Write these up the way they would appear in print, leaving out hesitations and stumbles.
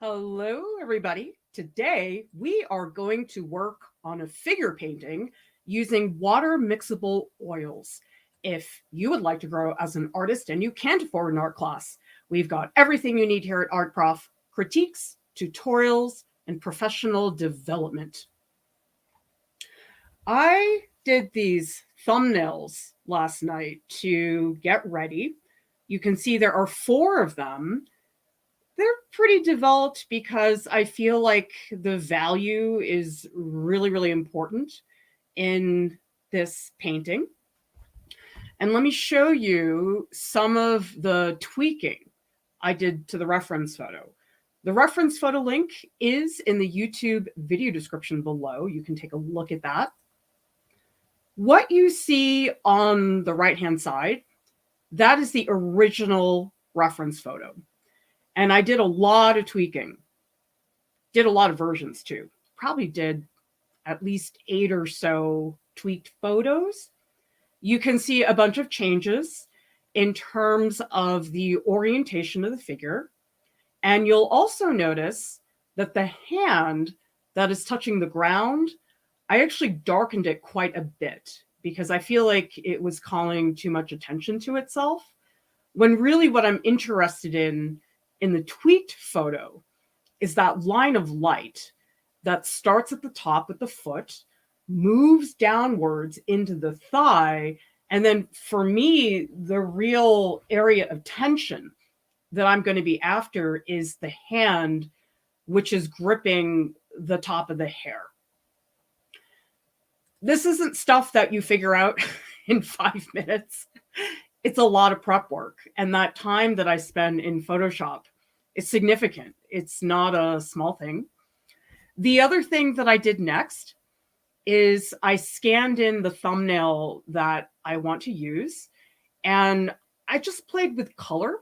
Hello, everybody. Today, we are going to work on a figure painting using water mixable oils. If you would like to grow as an artist and you can't afford an art class, we've got everything you need here at Art Prof: critiques, tutorials, and professional development. I did these thumbnails last night to get ready. You can see there are 4 of them. They're pretty developed because I feel like the value is really, really important in this painting. And let me show you some of the tweaking I did to the reference photo. The reference photo link is in the YouTube video description below. You can take a look at that. What you see on the right-hand side, that is the original reference photo. And I did a lot of tweaking, did a lot of versions too. Probably did at least 8 or so tweaked photos. You can see a bunch of changes in terms of the orientation of the figure. And you'll also notice that the hand that is touching the ground, I actually darkened it quite a bit because I feel like it was calling too much attention to itself, when really what I'm interested in the tweaked photo is that line of light that starts at the top with the foot, moves downwards into the thigh, and then for me, the real area of tension that I'm going to be after is the hand, which is gripping the top of the hair. This isn't stuff that you figure out in 5 minutes. It's a lot of prep work, and that time that I spend in Photoshop is significant. It's not a small thing. The other thing that I did next is I scanned in the thumbnail that I want to use, and I just played with color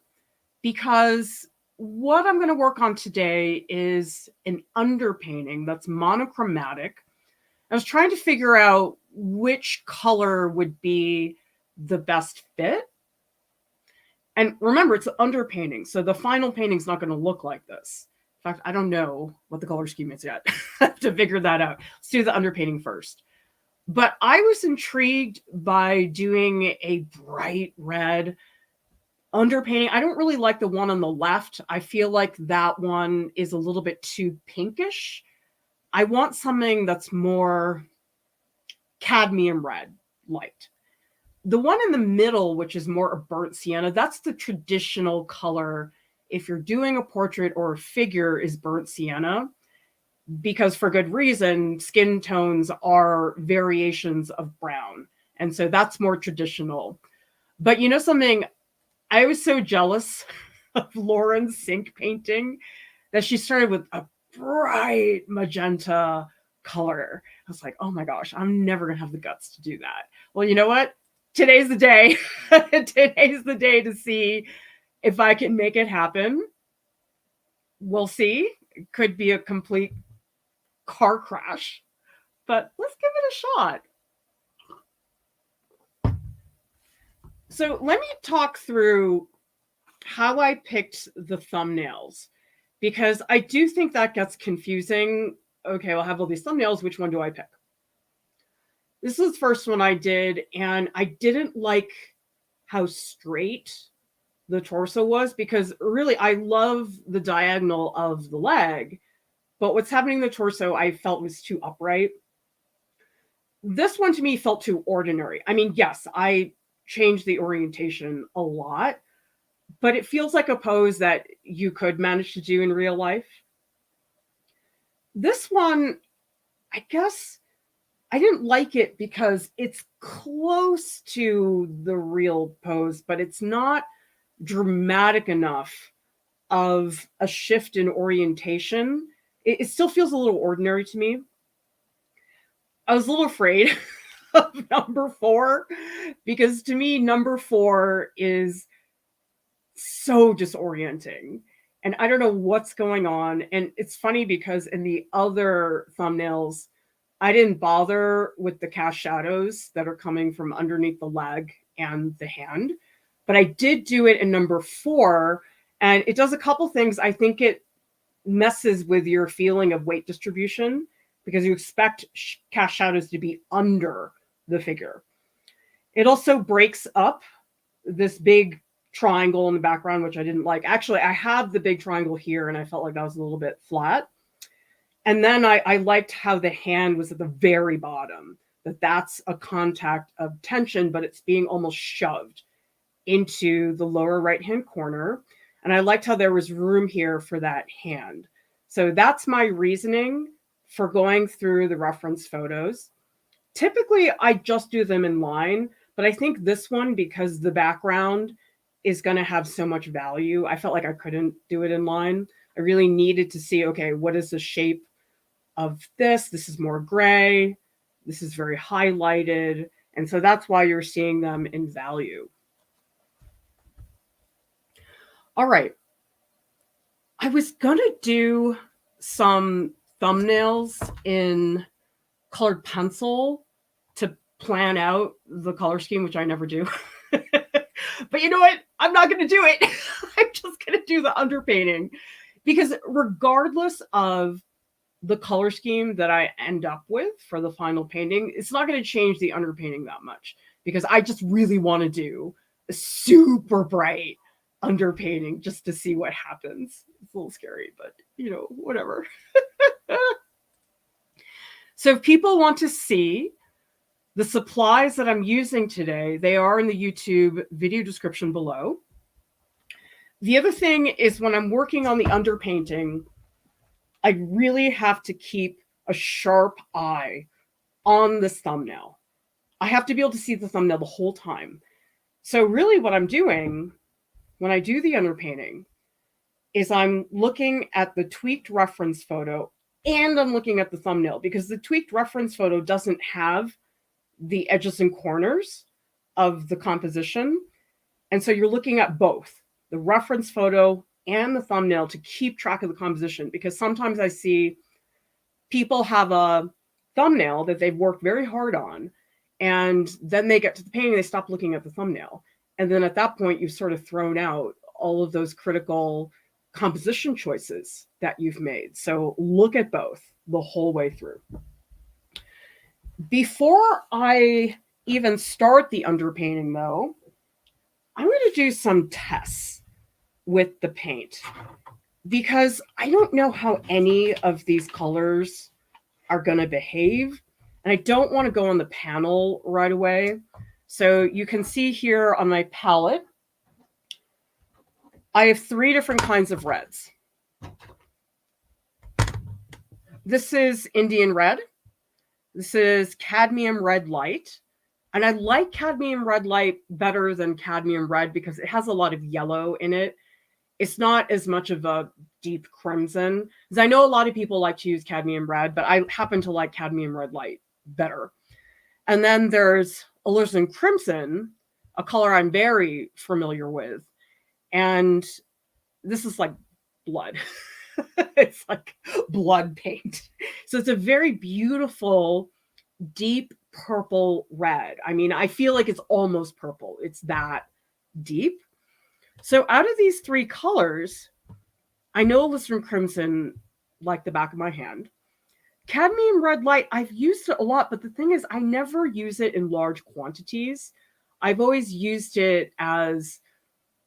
because what I'm going to work on today is an underpainting that's monochromatic. I was trying to figure out which color would be the best fit. And remember, it's an underpainting, so the final painting's not going to look like this. In fact, I don't know what the color scheme is yet. I have to figure that out. Let's do the underpainting first. But I was intrigued by doing a bright red underpainting. I don't really like the one on the left. I feel like that one is a little bit too pinkish. I want something that's more cadmium red light. The one in the middle, which is more a burnt sienna, that's the traditional color. If you're doing a portrait or a figure, is burnt sienna, because for good reason, skin tones are variations of brown. And so that's more traditional. But you know something, I was so jealous of Lauren's sink painting that she started with a bright magenta color. I was like, oh my gosh, I'm never going to have the guts to do that. Well, you know what? Today's the day. Today's the day to see if I can make it happen. We'll see. It could be a complete car crash, but let's give it a shot. So let me talk through how I picked the thumbnails, because I do think that gets confusing. Okay, I'll have all these thumbnails. Which one do I pick? This is the first one I did, and I didn't like how straight the torso was, because really I love the diagonal of the leg, but what's happening in the torso I felt was too upright. This one to me felt too ordinary. I mean, yes, I changed the orientation a lot, but it feels like a pose that you could manage to do in real life. This one, I guess I didn't like it because it's close to the real pose, but it's not dramatic enough of a shift in orientation. It still feels a little ordinary to me. I was a little afraid of number 4, because to me, number 4 is so disorienting. And I don't know what's going on. And it's funny because in the other thumbnails, I didn't bother with the cast shadows that are coming from underneath the leg and the hand, but I did do it in number 4, and it does a couple things. I think it messes with your feeling of weight distribution because you expect cast shadows to be under the figure. It also breaks up this big triangle in the background, which I didn't like. Actually, I have the big triangle here, and I felt like that was a little bit flat. And then I liked how the hand was at the very bottom, that's a contact of tension, but it's being almost shoved into the lower right-hand corner. And I liked how there was room here for that hand. So that's my reasoning for going through the reference photos. Typically, I just do them in line, but I think this one, because the background is going to have so much value, I felt like I couldn't do it in line. I really needed to see, okay, what is the shape of this? This is more gray. This is very highlighted. And so that's why you're seeing them in value. All right. I was going to do some thumbnails in colored pencil to plan out the color scheme, which I never do. But you know what? I'm not going to do it. I'm just going to do the underpainting, because regardless of the color scheme that I end up with for the final painting, it's not going to change the underpainting that much, because I just really want to do a super bright underpainting just to see what happens. It's a little scary, but you know, whatever. So if people want to see the supplies that I'm using today, they are in the YouTube video description below. The other thing is, when I'm working on the underpainting, I really have to keep a sharp eye on this thumbnail. I have to be able to see the thumbnail the whole time. So really what I'm doing when I do the underpainting is I'm looking at the tweaked reference photo and I'm looking at the thumbnail, because the tweaked reference photo doesn't have the edges and corners of the composition. And so you're looking at both the reference photo and the thumbnail to keep track of the composition, because sometimes I see people have a thumbnail that they've worked very hard on, and then they get to the painting, they stop looking at the thumbnail. And then at that point, you've sort of thrown out all of those critical composition choices that you've made. So look at both the whole way through. Before I even start the underpainting, though, I'm going to do some tests with the paint, because I don't know how any of these colors are going to behave, and I don't want to go on the panel right away. So you can see here on my palette, I have 3 different kinds of reds. This is Indian red. This is cadmium red light. And I like cadmium red light better than cadmium red because it has a lot of yellow in it. It's not as much of a deep crimson, because I know a lot of people like to use cadmium red, but I happen to like cadmium red light better. And then there's alizarin crimson, a color I'm very familiar with. And this is like blood. It's like blood paint. So it's a very beautiful, deep purple red. I mean, I feel like it's almost purple. It's that deep. So out of these 3 colors, I know alizarin crimson like the back of my hand. Cadmium red light, I've used it a lot, but the thing is, I never use it in large quantities. I've always used it as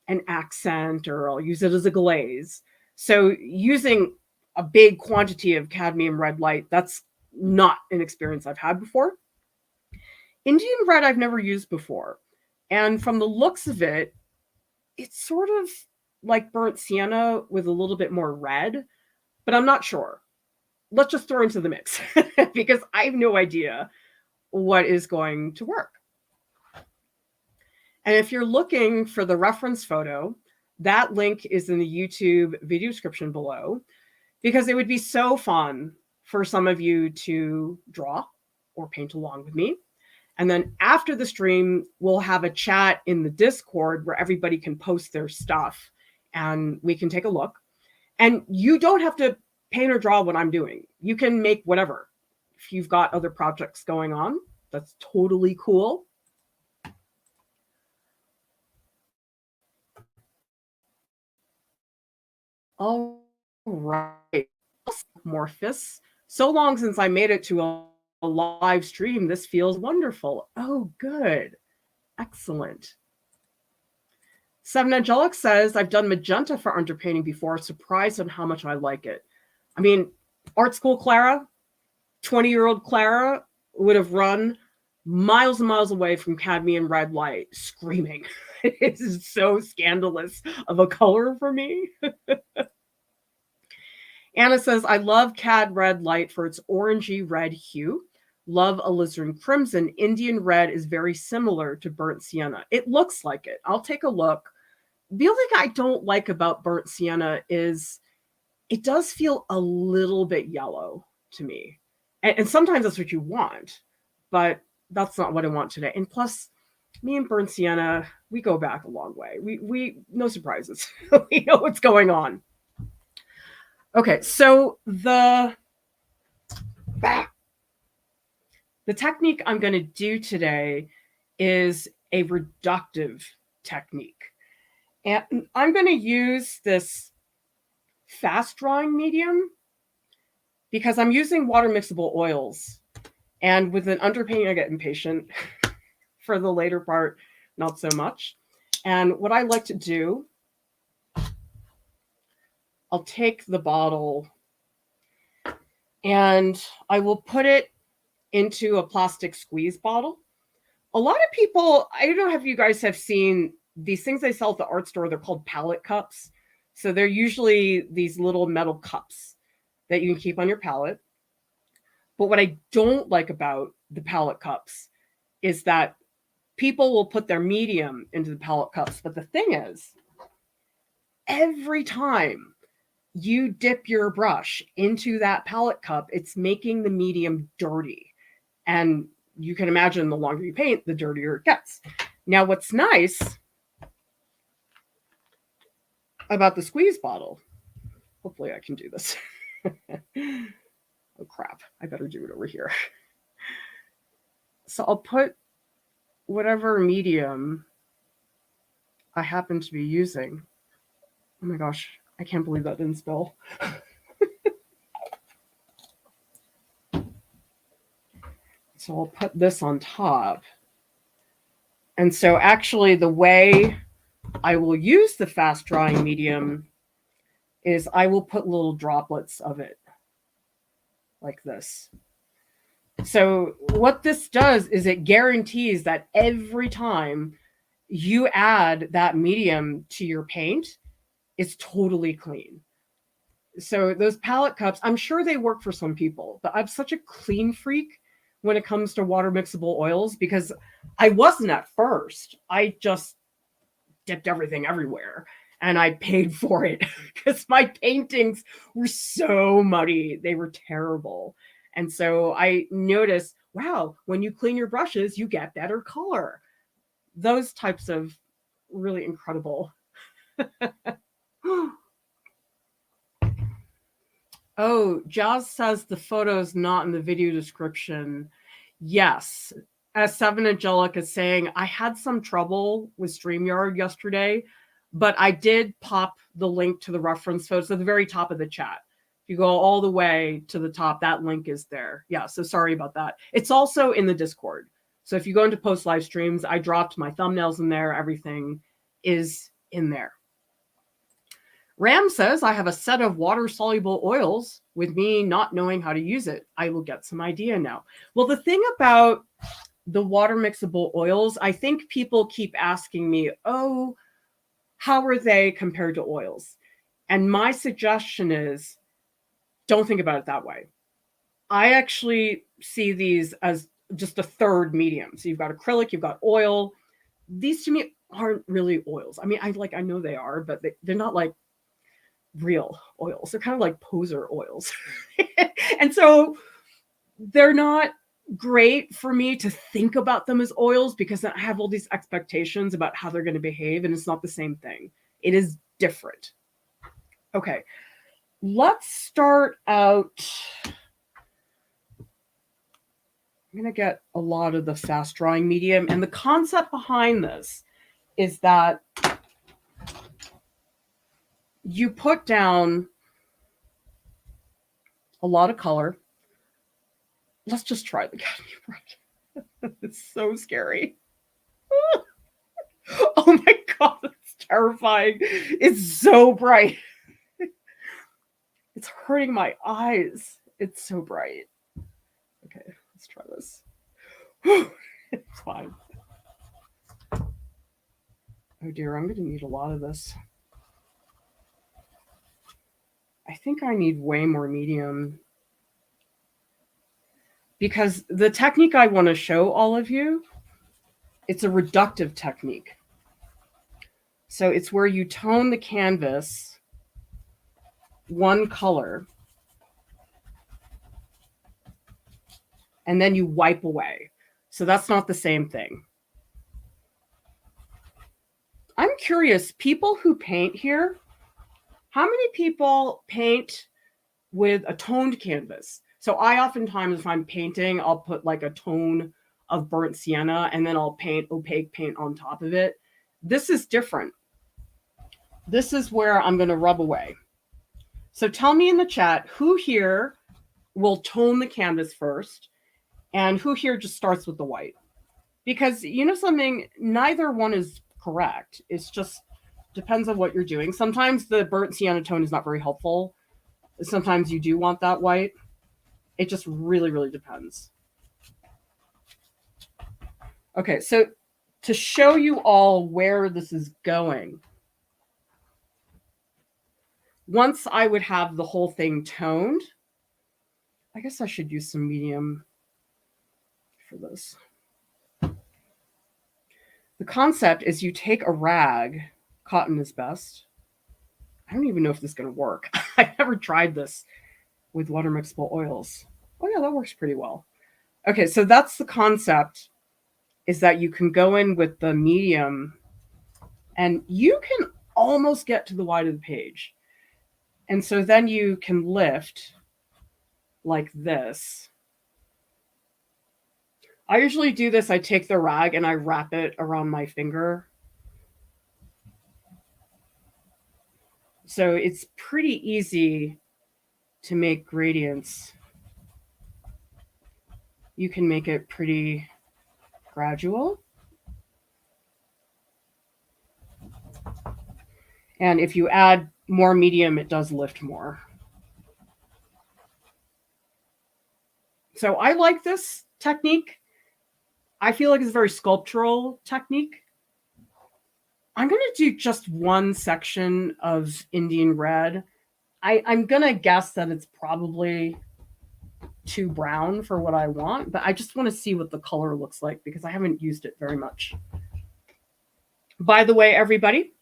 an accent, or I'll use it as a glaze. So using a big quantity of cadmium red light, that's not an experience I've had before. Indian red I've never used before. And from the looks of it, it's sort of like burnt sienna with a little bit more red, but I'm not sure. Let's just throw into the mix because I have no idea what is going to work. And if you're looking for the reference photo, that link is in the YouTube video description below, because it would be so fun for some of you to draw or paint along with me. And then after the stream, we'll have a chat in the Discord where everybody can post their stuff and we can take a look. And you don't have to paint or draw what I'm doing. You can make whatever. If you've got other projects going on, that's totally cool. All right. Morphous. So long since I made it to a live stream. This feels wonderful. Oh, good. Excellent. Seven Angelic says, I've done magenta for underpainting before. Surprised on how much I like it. I mean, art school Clara, 20-year-old Clara would have run miles and miles away from cadmium red light screaming. It is so scandalous of a color for me. Anna says, I love cad red light for its orangey red hue. Love alizarin crimson. Indian red is very similar to burnt sienna. It looks like it. I'll take a look. The only thing I don't like about burnt sienna is it does feel a little bit yellow to me. And sometimes that's what you want, but that's not what I want today. And plus, me and burnt sienna, we go back a long way. We no surprises. We know what's going on. Okay, so the technique I'm going to do today is a reductive technique. And I'm going to use this fast drying medium because I'm using water mixable oils. And with an underpainting, I get impatient. For the later part, not so much. And what I like to do, I'll take the bottle and I will put it into a plastic squeeze bottle. A lot of people, I don't know if you guys have seen these things they sell at the art store. They're called palette cups. So they're usually these little metal cups that you can keep on your palette. But what I don't like about the palette cups is that people will put their medium into the palette cups. But the thing is, every time you dip your brush into that palette cup, it's making the medium dirty. And you can imagine the longer you paint, the dirtier it gets. Now, what's nice about the squeeze bottle, hopefully I can do this. Oh, crap. I better do it over here. So I'll put whatever medium I happen to be using. Oh my gosh, I can't believe that didn't spill. So I'll put this on top. And so actually the way I will use the fast drying medium is I will put little droplets of it like this. So what this does is it guarantees that every time you add that medium to your paint, it's totally clean. So those palette cups, I'm sure they work for some people, but I'm such a clean freak when it comes to water mixable oils because I wasn't at first. I just dipped everything everywhere and I paid for it because my paintings were so muddy. They were terrible. And so I noticed, wow, when you clean your brushes, you get better color. Those types of really incredible. Oh, Jazz says the photo's not in the video description. Yes. As Seven Angelic is saying, I had some trouble with StreamYard yesterday, but I did pop the link to the reference photos at the very top of the chat. If you go all the way to the top, that link is there. Yeah, so sorry about that. It's also in the Discord. So if you go into post live streams, I dropped my thumbnails in there. Everything is in there. Ram says, I have a set of water-soluble oils with me not knowing how to use it. I will get some idea now. Well, the thing about the water mixable oils, I think people keep asking me, oh, how are they compared to oils? And my suggestion is, don't think about it that way. I actually see these as just a third medium. So you've got acrylic, you've got oil. These to me aren't really oils. I mean, I know they are, but they're not like real oils. They're kind of like poser oils. And so they're not great for me to think about them as oils because I have all these expectations about how they're going to behave, and it's not the same thing. It is different. Okay, let's start out. I'm going to get a lot of the fast drying medium, and the concept behind this is that you put down a lot of color. Let's just try the cadmium red. It's so scary. Oh my God, it's terrifying. It's so bright. It's hurting my eyes. It's so bright. Okay, let's try this. It's fine. Oh dear, I'm going to need a lot of this. I think I need way more medium. Because the technique I want to show all of you, it's a reductive technique. So it's where you tone the canvas one color and then you wipe away. So that's not the same thing. I'm curious, people who paint here, how many people paint with a toned canvas? So I oftentimes, if I'm painting, I'll put like a tone of burnt sienna and then I'll paint opaque paint on top of it. This is different. This is where I'm going to rub away. So tell me in the chat who here will tone the canvas first and who here just starts with the white. Because you know something, neither one is correct. It's just depends on what you're doing. Sometimes the burnt sienna tone is not very helpful. Sometimes you do want that white. It just really, really depends. Okay, so to show you all where this is going, once I would have the whole thing toned, I guess I should use some medium for this. The concept is you take a rag, cotton is best. I don't even know if this is going to work. I've never tried this with water mixable oils. Oh yeah, that works pretty well. Okay, so that's the concept, is that you can go in with the medium and you can almost get to the wide of the page. And so then you can lift like this. I usually do this. I take the rag and I wrap it around my finger. So it's pretty easy to make gradients. You can make it pretty gradual. And if you add more medium, it does lift more. So I like this technique. I feel like it's a very sculptural technique. I'm going to do just one section of Indian red. I'm going to guess that it's probably too brown for what I want, but I just want to see what the color looks like because I haven't used it very much. By the way, everybody,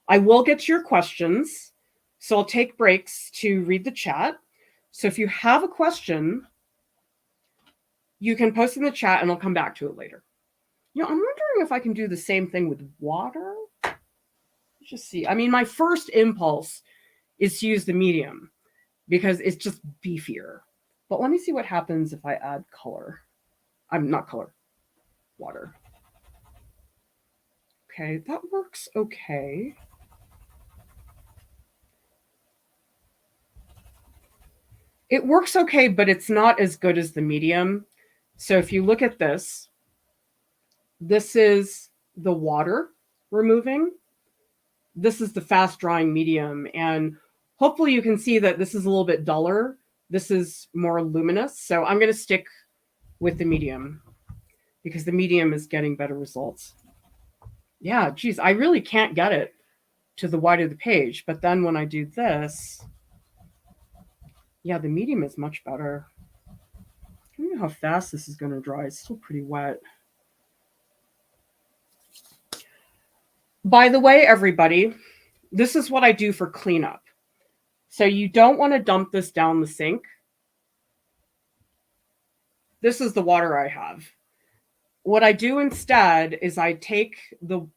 I will get to your questions. So I'll take breaks to read the chat. So if you have a question, you can post in the chat and I'll come back to it later. You know, I'm wondering if I can do the same thing with water. Let's just see. I mean, my first impulse is to use the medium because it's just beefier. But let me see what happens if I add color. I'm not color, water. Okay, that works okay. It works okay, but it's not as good as the medium. So if you look at this, this is the water removing. This is the fast drying medium. And hopefully you can see that this is a little bit duller. This is more luminous. So I'm going to stick with the medium because the medium is getting better results. Yeah, geez, I really can't get it to the wide of the page. But then when I do this, yeah, the medium is much better. I don't know how fast this is going to dry. It's still pretty wet. By the way, everybody, this is what I do for cleanup. So you don't want to dump this down the sink. This is the water I have. What I do instead is I take the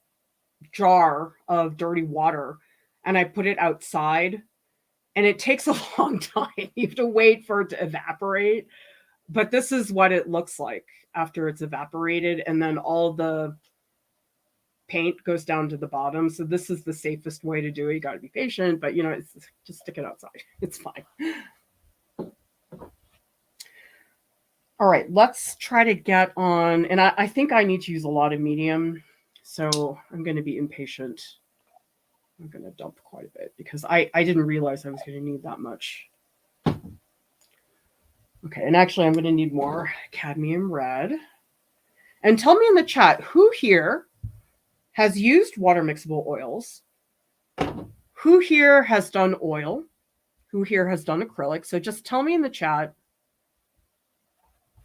jar of dirty water and I put it outside. And it takes a long time. You have to wait for it to evaporate. But this is what it looks like after it's evaporated. And then all the paint goes down to the bottom. So this is the safest way to do it. You got to be patient, but you know, it's just stick it outside. It's fine. All right, let's try to get on. And I think I need to use a lot of medium. So I'm going to be impatient. I'm going to dump quite a bit because I didn't realize I was going to need that much. Okay, and actually I'm going to need more cadmium red. And tell me in the chat, who here has used water mixable oils? Who here has done oil? Who here has done acrylic? So just tell me in the chat,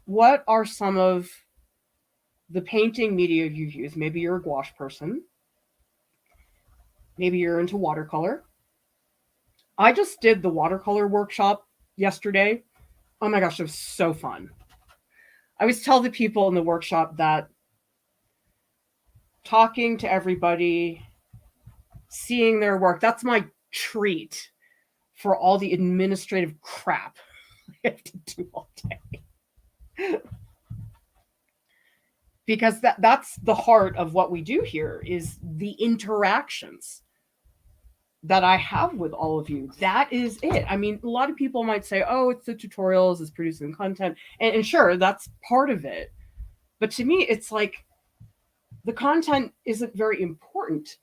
what are some of the painting media you've used? Maybe you're a gouache person. Maybe you're into watercolor. I just did the watercolor workshop yesterday. Oh my gosh, it was so fun. I always tell the people in the workshop that talking to everybody, seeing their work, that's my treat for all the administrative crap I have to do all day. Because that's the heart of what we do here, is the interactions that I have with all of you. That is it. I mean, a lot of people might say, oh, it's the tutorials, it's producing content. And sure, that's part of it. But to me, it's like the content isn't very important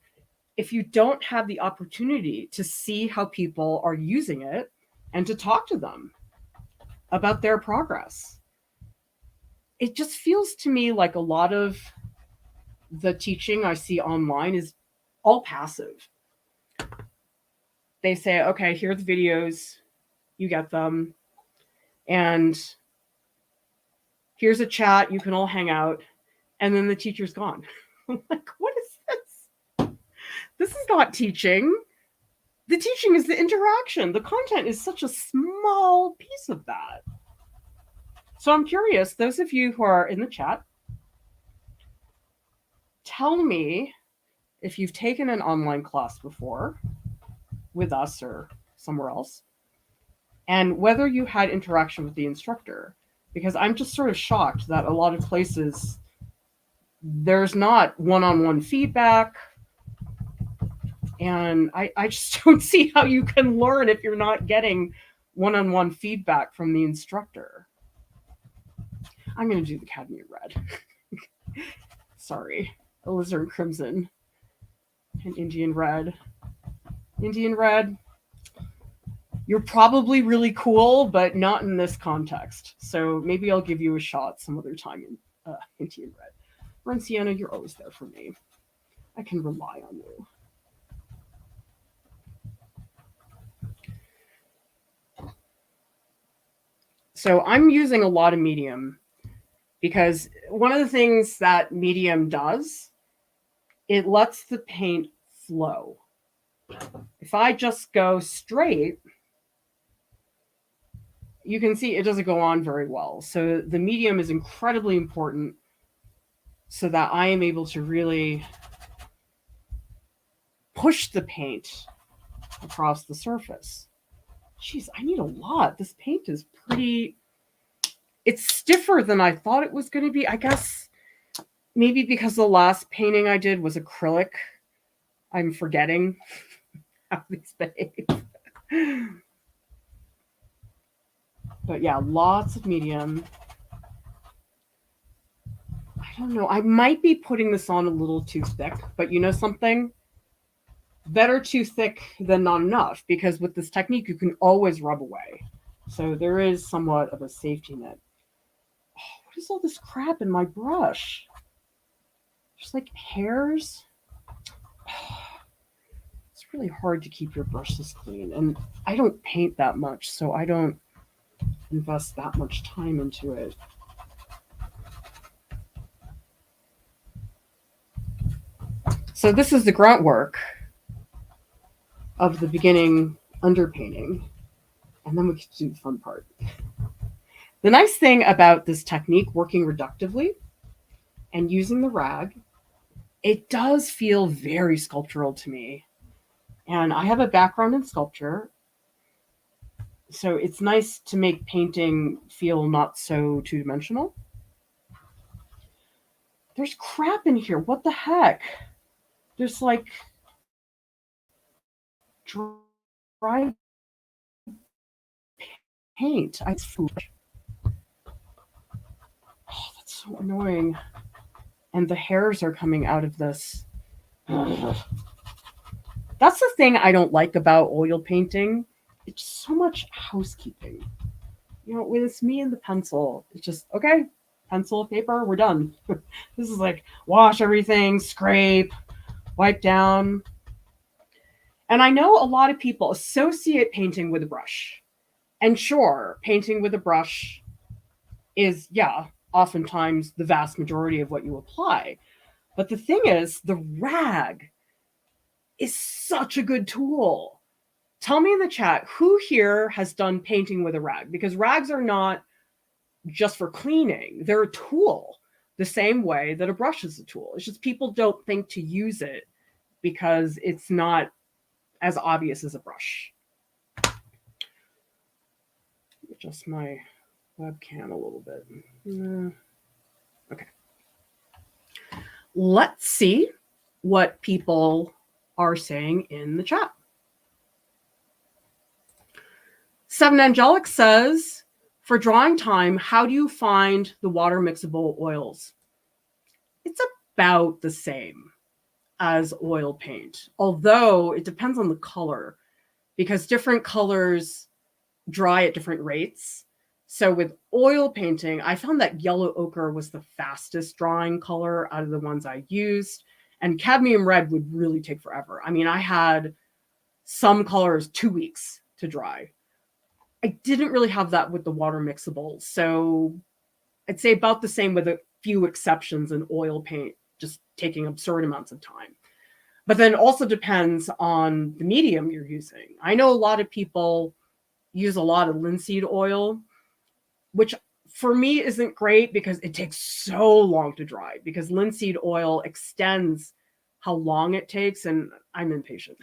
if you don't have the opportunity to see how people are using it and to talk to them about their progress. It just feels to me like a lot of the teaching I see online is all passive. They say, okay, here are the videos, you get them, and here's a chat, you can all hang out, and then the teacher's gone. I'm like, what is this? This is not teaching. The teaching is the interaction. The content is such a small piece of that. So I'm curious, those of you who are in the chat, tell me if you've taken an online class before with us or somewhere else, and whether you had interaction with the instructor. Because I'm just sort of shocked that a lot of places, there's not one-on-one feedback. And I just don't see how you can learn if you're not getting one-on-one feedback from the instructor. I'm going to do the cadmium red. Sorry. Alizarin crimson and Indian red. Indian red, you're probably really cool, but not in this context. So maybe I'll give you a shot some other time in Indian red. Renciana, you're always there for me. I can rely on you. So I'm using a lot of medium because one of the things that medium does, it lets the paint flow. If I just go straight, you can see it doesn't go on very well. So the medium is incredibly important so that I am able to really push the paint across the surface. Jeez, I need a lot. This paint is pretty, it's stiffer than I thought it was going to be. I guess maybe because the last painting I did was acrylic. I'm forgetting how these behave. But yeah, lots of medium. I don't know. I might be putting this on a little too thick, but you know something? Better too thick than not enough, because with this technique, you can always rub away. So there is somewhat of a safety net. Oh, what is all this crap in my brush? There's like hairs. It's really hard to keep your brushes clean. And I don't paint that much, so I don't invest that much time into it. So this is the grunt work of the beginning underpainting. And then we can do the fun part. The nice thing about this technique, working reductively and using the rag, it does feel very sculptural to me. And I have a background in sculpture, so it's nice to make painting feel not so two-dimensional. There's crap in here. What the heck? There's like dry paint. It's foolish. so annoying. And the hairs are coming out of this. Ugh. That's the thing I don't like about oil painting. It's so much housekeeping. You know, when it's me and the pencil, it's just, okay, pencil, paper, we're done. This is like wash everything, scrape, wipe down. And I know a lot of people associate painting with a brush. And sure, painting with a brush is, yeah, oftentimes the vast majority of what you apply. But the thing is, the rag is such a good tool. Tell me in the chat, who here has done painting with a rag? Because rags are not just for cleaning. They're a tool the same way that a brush is a tool. It's just people don't think to use it because it's not as obvious as a brush. Adjust my webcam a little bit. Okay. Let's see what people are saying in the chat. Seven Angelic says, for drawing time, how do you find the water mixable oils? It's about the same as oil paint, although it depends on the color because different colors dry at different rates. So with oil painting, I found that yellow ochre was the fastest drying color out of the ones I used. And cadmium red would really take forever. I mean, I had some colors 2 weeks to dry. I didn't really have that with the water mixables. So I'd say about the same with a few exceptions in oil paint, just taking absurd amounts of time. But then also depends on the medium you're using. I know a lot of people use a lot of linseed oil, which for me isn't great because it takes so long to dry because linseed oil extends how long it takes and I'm impatient.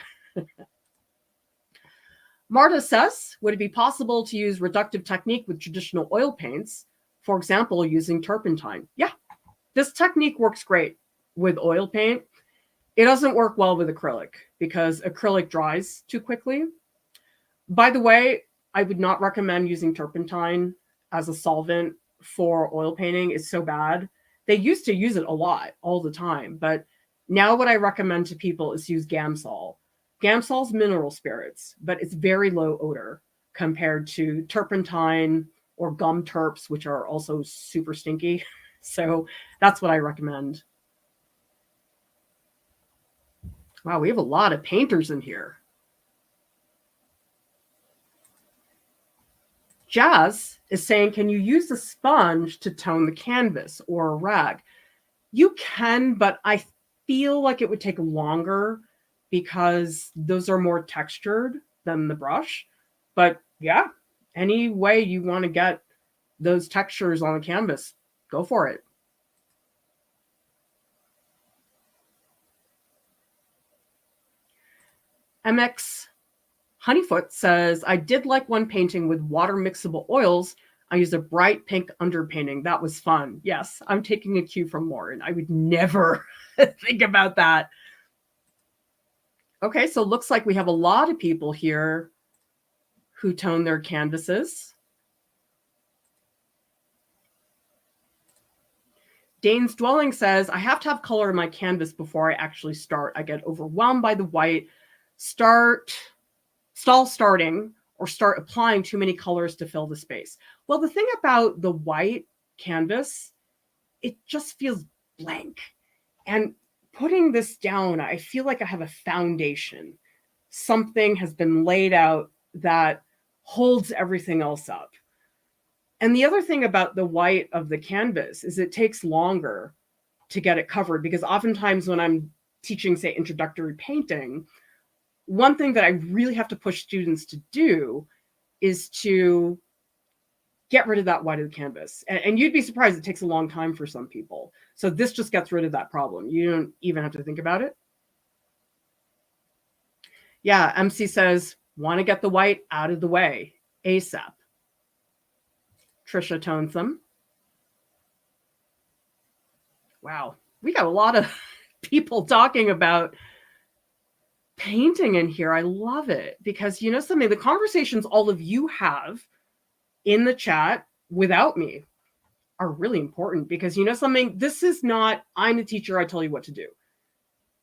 Marta says, would it be possible to use reductive technique with traditional oil paints? For example, using turpentine. Yeah, this technique works great with oil paint. It doesn't work well with acrylic because acrylic dries too quickly. By the way, I would not recommend using turpentine as a solvent for oil painting. It's so bad. They used to use it a lot, all the time. But now what I recommend to people is use Gamsol. Gamsol's mineral spirits, but it's very low odor compared to turpentine or gum turps, which are also super stinky. So that's what I recommend. Wow, we have a lot of painters in here. Jazz is saying, can you use a sponge to tone the canvas or a rag? You can, but I feel like it would take longer because those are more textured than the brush. But yeah, any way you want to get those textures on a canvas, go for it. MX Honeyfoot says, I did like one painting with water mixable oils. I used a bright pink underpainting. That was fun. Yes, I'm taking a cue from Lauren. I would never think about that. Okay, so it looks like we have a lot of people here who tone their canvases. Dane's Dwelling says, I have to have color in my canvas before I actually start. I get overwhelmed by the white. Stall starting or start applying too many colors to fill the space. Well, the thing about the white canvas, it just feels blank. And putting this down, I feel like I have a foundation. Something has been laid out that holds everything else up. And the other thing about the white of the canvas is it takes longer to get it covered because oftentimes when I'm teaching, say, introductory painting, one thing that I really have to push students to do is to get rid of that white of the canvas. And you'd be surprised, it takes a long time for some people. So this just gets rid of that problem. You don't even have to think about it. Yeah, MC says, want to get the white out of the way ASAP. Trisha tones them. Wow, we got a lot of people talking about painting in here. I love it because you know something, the conversations all of you have in the chat without me are really important because you know something, this is not, I'm the teacher, I tell you what to do.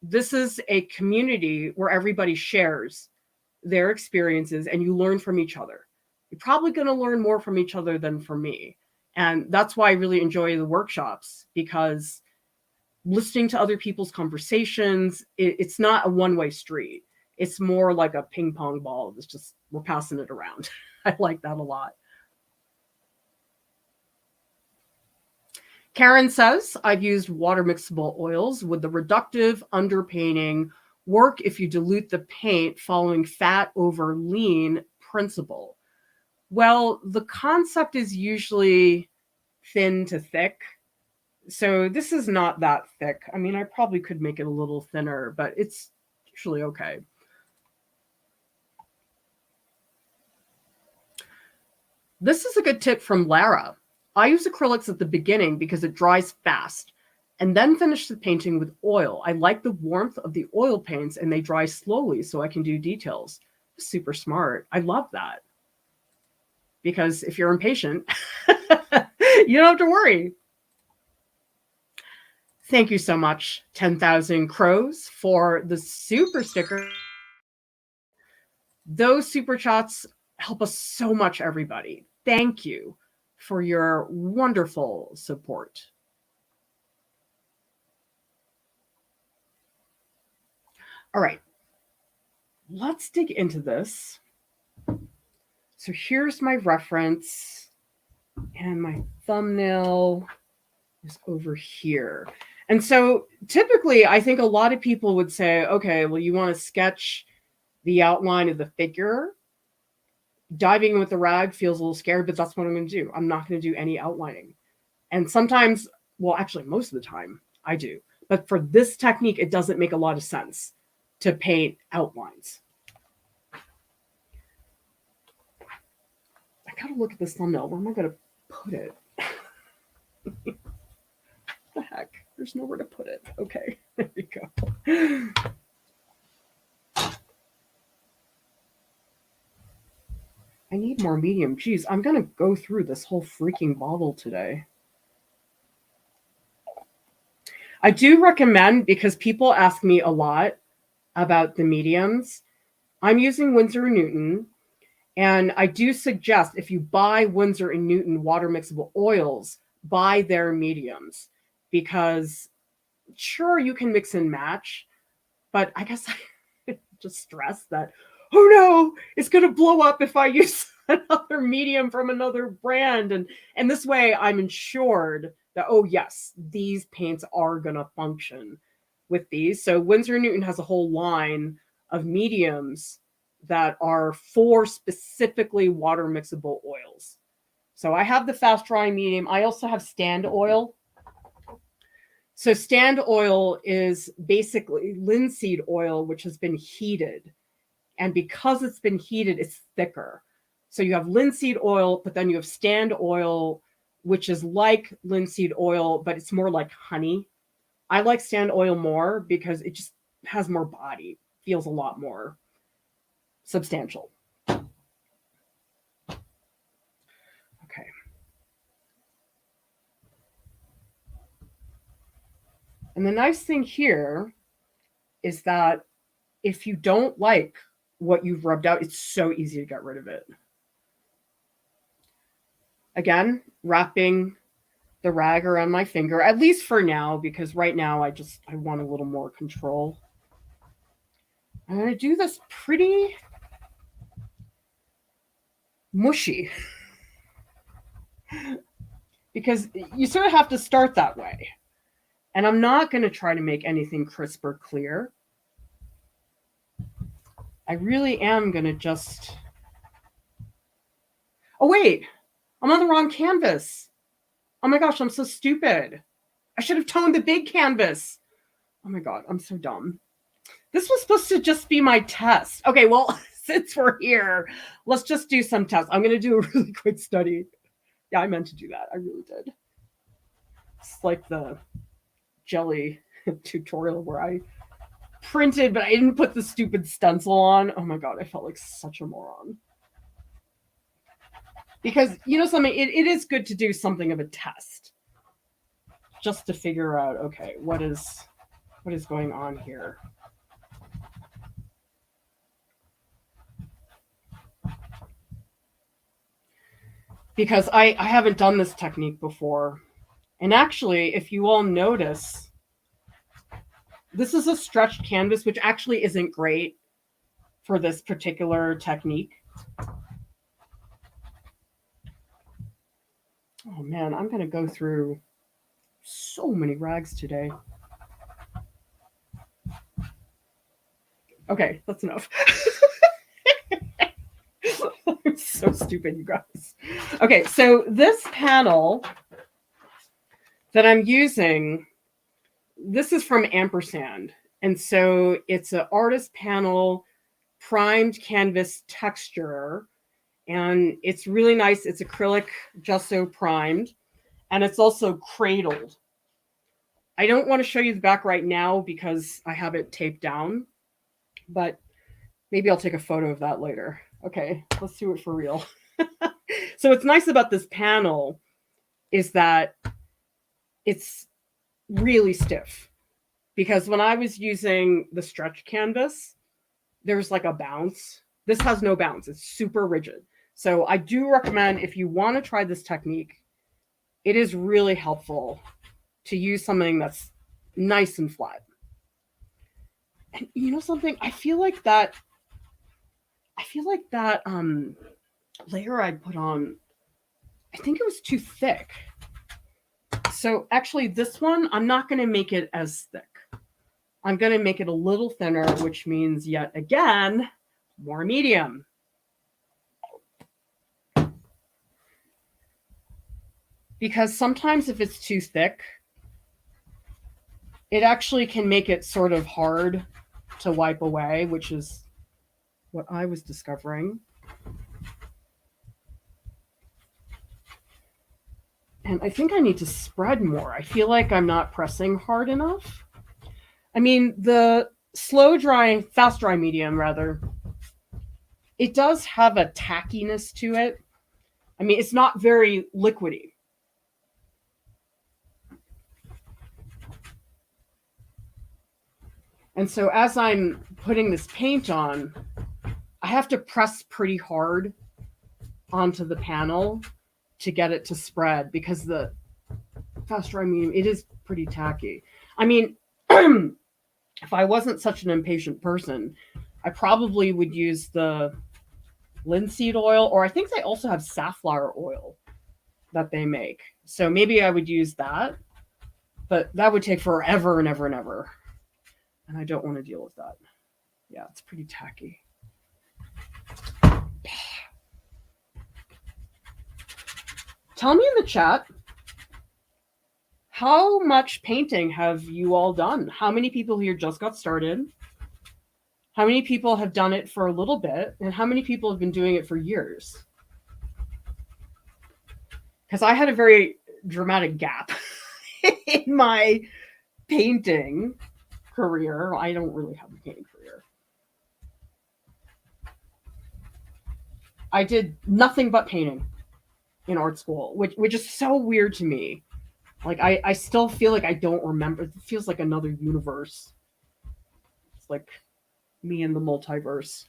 This is a community where everybody shares their experiences and you learn from each other. You're probably going to learn more from each other than from me. And that's why I really enjoy the workshops, because listening to other people's conversations, it's not a one-way street. It's more like a ping pong ball. It's just, we're passing it around. I like that a lot. Karen says, I've used water mixable oils with the reductive underpainting work if you dilute the paint following fat over lean principle. Well, the concept is usually thin to thick. So this is not that thick. I mean, I probably could make it a little thinner, but it's usually okay. This is a good tip from Lara. I use acrylics at the beginning because it dries fast, and then finish the painting with oil. I like the warmth of the oil paints and they dry slowly so I can do details. Super smart. I love that. Because if you're impatient, you don't have to worry. Thank you so much, 10,000 Crows, for the super sticker. Those super chats help us so much, everybody. Thank you for your wonderful support. All right, let's dig into this. So here's my reference, and my thumbnail is over here. And so typically, I think a lot of people would say, okay, well, you want to sketch the outline of the figure. Diving in with the rag feels a little scary, but that's what I'm going to do. I'm not going to do any outlining. And sometimes, well, actually, most of the time I do. But for this technique, it doesn't make a lot of sense to paint outlines. I got to look at this thumbnail. Where am I going to put it? What the heck? There's nowhere to put it. Okay, there we go. I need more medium. Geez, I'm going to go through this whole freaking bottle today. I do recommend, because people ask me a lot about the mediums, I'm using Winsor & Newton, and I do suggest if you buy Winsor & Newton water mixable oils, buy their mediums, because sure, you can mix and match, but I guess I just stress that, oh no, it's going to blow up if I use another medium from another brand. And this way I'm ensured that, oh yes, these paints are going to function with these. So Winsor & Newton has a whole line of mediums that are for specifically water mixable oils. So I have the fast drying medium. I also have stand oil. So stand oil is basically linseed oil, which has been heated. And because it's been heated, it's thicker. So you have linseed oil, but then you have stand oil, which is like linseed oil, but it's more like honey. I like stand oil more because it just has more body, feels a lot more substantial. Okay. And the nice thing here is that if you don't like what you've rubbed out, it's so easy to get rid of it. Again, wrapping the rag around my finger, at least for now, because right now I want a little more control. I'm going to do this pretty mushy because you sort of have to start that way. And I'm not going to try to make anything crisp or clear. I really am going to just... Oh, wait. I'm on the wrong canvas. Oh my gosh, I'm so stupid. I should have toned the big canvas. Oh my God, I'm so dumb. This was supposed to just be my test. Okay, well, since we're here, let's just do some tests. I'm going to do a really quick study. Yeah, I meant to do that. I really did. It's like the jelly tutorial where I printed, but I didn't put the stupid stencil on. Oh my God, I felt like such a moron. Because you know something, it is good to do something of a test. Just to figure out, okay, what is going on here. Because I haven't done this technique before. And actually, if you all notice, this is a stretched canvas, which actually isn't great for this particular technique. Oh man, I'm going to go through so many rags today. Okay, that's enough. I'm so stupid, you guys. Okay, so this panel that I'm using, this is from Ampersand. And so it's an artist panel primed canvas texture. And it's really nice. It's acrylic gesso primed. And it's also cradled. I don't want to show you the back right now because I have it taped down. But maybe I'll take a photo of that later. Okay, let's do it for real. So what's nice about this panel is that it's really stiff. Because when I was using the stretch canvas, there's like a bounce. This has no bounce. It's super rigid. So I do recommend, if you want to try this technique, it is really helpful to use something that's nice and flat. And you know something? I feel like that layer I put on, I think it was too thick. So actually this one, I'm not going to make it as thick. I'm going to make it a little thinner, which means yet again, more medium. Because sometimes if it's too thick, it actually can make it sort of hard to wipe away, which is what I was discovering. And I think I need to spread more. I feel like I'm not pressing hard enough. I mean, the slow drying, fast dry medium rather, it does have a tackiness to it. I mean, it's not very liquidy. And so as I'm putting this paint on, I have to press pretty hard onto the panel to get it to spread because the fast dry medium, it is pretty tacky. I mean, if I wasn't such an impatient person, I probably would use the linseed oil, or I think they also have safflower oil that they make. So maybe I would use that, but that would take forever and ever and ever. And I don't want to deal with that. Yeah, it's pretty tacky. Tell me in the chat, how much painting have you all done? How many people here just got started? How many people have done it for a little bit? And how many people have been doing it for years? Because I had a very dramatic gap in my painting career. I don't really have a painting career. I did nothing but painting in art school, which is so weird to me. Like, I still feel like I don't remember. It feels like another universe. It's like me in the multiverse.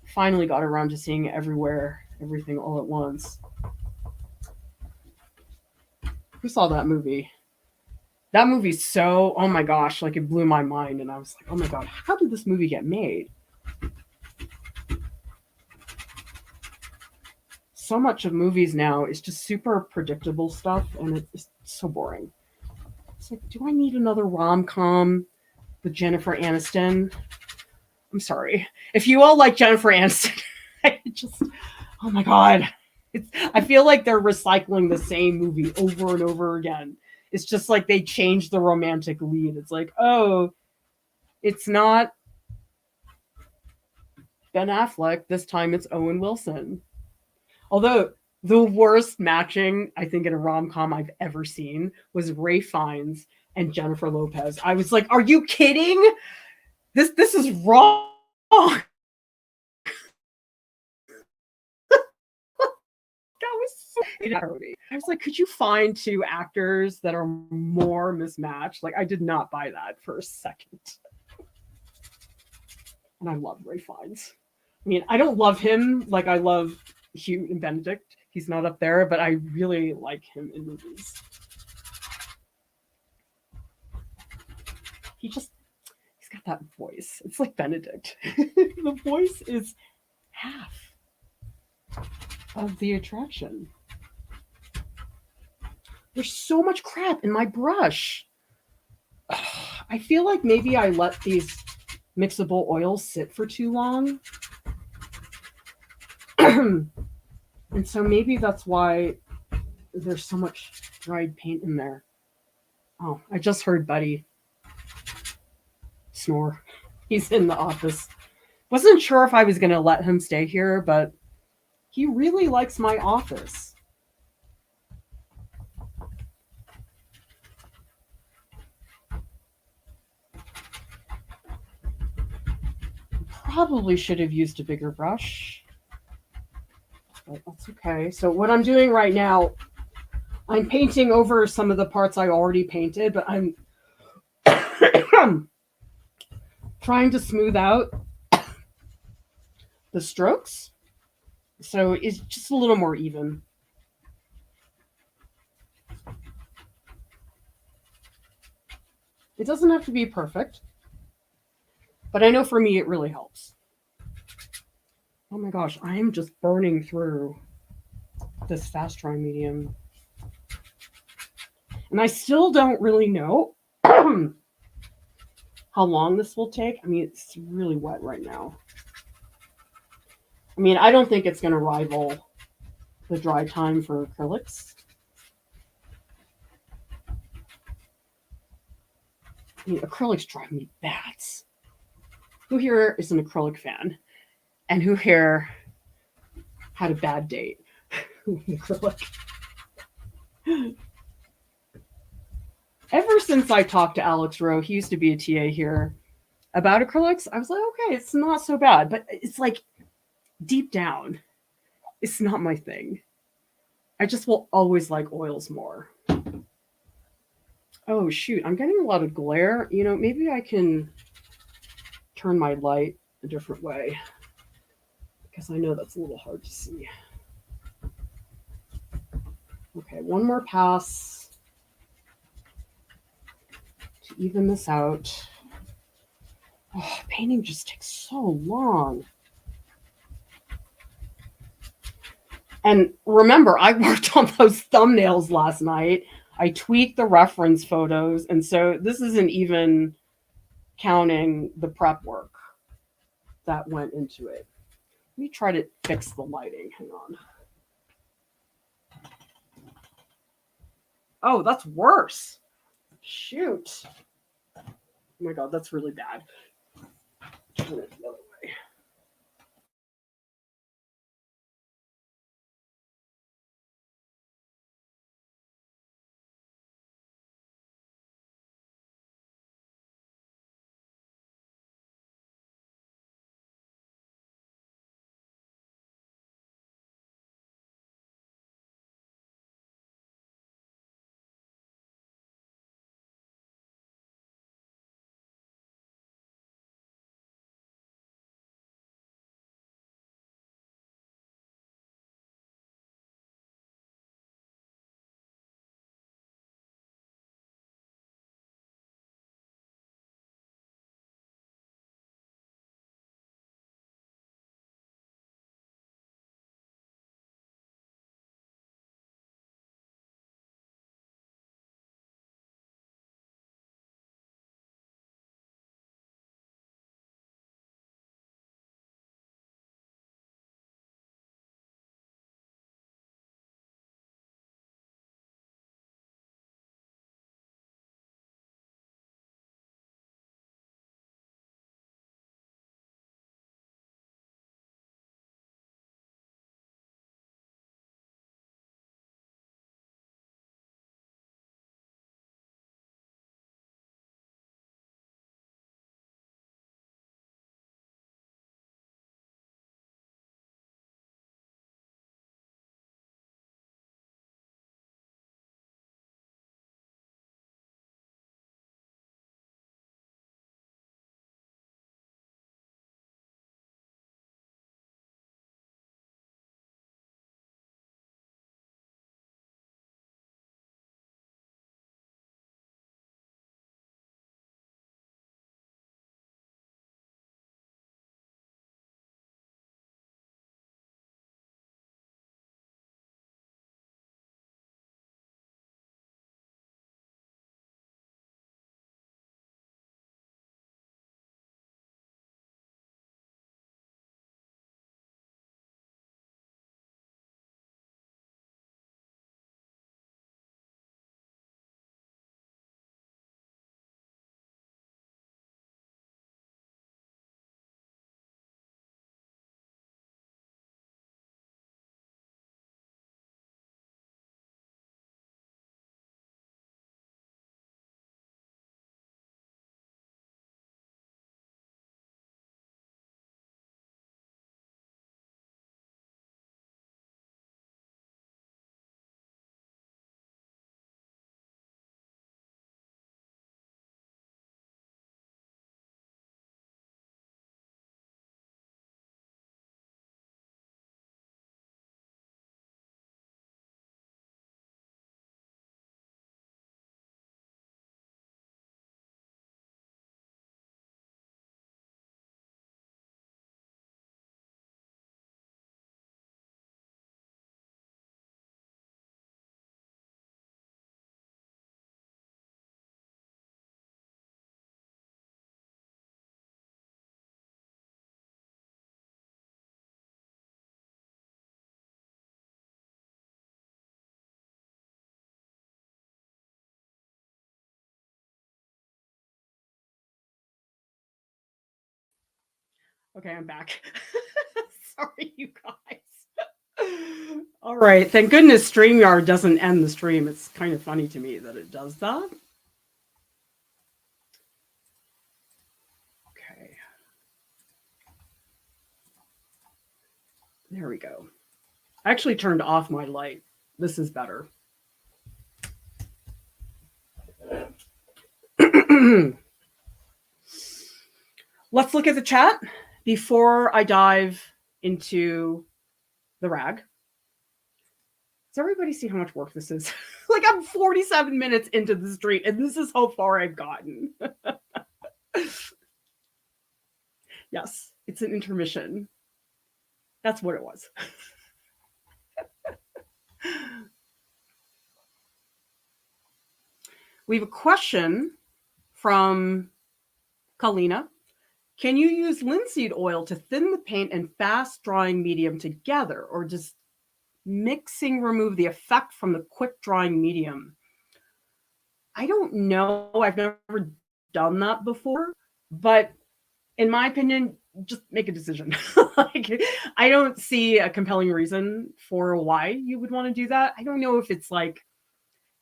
Finally got around to seeing everywhere, everything all at once. Who saw that movie? That movie's so, oh my gosh, like it blew my mind. And I was like, oh my God, how did this movie get made? So much of movies now is just super predictable stuff, and it's so boring. It's like, do I need another rom-com with Jennifer Aniston? I'm sorry. If you all like Jennifer Aniston, I just, oh my God. I feel like they're recycling the same movie over and over again. It's just like they changed the romantic lead. It's like, oh, it's not Ben Affleck. This time it's Owen Wilson. Although the worst matching, I think, in a rom-com I've ever seen was Ralph Fiennes and Jennifer Lopez. I was like, are you kidding? This is wrong. I was like, could you find two actors that are more mismatched? Like, I did not buy that for a second. And I love Ray Fiennes. I mean, I don't love him like I love Hugh and Benedict. He's not up there, but I really like him in movies. He's got that voice. It's like Benedict. The voice is half of the attraction. There's so much crap in my brush. I feel like maybe I let these mixable oils sit for too long. And so maybe that's why there's so much dried paint in there. Oh, I just heard Buddy snore. He's in the office. Wasn't sure if I was going to let him stay here, but he really likes my office. Probably should have used a bigger brush, but that's okay. So what I'm doing right now, I'm painting over some of the parts I already painted, but I'm trying to smooth out the strokes so it's just a little more even. It doesn't have to be perfect, but I know for me it really helps. Oh my gosh, I am just burning through this fast dry medium. And I still don't really know how long this will take. I mean, it's really wet right now. I mean, I don't think it's going to rival the dry time for acrylics. I mean, acrylics drive me bats. Who here is an acrylic fan? And who here had a bad date with acrylic? Ever since I talked to Alex Rowe, he used to be a TA here, about acrylics, I was like, okay, it's not so bad. But it's like deep down, it's not my thing. I just will always like oils more. Oh, shoot, I'm getting a lot of glare. You know, maybe I can turn my light a different way because I know that's a little hard to see. Okay, one more pass to even this out. Oh, painting just takes so long. And remember, I worked on those thumbnails last night. I tweaked the reference photos. And so this isn't even counting the prep work that went into it. Let me try to fix the lighting. Hang on. Oh, that's worse. Shoot. Oh my God, that's really bad. Turn it the other way. Okay, I'm back. Sorry, you guys. All right. Thank goodness StreamYard doesn't end the stream. It's kind of funny to me that it does that. Okay. There we go. I actually turned off my light. This is better. Let's look at the chat before I dive into the rag. Does everybody see how much work this is? Like, I'm 47 minutes into the street, and this is how far I've gotten. Yes, it's an intermission. That's what it was. We have a question from Kalina. Can you use linseed oil to thin the paint and fast drying medium together, or does mixing remove the effect from the quick drying medium? I don't know. I've never done that before, but in my opinion, just make a decision. Like, I don't see a compelling reason for why you would want to do that. I don't know if it's like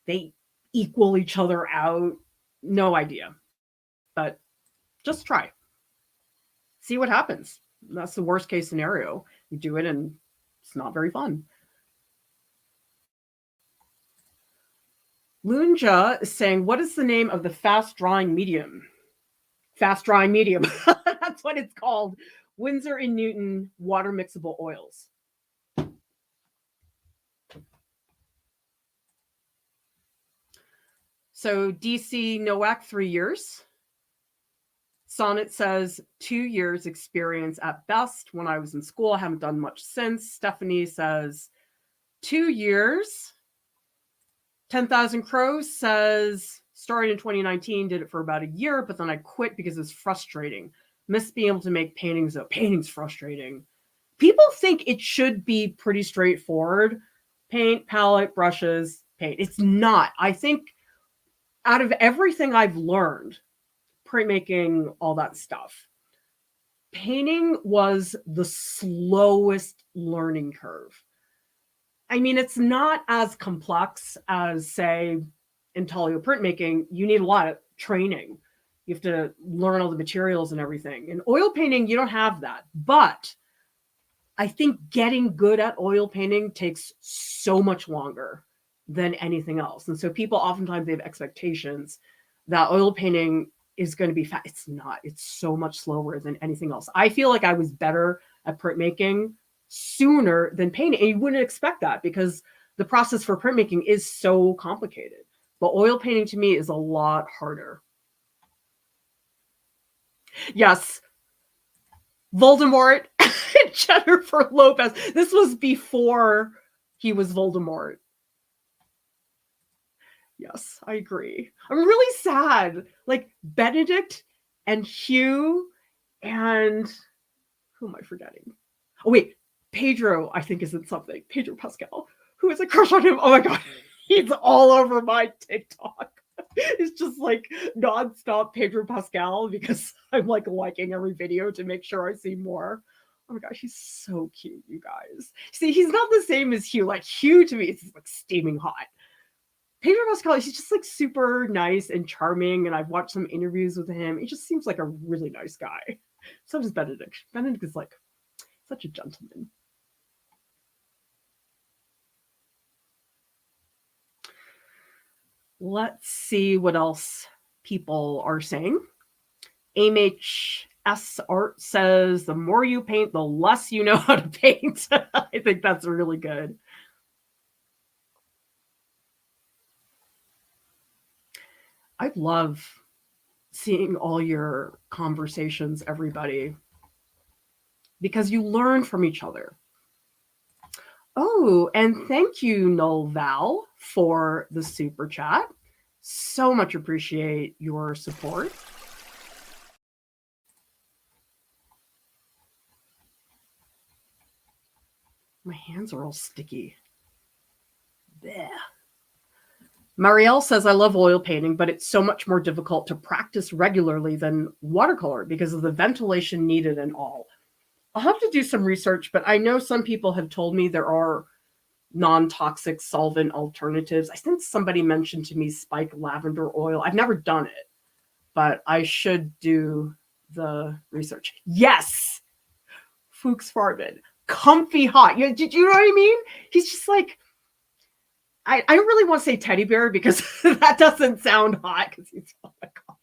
they equal each other out. No idea. But just try. See what happens. That's the worst case scenario. You do it and it's not very fun. Lunja is saying, what is the name of the fast drying medium? Fast drying medium. That's what it's called. Winsor & Newton water mixable oils. So DC Nowak, 3 years. Sonnet says 2 years experience at best. When I was in school, I haven't done much since. Stephanie says 2 years. 10,000 Crows says started in 2019, did it for about a year, but then I quit because it's frustrating. Miss being able to make paintings, though. Painting's frustrating. People think it should be pretty straightforward. Paint, palette, brushes, paint. It's not. I think out of everything I've learned, printmaking, all that stuff, painting was the slowest learning curve. I mean, it's not as complex as, say, intaglio printmaking. You need a lot of training. You have to learn all the materials and everything. In oil painting, you don't have that. But I think getting good at oil painting takes so much longer than anything else. And so people oftentimes, they have expectations that oil painting is going to be fast. It's not. It's so much slower than anything else. I feel like I was better at printmaking sooner than painting. And you wouldn't expect that because the process for printmaking is so complicated. But oil painting to me is a lot harder. Yes. Voldemort, Jennifer Lopez. This was before he was Voldemort. Yes, I agree. I'm really sad. Like Benedict and Hugh and who am I forgetting? Oh, wait. Pedro, I think, is in something. Pedro Pascal, who has a crush on him. Oh my God. He's all over my TikTok. It's just like nonstop Pedro Pascal because I'm like liking every video to make sure I see more. Oh my gosh, he's so cute, you guys. See, he's not the same as Hugh. Like Hugh to me is like steaming hot. Pedro Pascal, he's just like super nice and charming, and I've watched some interviews with him. He just seems like a really nice guy. So does Benedict. Benedict is like such a gentleman. Let's see what else people are saying. AMHS Art says, the more you paint, the less you know how to paint. I think that's really good. I love seeing all your conversations, everybody, because you learn from each other. Oh, and thank you, Null Val, for the super chat. So much appreciate your support. My hands are all sticky. Blech. Marielle says, I love oil painting, but it's so much more difficult to practice regularly than watercolor because of the ventilation needed and all. I'll have to do some research, but I know some people have told me there are non-toxic solvent alternatives. I think somebody mentioned to me spike lavender oil. I've never done it, but I should do the research. Yes, Fuchs Farben, comfy hot. You know what I mean? He's just like, I don't really want to say teddy bear because that doesn't sound hot because he's, oh my God,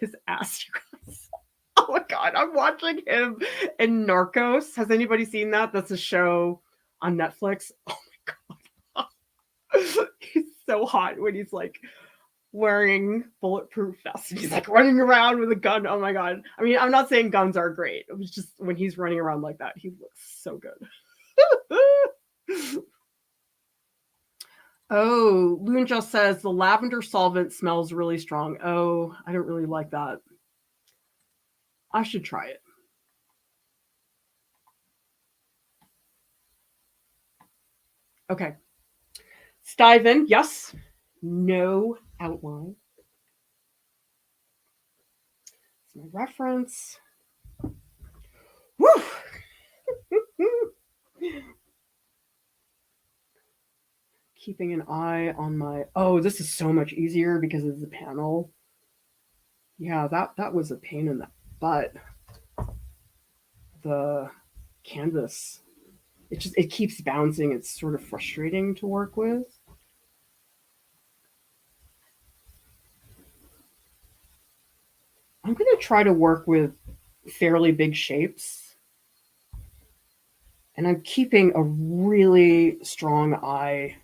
his ass, you guys. Oh my God, I'm watching him in Narcos. Has anybody seen that? That's a show on Netflix. Oh my God. He's so hot when he's like wearing bulletproof vests. He's like running around with a gun. Oh my God. I mean, I'm not saying guns are great. It was just when he's running around like that, he looks so good. Oh, Loon just says the lavender solvent smells really strong. Oh, I don't really like that. I should try it. Okay. Stiven, yes. No outline. It's my reference. Woo! Keeping an eye on my, oh, this is so much easier because of the panel. Yeah, that was a pain in the butt. The canvas, it keeps bouncing. It's sort of frustrating to work with. I'm going to try to work with fairly big shapes. And I'm keeping a really strong eye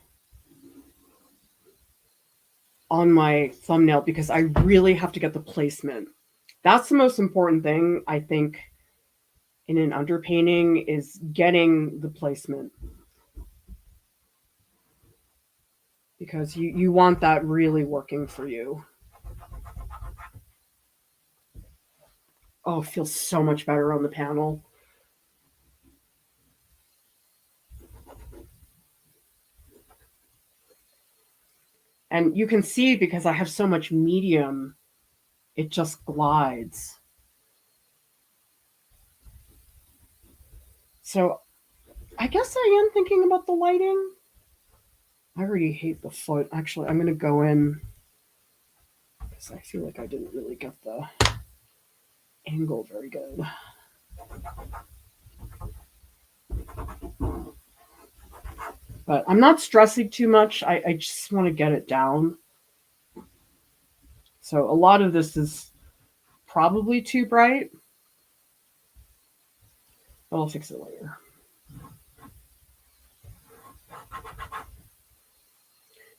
on my thumbnail because I really have to get the placement. That's the most important thing, I think, in an underpainting is getting the placement. Because you want that really working for you. Oh, it feels so much better on the panel. And you can see because I have so much medium, it just glides. So I guess I am thinking about the lighting. I already hate the foot. Actually, I'm going to go in because I feel like I didn't really get the angle very good. But I'm not stressing too much. I just want to get it down. So a lot of this is probably too bright. But I'll fix it later.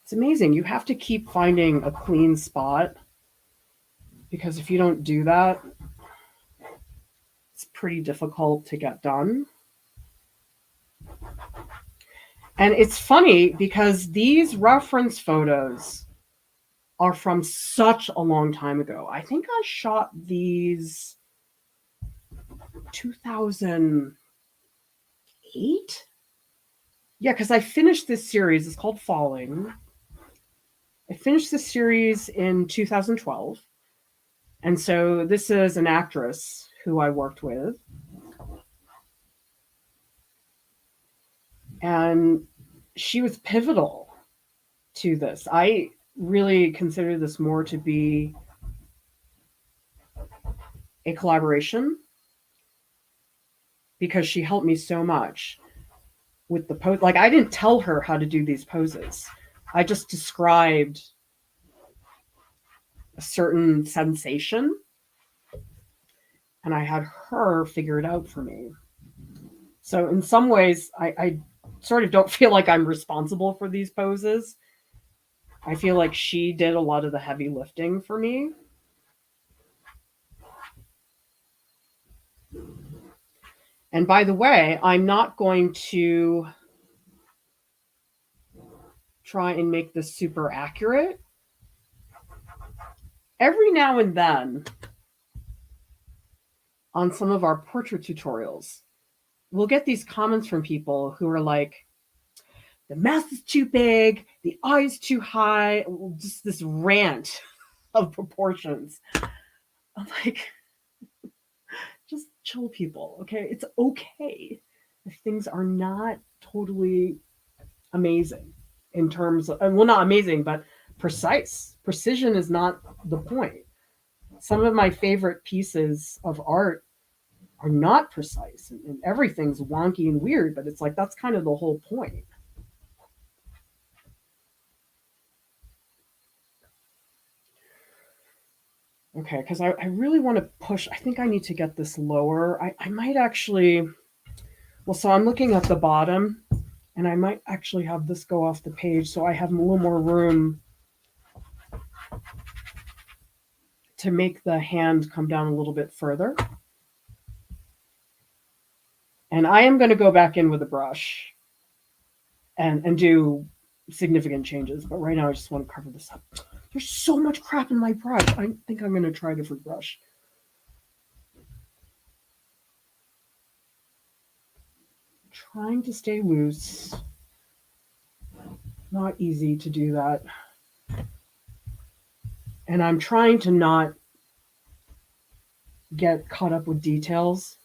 It's amazing. You have to keep finding a clean spot because if you don't do that, it's pretty difficult to get done. And it's funny because these reference photos are from such a long time ago. I think I shot these 2008. Yeah, because I finished this series. It's called Falling. I finished this series in 2012. And so this is an actress who I worked with. And she was pivotal to this. I really consider this more to be a collaboration because she helped me so much with the pose. Like, I didn't tell her how to do these poses. I just described a certain sensation and I had her figure it out for me. So in some ways, I sort of don't feel like I'm responsible for these poses. I feel like she did a lot of the heavy lifting for me. And by the way, I'm not going to try and make this super accurate. Every now and then, on some of our portrait tutorials, we'll get these comments from people who are like, the mouth is too big, the eye is too high, just this rant of proportions. I'm like, just chill, people. Okay, it's okay if things are not totally amazing in terms of, well, not amazing, but precise. Precision is not the point. Some of my favorite pieces of art are not precise, and everything's wonky and weird, but it's like that's kind of the whole point. Okay, because I really want to push. I think I need to get this lower. I might actually, well, so I'm looking at the bottom, and I might actually have this go off the page so I have a little more room to make the hand come down a little bit further. And I am going to go back in with a brush and do significant changes. But right now I just want to cover this up. There's so much crap in my brush. I think I'm going to try a different brush. Trying to stay loose. Not easy to do that. And I'm trying to not get caught up with details,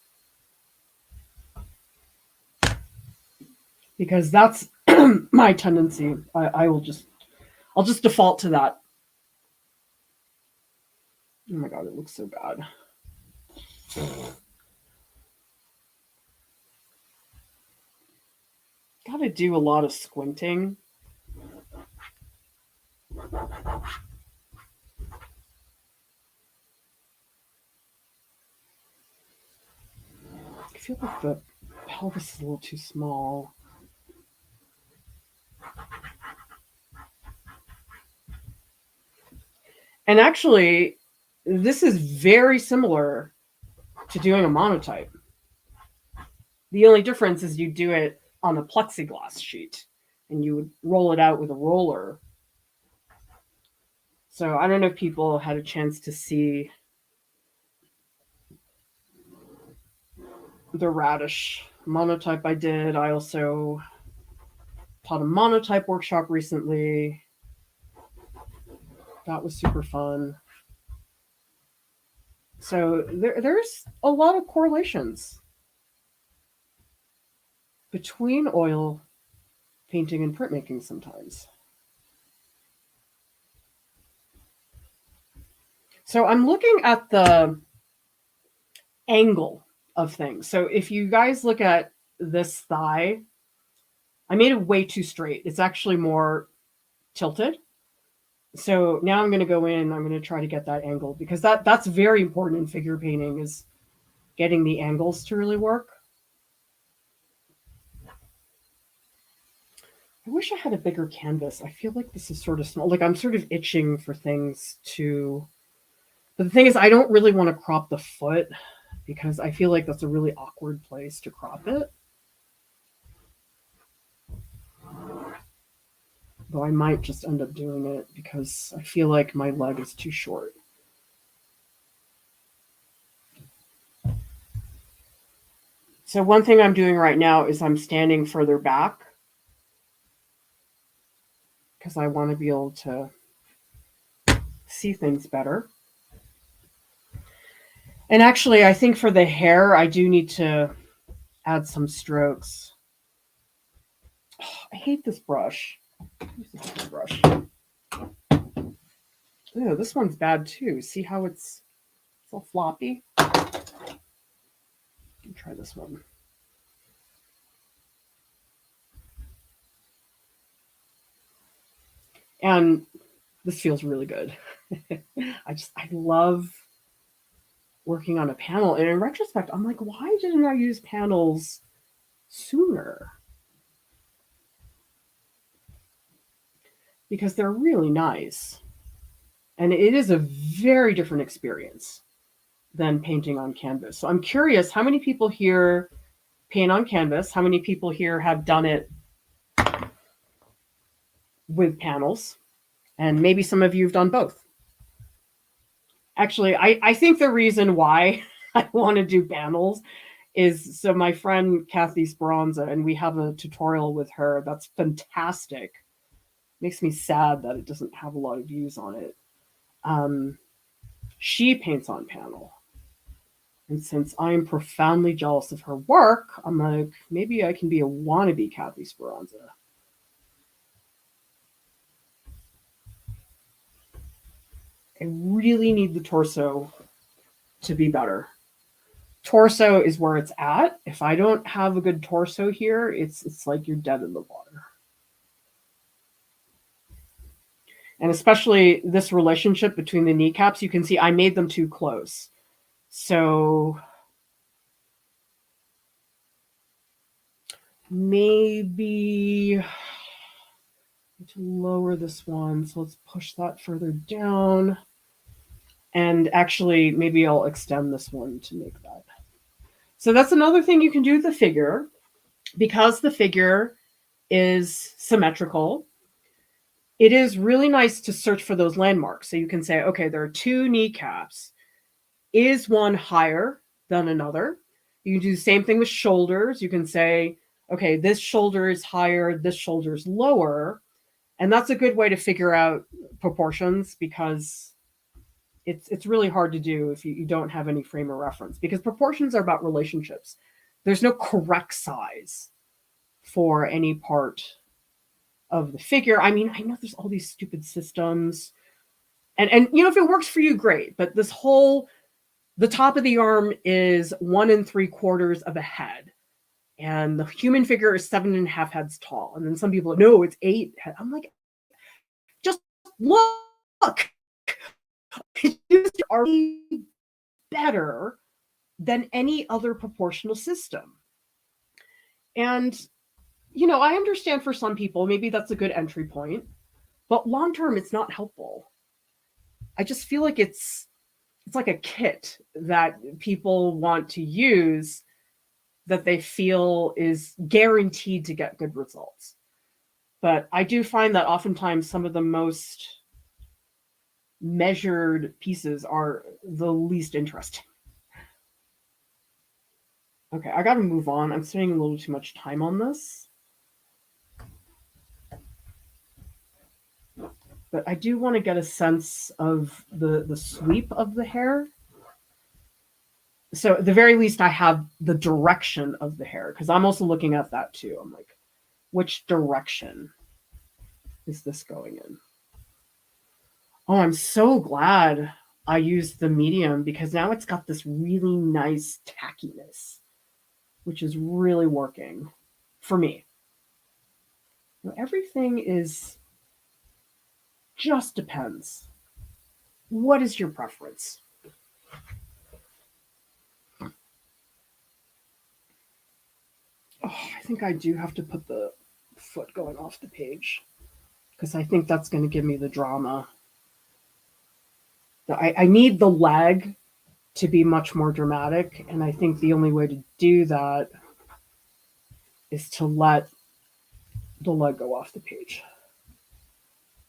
because that's my tendency. I'll just default to that. Oh my God, it looks so bad. Gotta do a lot of squinting. I feel like the pelvis is a little too small. And actually, this is very similar to doing a monotype. The only difference is you do it on a plexiglass sheet and you would roll it out with a roller. So I don't know if people had a chance to see the radish monotype I did. I also taught a monotype workshop recently. That was super fun. So there's a lot of correlations between oil painting and printmaking sometimes. So I'm looking at the angle of things. So if you guys look at this thigh, I made it way too straight. It's actually more tilted. So now I'm going to go in, I'm going to try to get that angle, because that's very important in figure painting, is getting the angles to really work. I wish I had a bigger canvas. I feel like this is sort of small. Like I'm sort of itching for things to, but the thing is I don't really want to crop the foot, because I feel like that's a really awkward place to crop it. Though I might just end up doing it because I feel like my leg is too short. So one thing I'm doing right now is I'm standing further back because I want to be able to see things better. And actually, I think for the hair, I do need to add some strokes. Oh, I hate this brush. Use a different brush. Ew, this one's bad too. See how it's all floppy? Let me try this one. And this feels really good. I love working on a panel. And in retrospect, I'm like, why didn't I use panels sooner? Because they're really nice. And it is a very different experience than painting on canvas. So I'm curious, how many people here paint on canvas? How many people here have done it with panels? And maybe some of you have done both. Actually, I think the reason why I want to do panels is, so my friend Kathy Speranza, and we have a tutorial with her that's fantastic. Makes me sad that it doesn't have a lot of views on it. She paints on panel. And since I'm profoundly jealous of her work, I'm like, maybe I can be a wannabe Kathy Speranza. I really need the torso to be better. Torso is where it's at. If I don't have a good torso here, it's like you're dead in the water. And especially this relationship between the kneecaps, you can see I made them too close. So maybe to lower this one. So let's push that further down. And actually, maybe I'll extend this one to make that. So that's another thing you can do with the figure. Because the figure is symmetrical, it is really nice to search for those landmarks. So you can say, okay, there are two kneecaps. Is one higher than another? You can do the same thing with shoulders. You can say, okay, this shoulder is higher, this shoulder is lower. And that's a good way to figure out proportions, because it's really hard to do if you don't have any frame of reference, because proportions are about relationships. There's no correct size for any part of the figure. I mean, I know there's all these stupid systems, and if it works for you, great. But this whole, the top of the arm is 1 3/4 of a head, and the human figure is 7.5 heads tall. And then some people are, no, it's 8 head. I'm like, just look. It's already better than any other proportional system. And I understand for some people, maybe that's a good entry point, but long term, it's not helpful. I just feel like it's like a kit that people want to use that they feel is guaranteed to get good results. But I do find that oftentimes some of the most measured pieces are the least interesting. Okay, I got to move on. I'm spending a little too much time on this. But I do want to get a sense of the sweep of the hair. So at the very least, I have the direction of the hair, because I'm also looking at that too. I'm like, which direction is this going in? Oh, I'm so glad I used the medium, because now it's got this really nice tackiness, which is really working for me. Everything is just depends. What is your preference? Oh, I think I do have to put the foot going off the page, because I think that's going to give me the drama. I need the leg to be much more dramatic, and I think the only way to do that is to let the leg go off the page.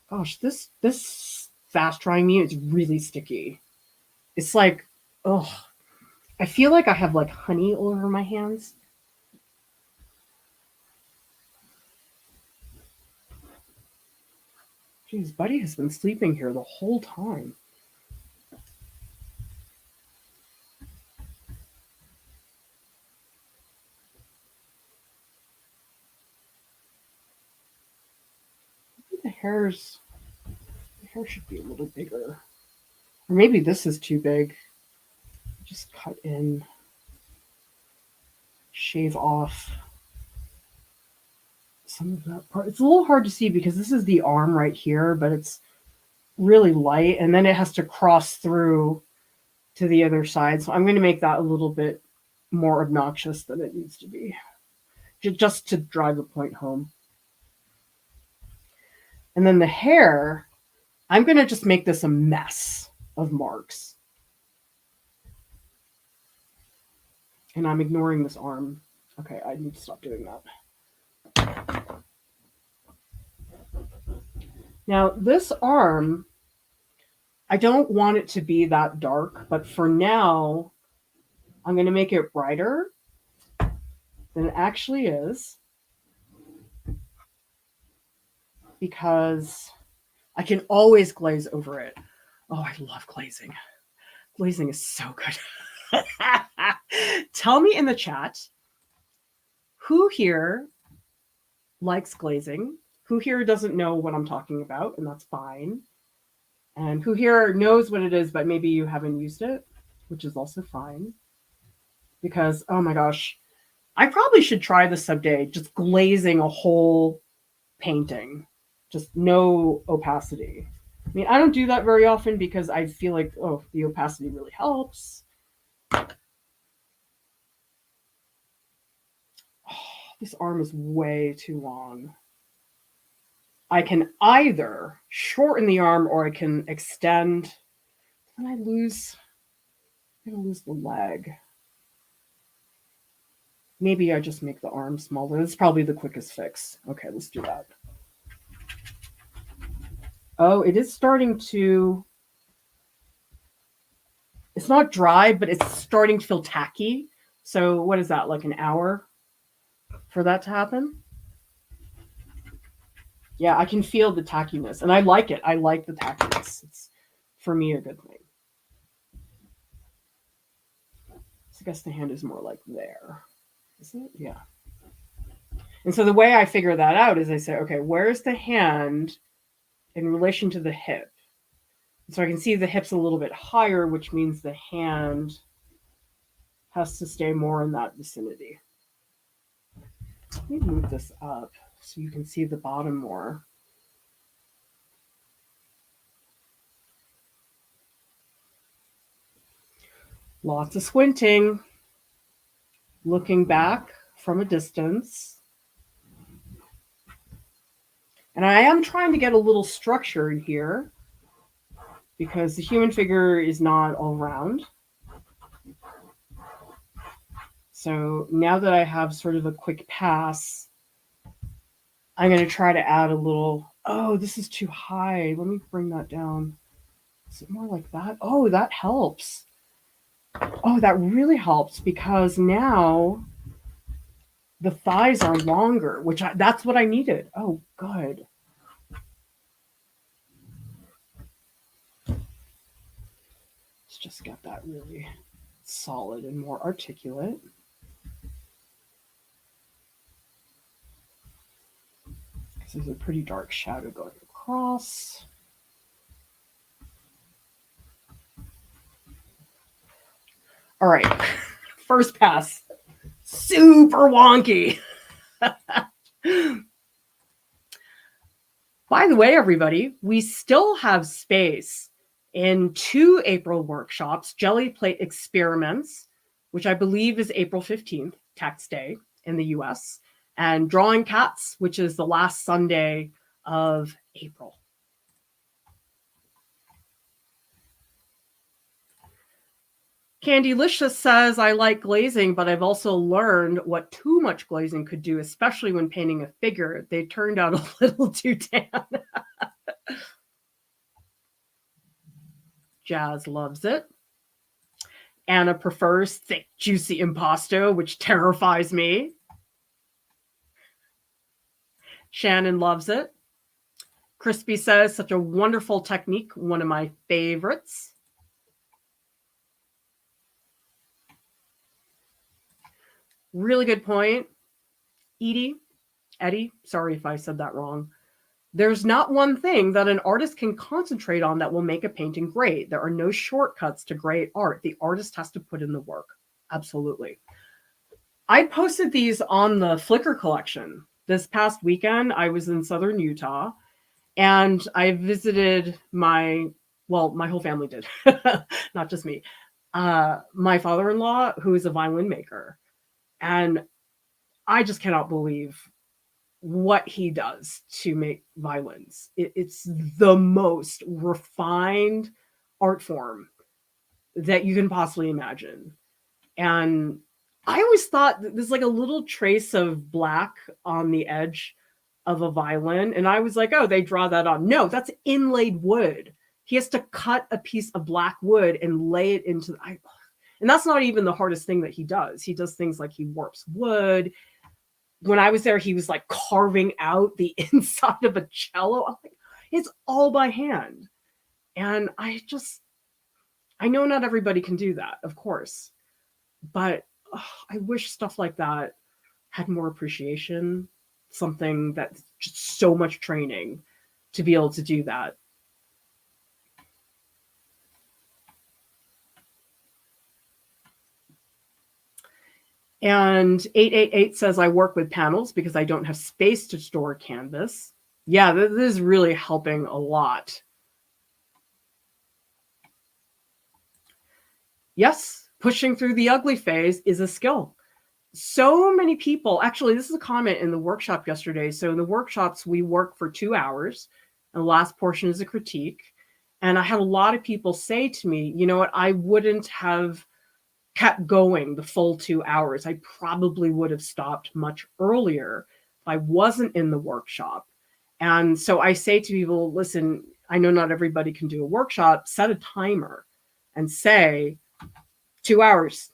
Gosh, this fast drying me is really sticky. It's like, oh, I feel like I have like honey all over my hands. Jeez, Buddy has been sleeping here the whole time. The hair should be a little bigger. Or maybe this is too big. Just cut in, shave off some of that part. It's a little hard to see because this is the arm right here, but it's really light, and then it has to cross through to the other side. So I'm going to make that a little bit more obnoxious than it needs to be, just to drive the point home. And then the hair, I'm going to just make this a mess of marks. And I'm ignoring this arm. Okay, I need to stop doing that. Now, this arm, I don't want it to be that dark, but for now, I'm going to make it brighter than it actually is, because I can always glaze over it. Oh, I love glazing. Glazing is so good. Tell me in the chat who here likes glazing, who here doesn't know what I'm talking about, and that's fine. And who here knows what it is, but maybe you haven't used it, which is also fine. Because, oh my gosh, I probably should try this someday, just glazing a whole painting, just no opacity. I mean, I don't do that very often because I feel like, oh, the opacity really helps. Oh, this arm is way too long. I can either shorten the arm or I can extend. And I'm going to lose the leg. Maybe I just make the arm smaller. That's probably the quickest fix. Okay, let's do that. Oh, it is starting to... It's not dry, but it's starting to feel tacky. So what is that, like an hour for that to happen? Yeah, I can feel the tackiness, and I like it. I like the tackiness. It's, for me, a good thing. So I guess the hand is more like there. Is it? Yeah. And so the way I figure that out is I say, okay, where's the hand in relation to the hip? So I can see the hip's a little bit higher, which means the hand has to stay more in that vicinity. Let me move this up so you can see the bottom more. Lots of squinting, looking back from a distance. And I am trying to get a little structure in here because the human figure is not all round. So now that I have sort of a quick pass, I'm going to try to add a little, oh, this is too high. Let me bring that down. Is it more like that? Oh, that helps. Oh, that really helps because now the thighs are longer, which that's what I needed. Oh, good. Let's just get that really solid and more articulate. Because there's a pretty dark shadow going across. All right, first pass, super wonky. By the way, everybody, we still have space in 2 April workshops, Jelly Plate Experiments, which I believe is April 15th, tax day in the US, and Drawing Cats, which is the last Sunday of April. Candylicious says, I like glazing, but I've also learned what too much glazing could do, especially when painting a figure. They turned out a little too tan. Jazz loves it. Anna prefers thick, juicy impasto, which terrifies me. Shannon loves it. Crispy says, such a wonderful technique, one of my favorites. Really good point. Eddie, sorry if I said that wrong. There's not one thing that an artist can concentrate on that will make a painting great. There are no shortcuts to great art. The artist has to put in the work. Absolutely. I posted these on the Flickr collection. This past weekend, I was in southern Utah, and I visited my whole family did, not just me. My father-in-law, who is a violin maker. And I just cannot believe what he does to make violins. It's the most refined art form that you can possibly imagine. And I always thought that there's like a little trace of black on the edge of a violin. And I was like, oh, they draw that on. No, that's inlaid wood. He has to cut a piece of black wood and lay it into and that's not even the hardest thing that he does. He does things like he warps wood. When I was there, he was like carving out the inside of a cello. I'm like, it's all by hand. And I know not everybody can do that, of course. But I wish stuff like that had more appreciation, something that's just so much training to be able to do that. And 888 says, I work with panels because I don't have space to store canvas. Yeah, this is really helping a lot. Yes, pushing through the ugly phase is a skill. So many people, actually, this is a comment in the workshop yesterday. So in the workshops, we work for 2 hours, and the last portion is a critique. And I had a lot of people say to me, you know what, I wouldn't have kept going the full 2 hours. I probably would have stopped much earlier if I wasn't in the workshop. And so I say to people, listen, I know not everybody can do a workshop, set a timer and say 2 hours.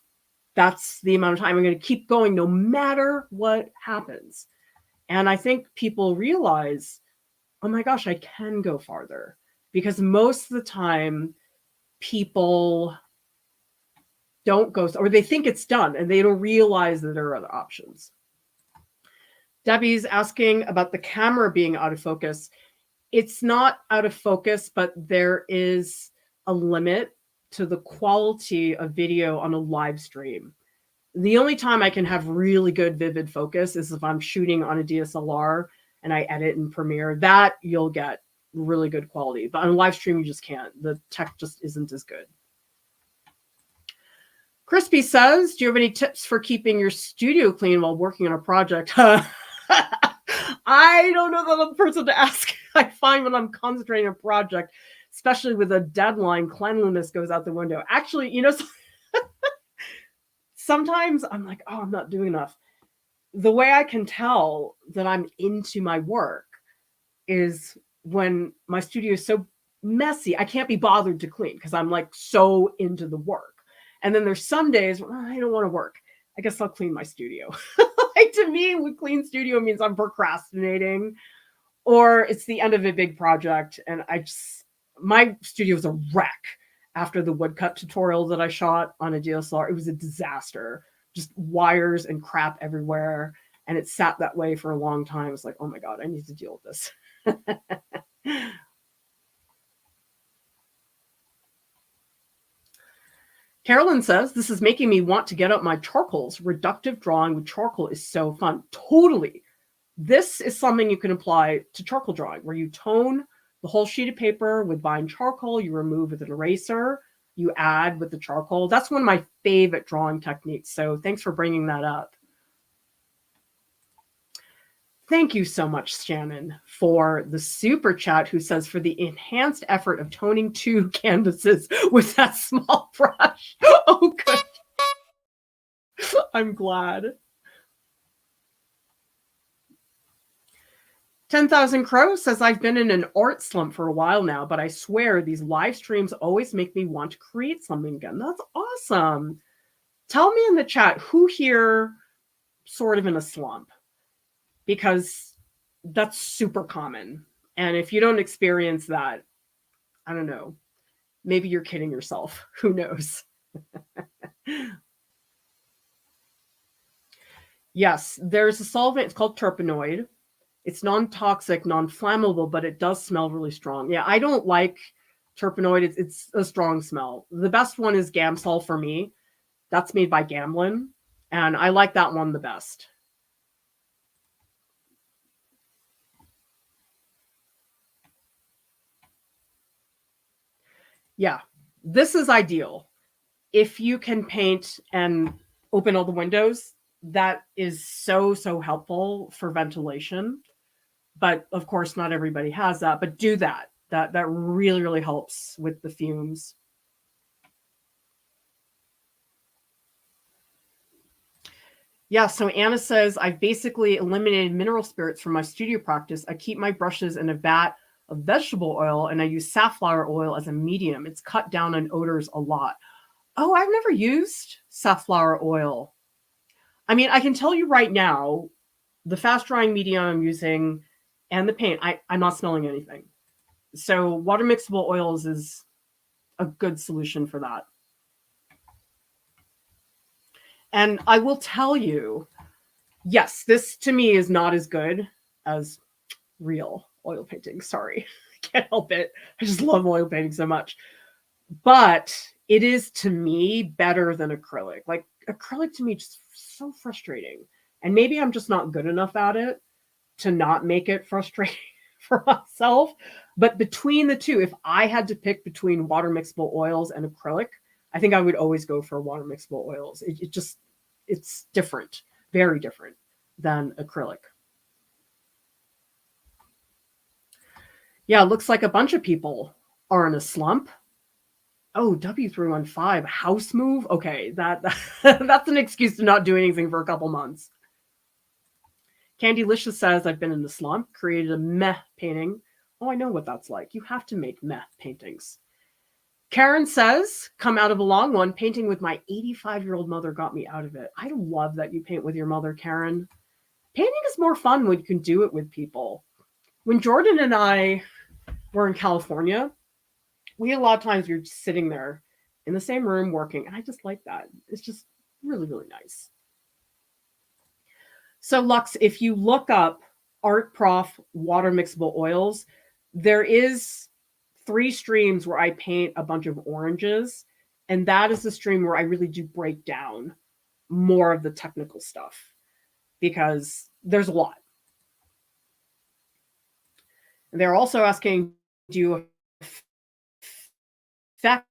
That's the amount of time I'm going to keep going no matter what happens. And I think people realize, oh my gosh, I can go farther, because most of the time people don't go, or they think it's done and they don't realize that there are other options. Debbie's asking about the camera being out of focus. It's not out of focus, but there is a limit to the quality of video on a live stream. The only time I can have really good vivid focus is if I'm shooting on a DSLR and I edit in Premiere. That you'll get really good quality, but on a live stream you just can't. The tech just isn't as good. Crispy says, do you have any tips for keeping your studio clean while working on a project? I don't know the person to ask. I find when I'm concentrating on a project, especially with a deadline, cleanliness goes out the window. Actually, you know, sometimes I'm like, oh, I'm not doing enough. The way I can tell that I'm into my work is when my studio is so messy, I can't be bothered to clean because I'm like so into the work. And then there's some days when I don't want to work. I guess I'll clean my studio. Like, to me, with clean studio means I'm procrastinating, or it's the end of a big project and my studio is a wreck after the woodcut tutorial that I shot on a DSLR. It was a disaster, just wires and crap everywhere. And it sat that way for a long time. It's like, oh my God, I need to deal with this. Carolyn says, this is making me want to get out my charcoals. Reductive drawing with charcoal is so fun. Totally. This is something you can apply to charcoal drawing, where you tone the whole sheet of paper with bind charcoal, you remove with an eraser, you add with the charcoal. That's one of my favorite drawing techniques. So thanks for bringing that up. Thank you so much, Shannon, for the super chat, who says, for the enhanced effort of toning 2 canvases with that small brush. Oh, good. I'm glad. 10,000 Crows says, I've been in an art slump for a while now, but I swear these live streams always make me want to create something again. That's awesome. Tell me in the chat, who here sort of in a slump? Because that's super common. And if you don't experience that, I don't know, maybe you're kidding yourself. Who knows? Yes, there's a solvent. It's called terpenoid. It's non-toxic, non-flammable, but it does smell really strong. Yeah, I don't like terpenoid. It's a strong smell. The best one is Gamsol for me. That's made by Gamlin, and I like that one the best. Yeah, this is ideal. If you can paint and open all the windows, that is so, so helpful for ventilation. But of course, not everybody has that, but do that. That really, really helps with the fumes. Yeah, so Anna says, I've basically eliminated mineral spirits from my studio practice. I keep my brushes in a vat of vegetable oil, and I use safflower oil as a medium. It's cut down on odors a lot. Oh, I've never used safflower oil. I mean, I can tell you right now, the fast drying medium I'm using and the paint, I'm not smelling anything. So water mixable oils is a good solution for that. And I will tell you, yes, this to me is not as good as real oil painting. Sorry, I can't help it. I just love oil painting so much. But it is to me better than acrylic. Like acrylic to me just so frustrating. And maybe I'm just not good enough at it to not make it frustrating for myself. But between the two, if I had to pick between water mixable oils and acrylic, I think I would always go for water mixable oils. It just, it's different, very different than acrylic. Yeah, it looks like a bunch of people are in a slump. Oh, W315, house move? Okay, that's an excuse to not do anything for a couple months. Candylicious says, I've been in the slump, created a meh painting. Oh, I know what that's like. You have to make meh paintings. Karen says, come out of a long one. Painting with my 85-year-old mother got me out of it. I love that you paint with your mother, Karen. Painting is more fun when you can do it with people. When Jordan and I were in California, we had a lot of times we were just sitting there in the same room working, and I just like that. It's just really, really nice. So Lux, if you look up Art Prof water mixable oils, there is 3 streams where I paint a bunch of oranges, and that is the stream where I really do break down more of the technical stuff because there's a lot. And they're also asking, do you affect,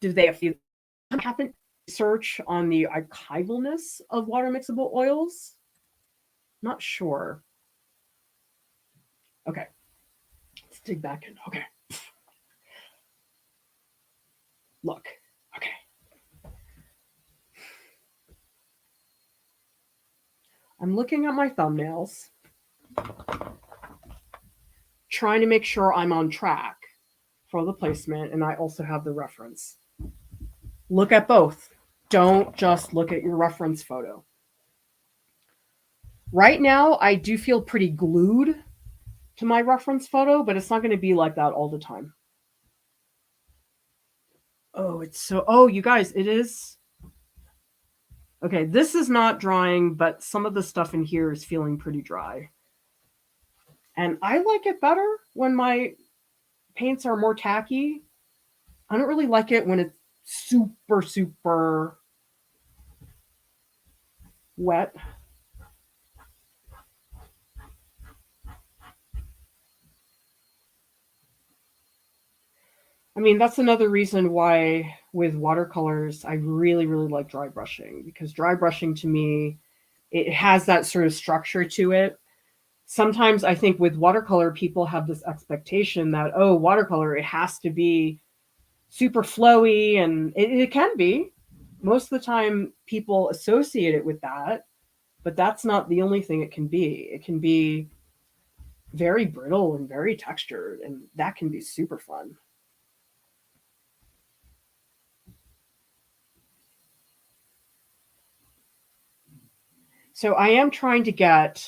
do they happen research on the archivalness of water mixable oils? Not sure. Okay. Let's dig back in. Okay. Look. Okay. I'm looking at my thumbnails, trying to make sure I'm on track for the placement, and I also have the reference. Look at both. Don't just look at your reference photo. Right now, I do feel pretty glued to my reference photo, but it's not going to be like that all the time. Oh, it's so, oh, you guys, it is. Okay, this is not drying, but some of the stuff in here is feeling pretty dry. And I like it better when my paints are more tacky. I don't really like it when it's super, super wet. I mean, that's another reason why with watercolors, I really, really like dry brushing, because dry brushing to me, it has that sort of structure to it. Sometimes I think with watercolor, people have this expectation that, oh, watercolor, it has to be super flowy, and it can be. Most of the time, people associate it with that, but that's not the only thing it can be. It can be very brittle and very textured, and that can be super fun. So I am trying to get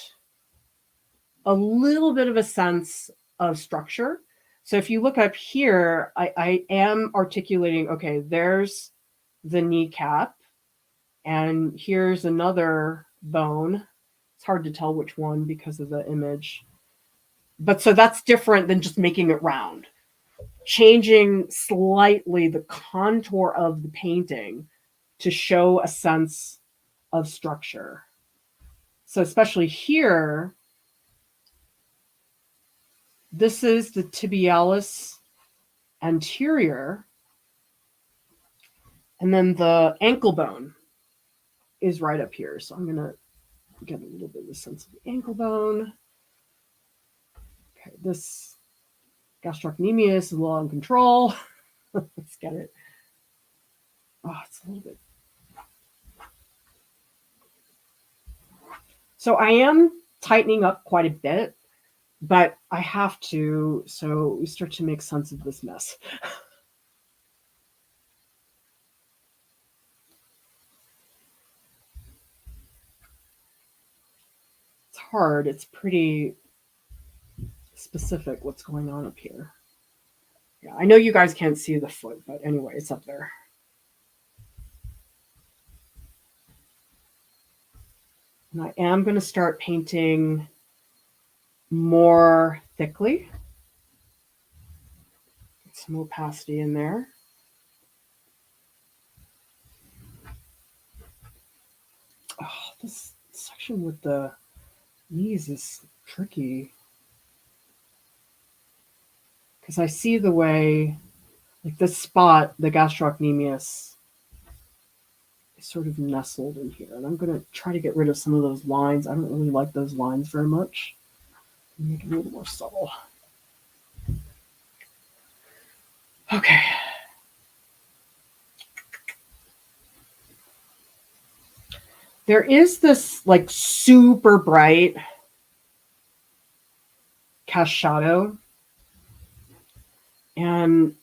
a little bit of a sense of structure. So if you look up here, I am articulating, okay, there's the kneecap, and here's another bone. It's hard to tell which one because of the image. But so that's different than just making it round. Changing slightly the contour of the painting to show a sense of structure. So especially here, this is the tibialis anterior, and then the ankle bone is right up here. So I'm going to get a little bit of a sense of the ankle bone. Okay, this gastrocnemius is a little in control. Let's get it. Oh, it's a little bit. So I am tightening up quite a bit, but I have to, so we start to make sense of this mess. It's hard. It's pretty specific what's going on up here. Yeah, I know you guys can't see the foot, but anyway, it's up there. And I am going to start painting more thickly. Get some opacity in there. Oh, this section with the knees is tricky. Because I see the way, like this spot, the gastrocnemius, is sort of nestled in here. And I'm going to try to get rid of some of those lines. I don't really like those lines very much. Make it a little more subtle. Okay. There is this like super bright cast shadow. And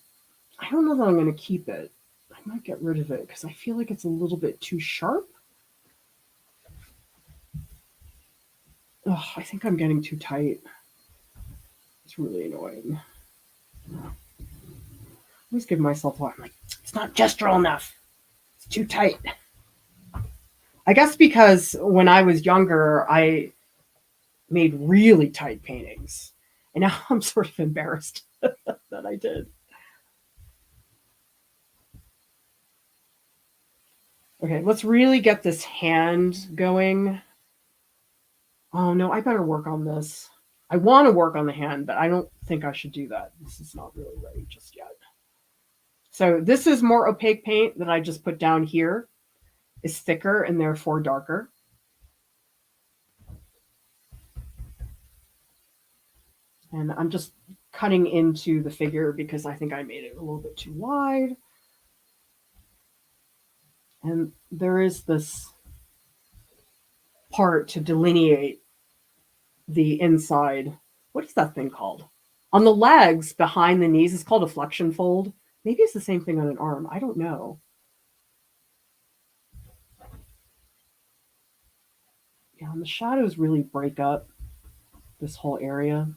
I don't know that I'm going to keep it. I might get rid of it because I feel like it's a little bit too sharp. Oh, I think I'm getting too tight. It's really annoying. I always give myself a I'm like, it's not gestural enough. It's too tight. I guess because when I was younger, I made really tight paintings. And now I'm sort of embarrassed that I did. Okay, let's really get this hand going. Oh no, I better work on this. I want to work on the hand, but I don't think I should do that. This is not really ready just yet. So this is more opaque paint that I just put down here. It's thicker and therefore darker. And I'm just cutting into the figure because I think I made it a little bit too wide. And there is this part to delineate the inside. What is that thing called? On the legs behind the knees, it's called a flexion fold. Maybe it's the same thing on an arm. I don't know. Yeah, and the shadows really break up this whole area.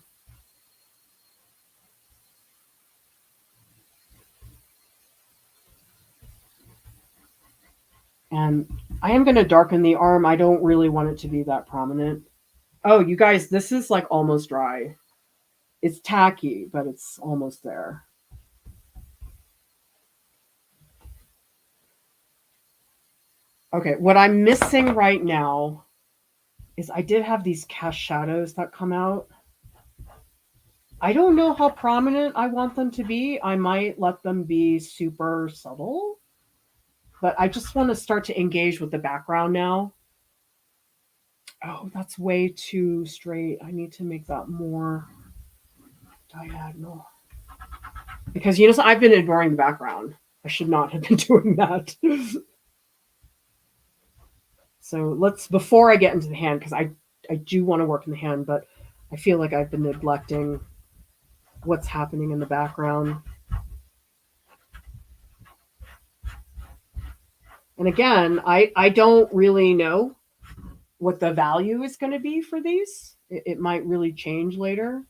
And I am going to darken the arm. I don't really want it to be that prominent. Oh, you guys, this is like almost dry. It's tacky, but it's almost there. Okay, what I'm missing right now is I did have these cast shadows that come out. I don't know how prominent I want them to be. I might let them be super subtle, but I just want to start to engage with the background now. Oh, that's way too straight. I need to make that more diagonal. Because, you know, I've been ignoring the background. I should not have been doing that. So let's, before I get into the hand, because I do want to work in the hand, but I feel like I've been neglecting what's happening in the background. And again, I don't really know what the value is going to be for these. It might really change later,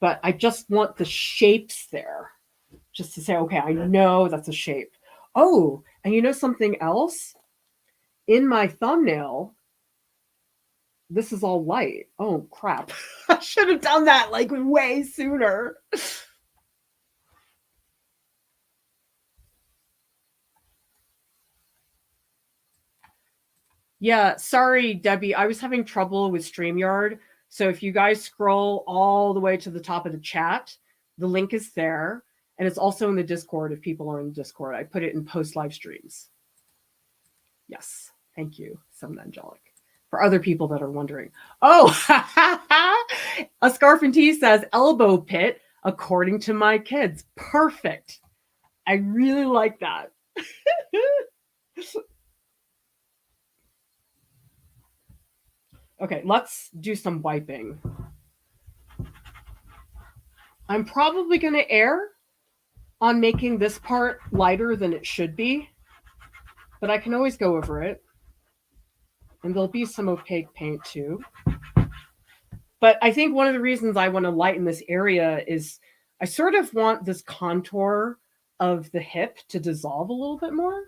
but I just want the shapes there just to say, okay, I know that's a shape. Oh, and you know something else? In my thumbnail, this is all light. Oh, crap. I should have done that like way sooner. Yeah, sorry, Debbie. I was having trouble with StreamYard. So if you guys scroll all the way to the top of the chat, the link is there. And it's also in the Discord if people are in the Discord. I put it in post live streams. Yes. Thank you, Seven Angelic. For other people that are wondering. Oh, a scarf and tea says elbow pit, according to my kids. Perfect. I really like that. Okay, let's do some wiping. I'm probably going to err on making this part lighter than it should be, but I can always go over it. And there'll be some opaque paint too. But I think one of the reasons I want to lighten this area is I sort of want this contour of the hip to dissolve a little bit more.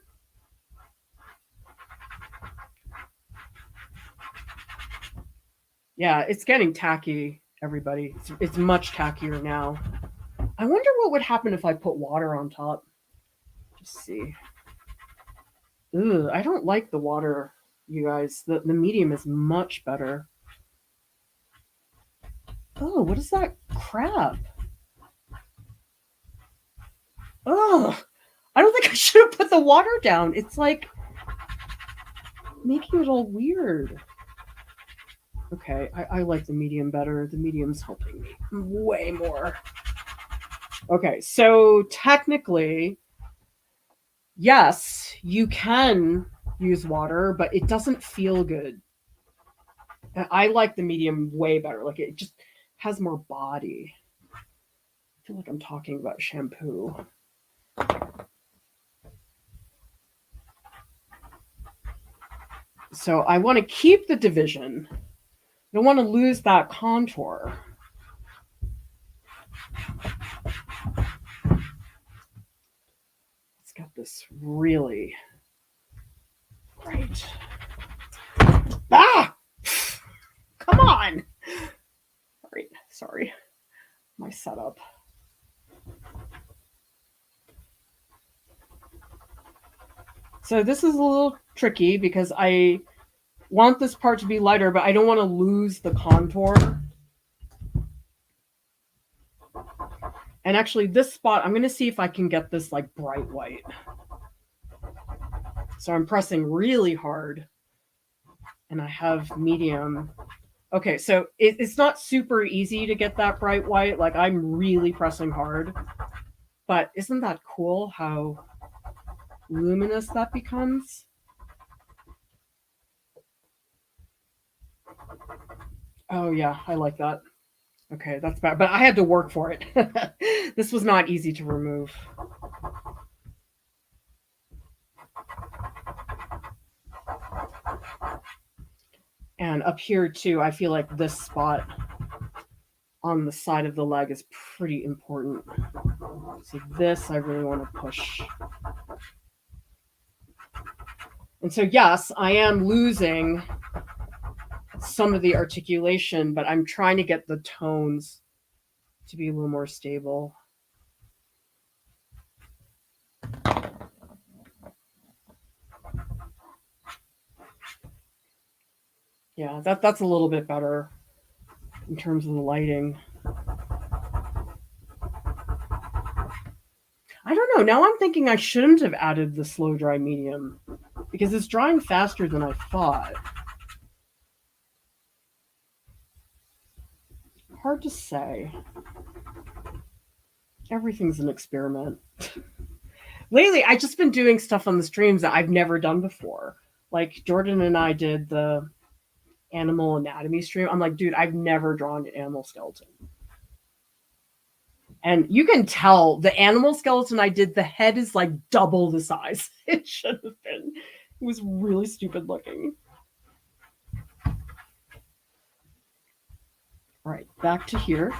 Yeah, it's getting tacky, everybody. It's much tackier now. I wonder what would happen if I put water on top. Just see. Ugh, I don't like the water, you guys. The medium is much better. Oh, what is that crap? Oh, I don't think I should have put the water down. It's like making it all weird. Okay, I like the medium better. The medium's helping me way more. Okay, so technically, yes, you can use water, but it doesn't feel good. I like the medium way better. Like it just has more body. I feel like I'm talking about shampoo. So I want to keep the division. I don't want to lose that contour. Let's get this really right. Ah! Come on! All right, sorry. My setup. So this is a little tricky because I want this part to be lighter, but I don't want to lose the contour. And actually this spot, I'm going to see if I can get this like bright white. So I'm pressing really hard and I have medium. Okay, so it's not super easy to get that bright white. Like I'm really pressing hard, but isn't that cool how luminous that becomes? Oh yeah, I like that. Okay, that's bad, but I had to work for it. This was not easy to remove. And up here too, I feel like this spot on the side of the leg is pretty important. So this I really want to push. And so yes, I am losing some of the articulation, but I'm trying to get the tones to be a little more stable. Yeah, that's a little bit better in terms of the lighting. I don't know. Now I'm thinking I shouldn't have added the slow dry medium because it's drying faster than I thought. Hard to say. Everything's an experiment. Lately, I've just been doing stuff on the streams that I've never done before. Like Jordan and I did the animal anatomy stream. I'm like, dude, I've never drawn an animal skeleton. And you can tell the animal skeleton I did, the head is like double the size it should have been. It was really stupid looking. All right, back to here.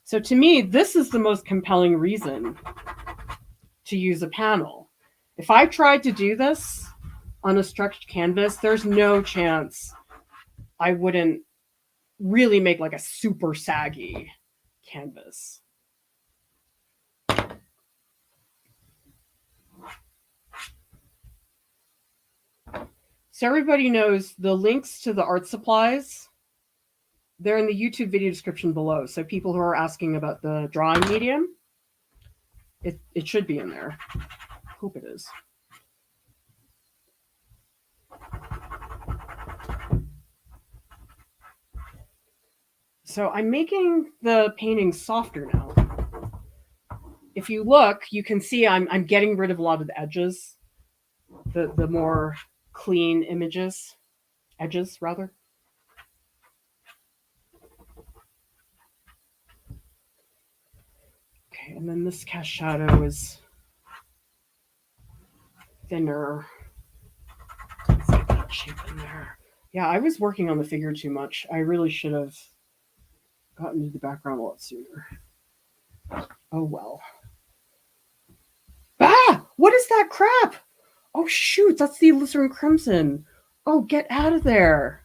So to me, this is the most compelling reason to use a panel. If I tried to do this on a stretched canvas, there's no chance I wouldn't really make like a super saggy canvas. So everybody knows the links to the art supplies, they're in the YouTube video description below. So people who are asking about the drawing medium, it should be in there. Hope it is. So I'm making the painting softer now. If you look, you can see I'm getting rid of a lot of the edges, the more clean edges rather. Okay, and then this cast shadow is thinner. Let's get that shape in there. Yeah, I was working on the figure too much. I really should have gotten into the background a lot sooner. Oh well. Ah! What is that crap? Oh, shoot, that's the Alizarin Crimson. Oh, get out of there.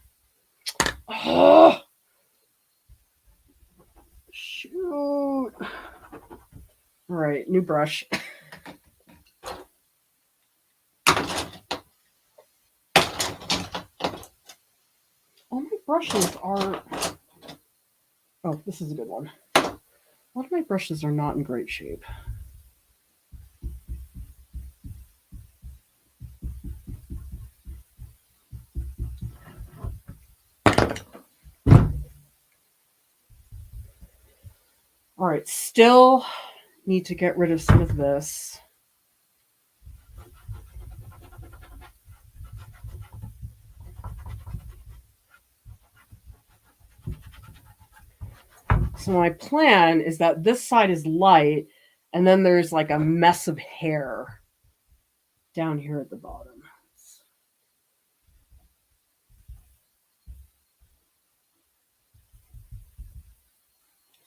Oh, shoot. All right, new brush. All my brushes are... Oh, this is a good one. A lot of my brushes are not in great shape. All right, still need to get rid of some of this. So my plan is that this side is light, and then there's like a mess of hair down here at the bottom.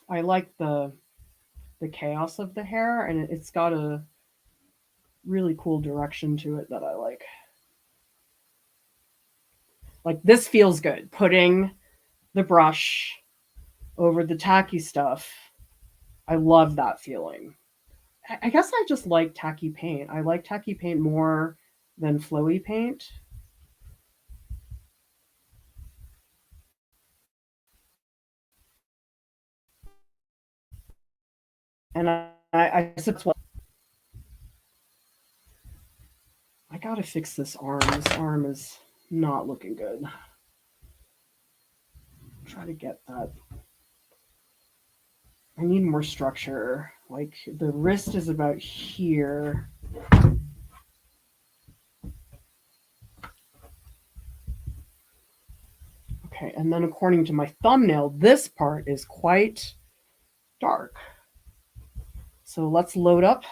I like the chaos of the hair, and it's got a really cool direction to it that I like. Like, this feels good. Putting the brush over the tacky stuff, I love that feeling. I guess I just like tacky paint. I like tacky paint more than flowy paint. And I suppose I gotta fix this arm. This arm is not looking good. Try to get that. I need more structure. Like, the wrist is about here. Okay, and then according to my thumbnail, this part is quite dark. So let's load up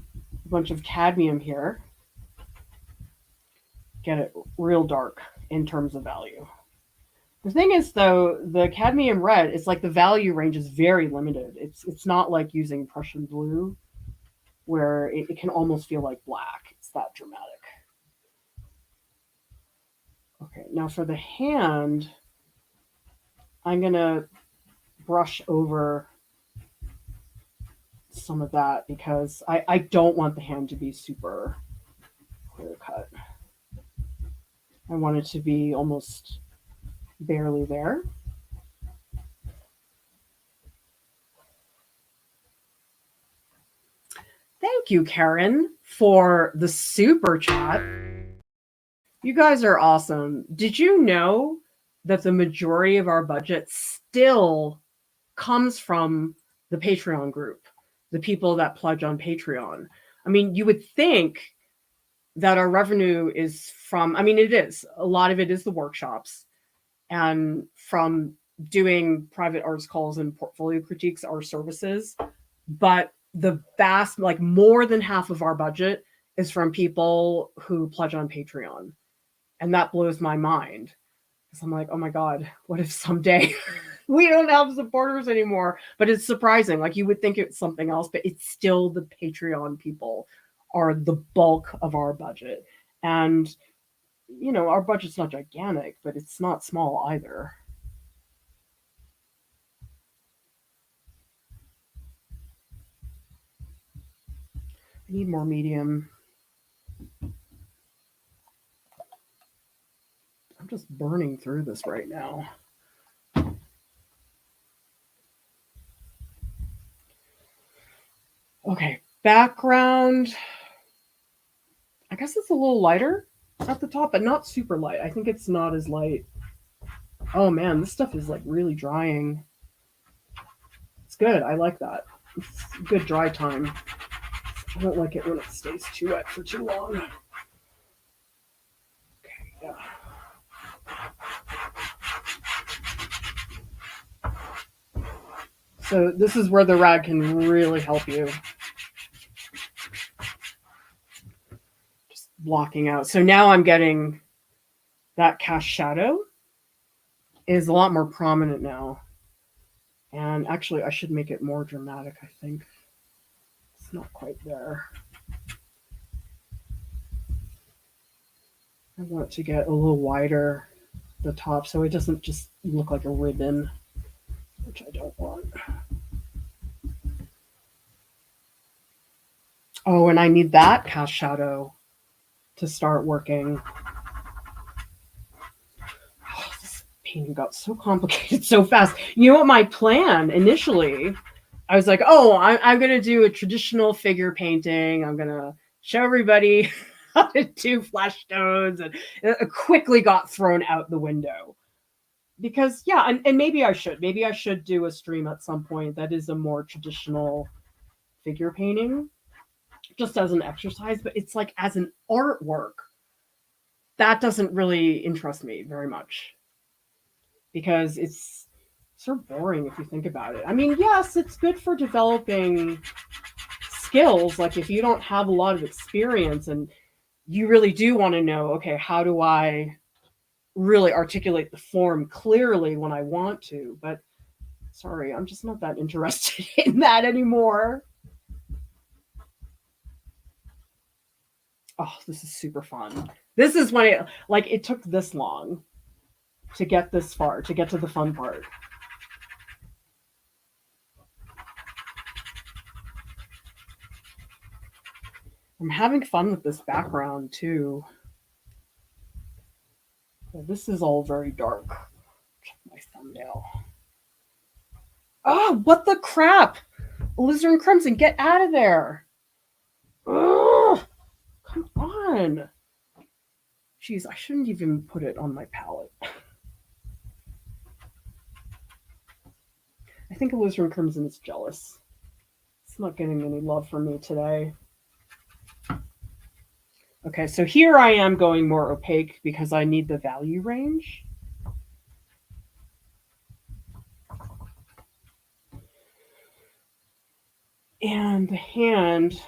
a bunch of cadmium here. Get it real dark in terms of value. The thing is, though, the cadmium red, it's like the value range is very limited. It's not like using Prussian blue, where it can almost feel like black. It's that dramatic. Okay, now for the hand, I'm going to brush over some of that because I don't want the hand to be super clear cut. I want it to be almost barely there. Thank you, Karen, for the super chat. You guys are awesome. Did you know that the majority of our budget still comes from the Patreon group, the people that pledge on Patreon? I mean, you would think that our revenue is from, I mean, it is. A lot of it is the workshops and from doing private arts calls and portfolio critiques, our services. But the vast, like more than half of our budget is from people who pledge on Patreon. And that blows my mind. Because I'm like, oh my God, what if someday we don't have supporters anymore? But it's surprising. Like, you would think it's something else, but it's still the Patreon people are the bulk of our budget. And, you know, our budget's not gigantic, but it's not small either. I need more medium. I'm just burning through this right now. Okay, background. I guess it's a little lighter at the top, but not super light. I think it's not as light. Oh man, this stuff is like really drying. It's good. I like that. It's good dry time. I don't like it when it stays too wet for too long. Okay, yeah. So this is where the rag can really help you. Just blocking out. So now I'm getting that cast shadow is a lot more prominent now. And actually, I should make it more dramatic, I think. It's not quite there. I want to get a little wider the top so it doesn't just look like a ribbon, which I don't want. Oh, and I need that cast shadow to start working. Oh, this painting got so complicated so fast. You know what my plan initially? I was like, oh, I'm going to do a traditional figure painting. I'm going to show everybody how to do flash tones. And it quickly got thrown out the window. Because, yeah, and maybe I should. Maybe I should do a stream at some point that is a more traditional figure painting, just as an exercise. But it's like as an artwork, that doesn't really interest me very much. Because it's sort of boring if you think about it. I mean, yes, it's good for developing skills. Like if you don't have a lot of experience and you really do want to know, okay, how do I really articulate the form clearly when I want to? But sorry, I'm just not that interested in that anymore. Oh, this is super fun. This is when it took this long to get this far, to get to the fun part. I'm having fun with this background too. This is all very dark. Check my thumbnail. Oh, what the crap! Alizarin Crimson, get out of there! Ugh, come on! Jeez, I shouldn't even put it on my palette. I think Alizarin Crimson is jealous. It's not getting any love from me today. Okay, so here I am going more opaque because I need the value range. And the hand,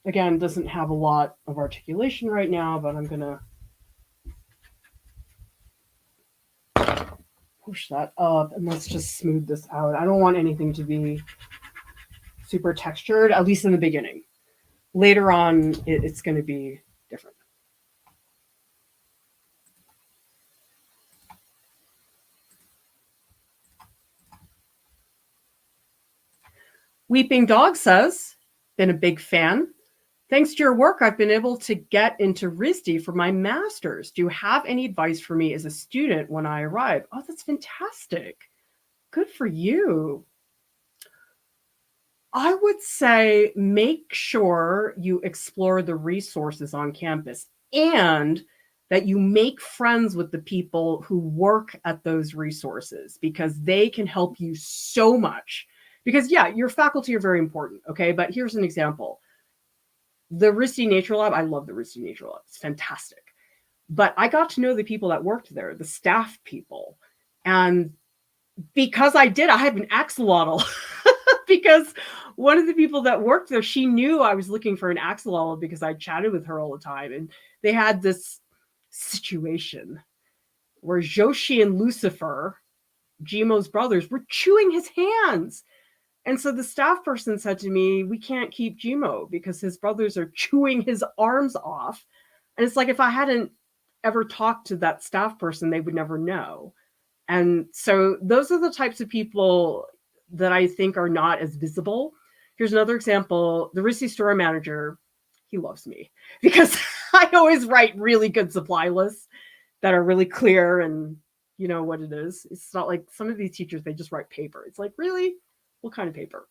again, doesn't have a lot of articulation right now, but I'm going to push that up and let's just smooth this out. I don't want anything to be super textured, at least in the beginning. Later on, it's going to be different. Weeping Dog says, been a big fan. Thanks to your work, I've been able to get into RISD for my master's. Do you have any advice for me as a student when I arrive? Oh, that's fantastic. Good for you. I would say make sure you explore the resources on campus and that you make friends with the people who work at those resources because they can help you so much. Because, yeah, your faculty are very important, okay? But here's an example. The RISD Nature Lab, I love the RISD Nature Lab. It's fantastic. But I got to know the people that worked there, the staff people. And because I did, I have an axolotl. Because one of the people that worked there, she knew I was looking for an axolotl because I chatted with her all the time. And they had this situation where Joshi and Lucifer, Jimo's brothers, were chewing his hands. And so the staff person said to me, we can't keep Jimo because his brothers are chewing his arms off. And it's like, if I hadn't ever talked to that staff person, they would never know. And so those are the types of people that I think are not as visible. Here's another example. The RISD store manager, he loves me because I always write really good supply lists that are really clear and you know what it is. It's not like some of these teachers, they just write paper. It's like, really? What kind of paper?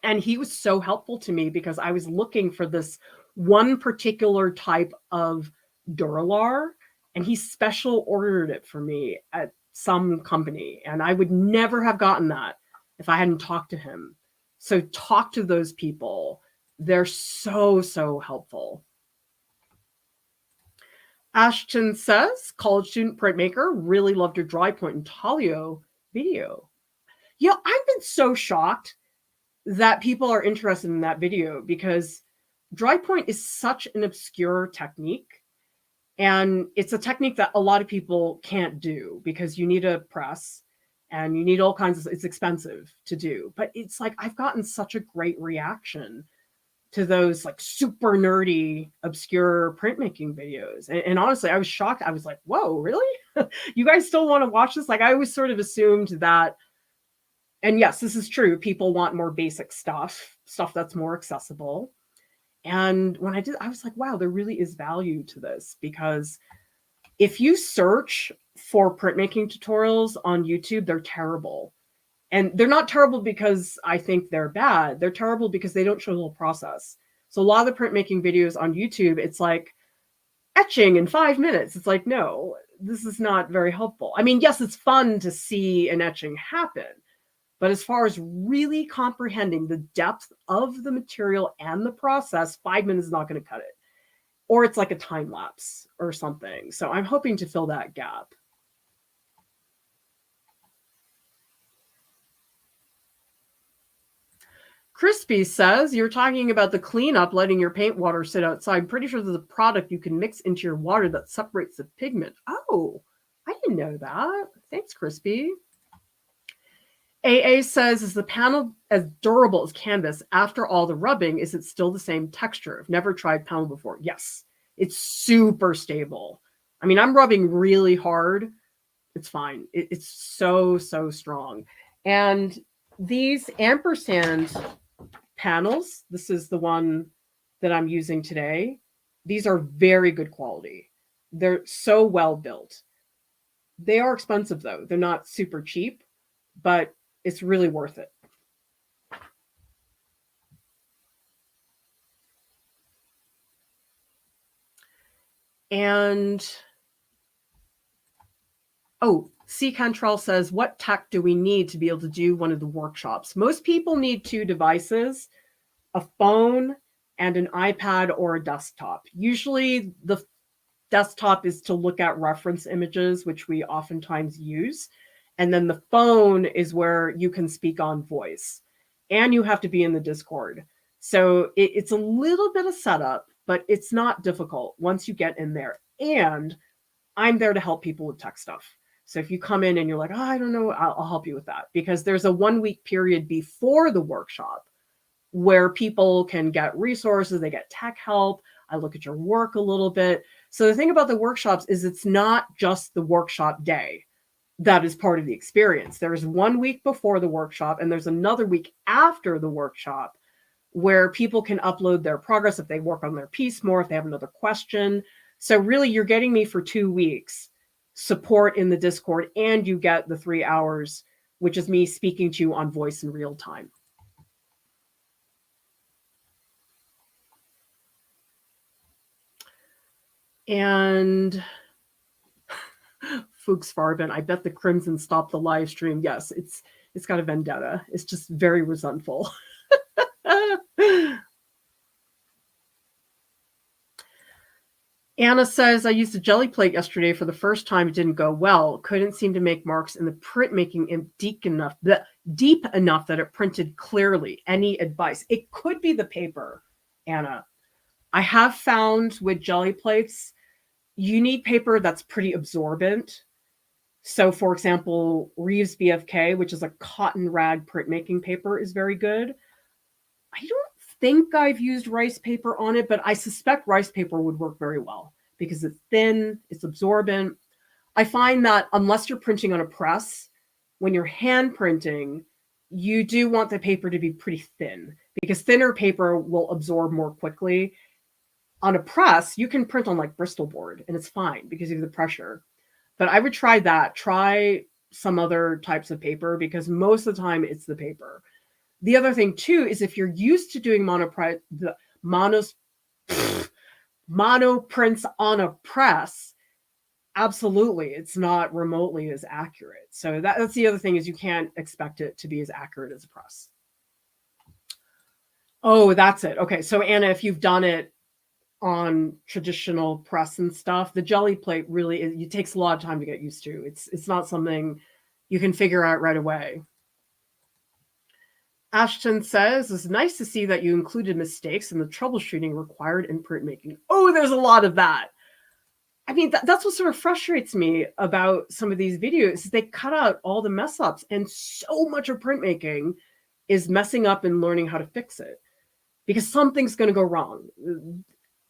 And he was so helpful to me because I was looking for this one particular type of Duralar, and he special ordered it for me at some company. And I would never have gotten that if I hadn't talked to him. So talk to those people. They're so, so helpful. Ashton says, college student printmaker, really loved your dry point and Talio video. Yeah, I've been so shocked that people are interested in that video because dry point is such an obscure technique. And it's a technique that a lot of people can't do because you need a press and you need all kinds of, it's expensive to do. But it's like, I've gotten such a great reaction to those like super nerdy, obscure printmaking videos. And honestly, I was shocked. I was like, whoa, really? You guys still want to watch this? Like, I always sort of assumed that, and yes, this is true, people want more basic stuff that's more accessible. And when I did, I was like, wow, there really is value to this, because if you search for printmaking tutorials on YouTube, they're terrible. And they're not terrible because I think they're bad. They're terrible because they don't show the whole process. So a lot of the printmaking videos on YouTube, it's like etching in 5 minutes. It's like, no, this is not very helpful. I mean, yes, it's fun to see an etching happen, but as far as really comprehending the depth of the material and the process, 5 minutes is not going to cut it. Or it's like a time lapse or something. So I'm hoping to fill that gap. Crispy says, you're talking about the cleanup, letting your paint water sit outside. I'm pretty sure there's a product you can mix into your water that separates the pigment. Oh, I didn't know that. Thanks, Crispy. AA says, is the panel as durable as canvas? After all the rubbing, is it still the same texture? I've never tried panel before. Yes, it's super stable. I mean, I'm rubbing really hard. It's fine. It's so, so strong. And these ampersand panels, this is the one that I'm using today. These are very good quality. They're so well built. They are expensive though. They're not super cheap, but it's really worth it. And C. Cantrell says, what tech do we need to be able to do one of the workshops? Most people need 2 devices, a phone and an iPad or a desktop. Usually the desktop is to look at reference images, which we oftentimes use. And then the phone is where you can speak on voice. And you have to be in the Discord. So it's a little bit of setup, but it's not difficult once you get in there. And I'm there to help people with tech stuff. So if you come in and you're like, oh, I don't know, I'll help you with that. Because there's a 1-week period before the workshop where people can get resources, they get tech help. I look at your work a little bit. So the thing about the workshops is it's not just the workshop day that is part of the experience. There's 1 week before the workshop and there's another week after the workshop where people can upload their progress if they work on their piece more, if they have another question. So really you're getting me for 2 weeks support in the Discord, and you get the 3 hours, which is me speaking to you on voice in real time. And Fuchs Farben, I bet the Crimson stopped the live stream. Yes, it's got a vendetta. It's just very resentful. Anna says, I used a jelly plate yesterday for the first time. It didn't go well. Couldn't seem to make marks in the printmaking deep enough that it printed clearly. Any advice? It could be the paper, Anna. I have found with jelly plates, you need paper that's pretty absorbent. So, for example, Reeves BFK, which is a cotton rag printmaking paper, is very good. I don't think I've used rice paper on it, but I suspect rice paper would work very well because it's thin, it's absorbent. I find that unless you're printing on a press, when you're hand printing, you do want the paper to be pretty thin because thinner paper will absorb more quickly. On a press, you can print on like Bristol board and it's fine because of the pressure. But I would try that. Try some other types of paper because most of the time it's the paper. The other thing too is if you're used to doing mono prints on a press, absolutely, it's not remotely as accurate. So that's the other thing is you can't expect it to be as accurate as a press. Oh, that's it. Okay, so Anna, if you've done it on traditional press and stuff, the jelly plate really it takes a lot of time to get used to. It's not something you can figure out right away. Ashton says, it's nice to see that you included mistakes in the troubleshooting required in printmaking. Oh, there's a lot of that. I mean, that's what sort of frustrates me about some of these videos. They cut out all the mess ups, and so much of printmaking is messing up and learning how to fix it. because something's going to go wrong.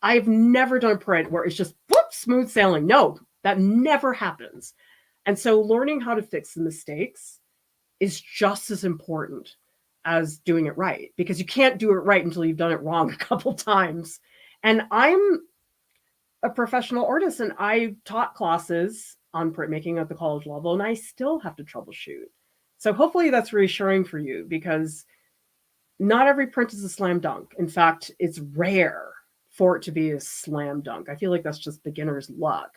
I've never done a print where it's just whoop, smooth sailing. No, that never happens. And so learning how to fix the mistakes is just as important as doing it right, because you can't do it right until you've done it wrong a couple times. And I'm a professional artist and I taught classes on printmaking at the college level and I still have to troubleshoot. So hopefully that's reassuring for you, because not every print is a slam dunk. In fact, it's rare for it to be a slam dunk. I feel like that's just beginner's luck.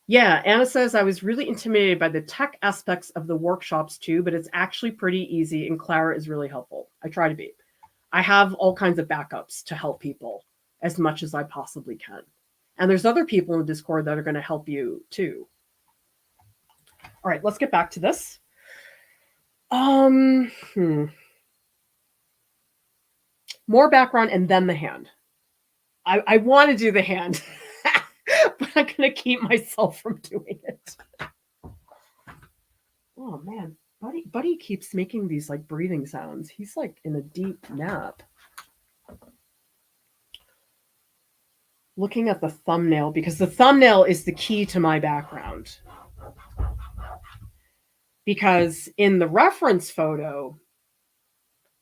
Yeah, Anna says, I was really intimidated by the tech aspects of the workshops too, but it's actually pretty easy and Clara is really helpful. I try to be. I have all kinds of backups to help people as much as I possibly can. And there's other people in Discord that are going to help you too. All right, let's get back to this. More background and then the hand. I want to do the hand, but I'm going to keep myself from doing it. Oh man, Buddy keeps making these like breathing sounds. He's like in a deep nap. Looking at the thumbnail, because the thumbnail is the key to my background. Because in the reference photo,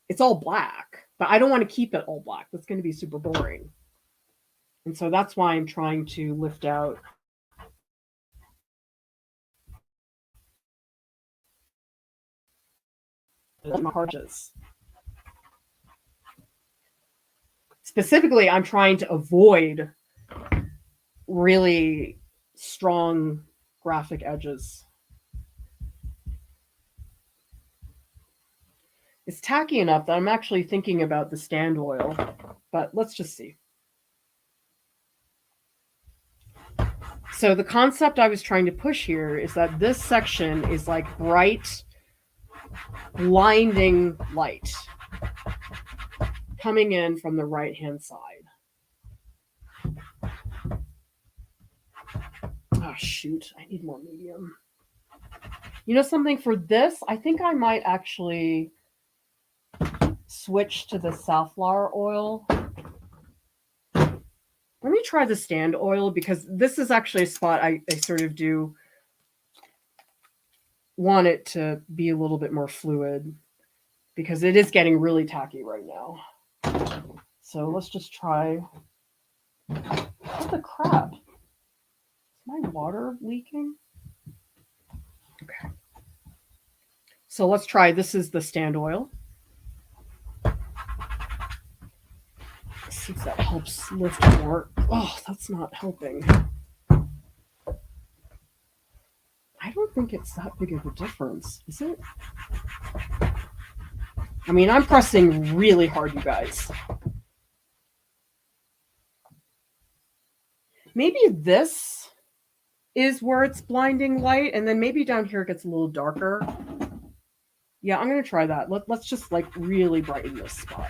it's all black, but I don't want to keep it all black. That's going to be super boring. And so that's why I'm trying to lift out the margins. Specifically, I'm trying to avoid really strong graphic edges. It's tacky enough that I'm actually thinking about the stand oil, but let's just see. So the concept I was trying to push here is that this section is like bright, blinding light coming in from the right-hand side. Oh, shoot. I need more medium. You know something, for this, I think I might actually switch to the safflower oil. Let me try the stand oil, because this is actually a spot I sort of do want it to be a little bit more fluid, because it is getting really tacky right now. So let's just try. What the crap? Is my water leaking? Okay. So let's try. This is the stand oil. See if that helps lift more. Oh, that's not helping. I don't think it's that big of a difference, is it? I mean, I'm pressing really hard, you guys. Maybe this is where it's blinding light, and then maybe down here it gets a little darker. Yeah, I'm going to try that. Let's just like really brighten this spot.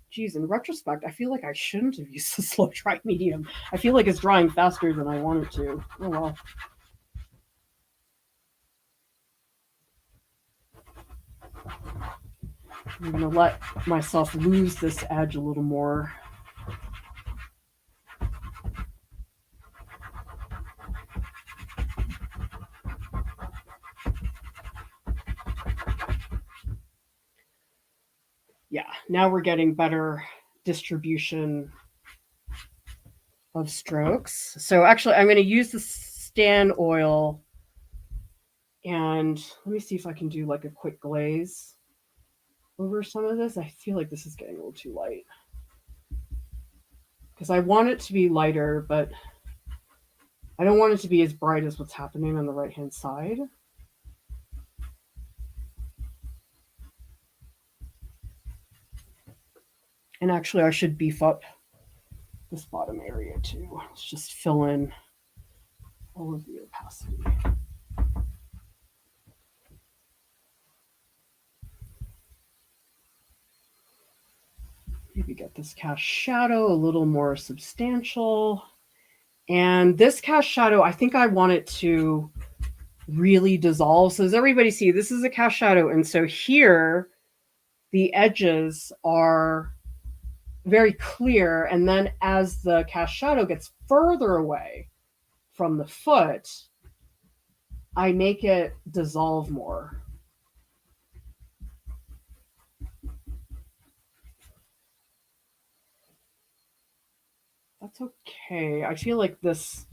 Geez, in retrospect, I feel like I shouldn't have used the slow dry medium. I feel like it's drying faster than I want it to. Oh well. I'm going to let myself lose this edge a little more. Yeah, now we're getting better distribution of strokes. So actually, I'm going to use the stand oil, and let me see if I can do like a quick glaze over some of this. I feel like this is getting a little too light, because I want it to be lighter, but I don't want it to be as bright as what's happening on the right-hand side. And actually, I should beef up this bottom area too. Let's just fill in all of the opacity. Maybe get this cast shadow a little more substantial. And this cast shadow, I think I want it to really dissolve. So does everybody see, this is a cast shadow. And so here, the edges are very clear. And then as the cast shadow gets further away from the foot, I make it dissolve more. That's okay. I feel like this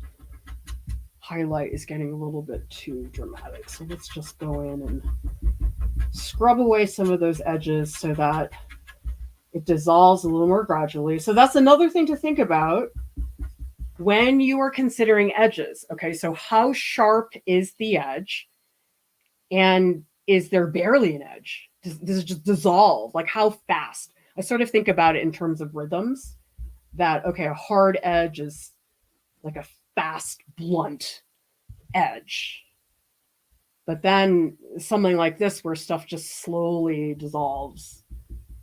highlight is getting a little bit too dramatic. So let's just go in and scrub away some of those edges so that it dissolves a little more gradually. So that's another thing to think about when you are considering edges. Okay, so how sharp is the edge? And is there barely an edge? Does it just dissolve? Like how fast? I sort of think about it in terms of rhythms that, okay, a hard edge is like a fast, blunt edge. But then something like this where stuff just slowly dissolves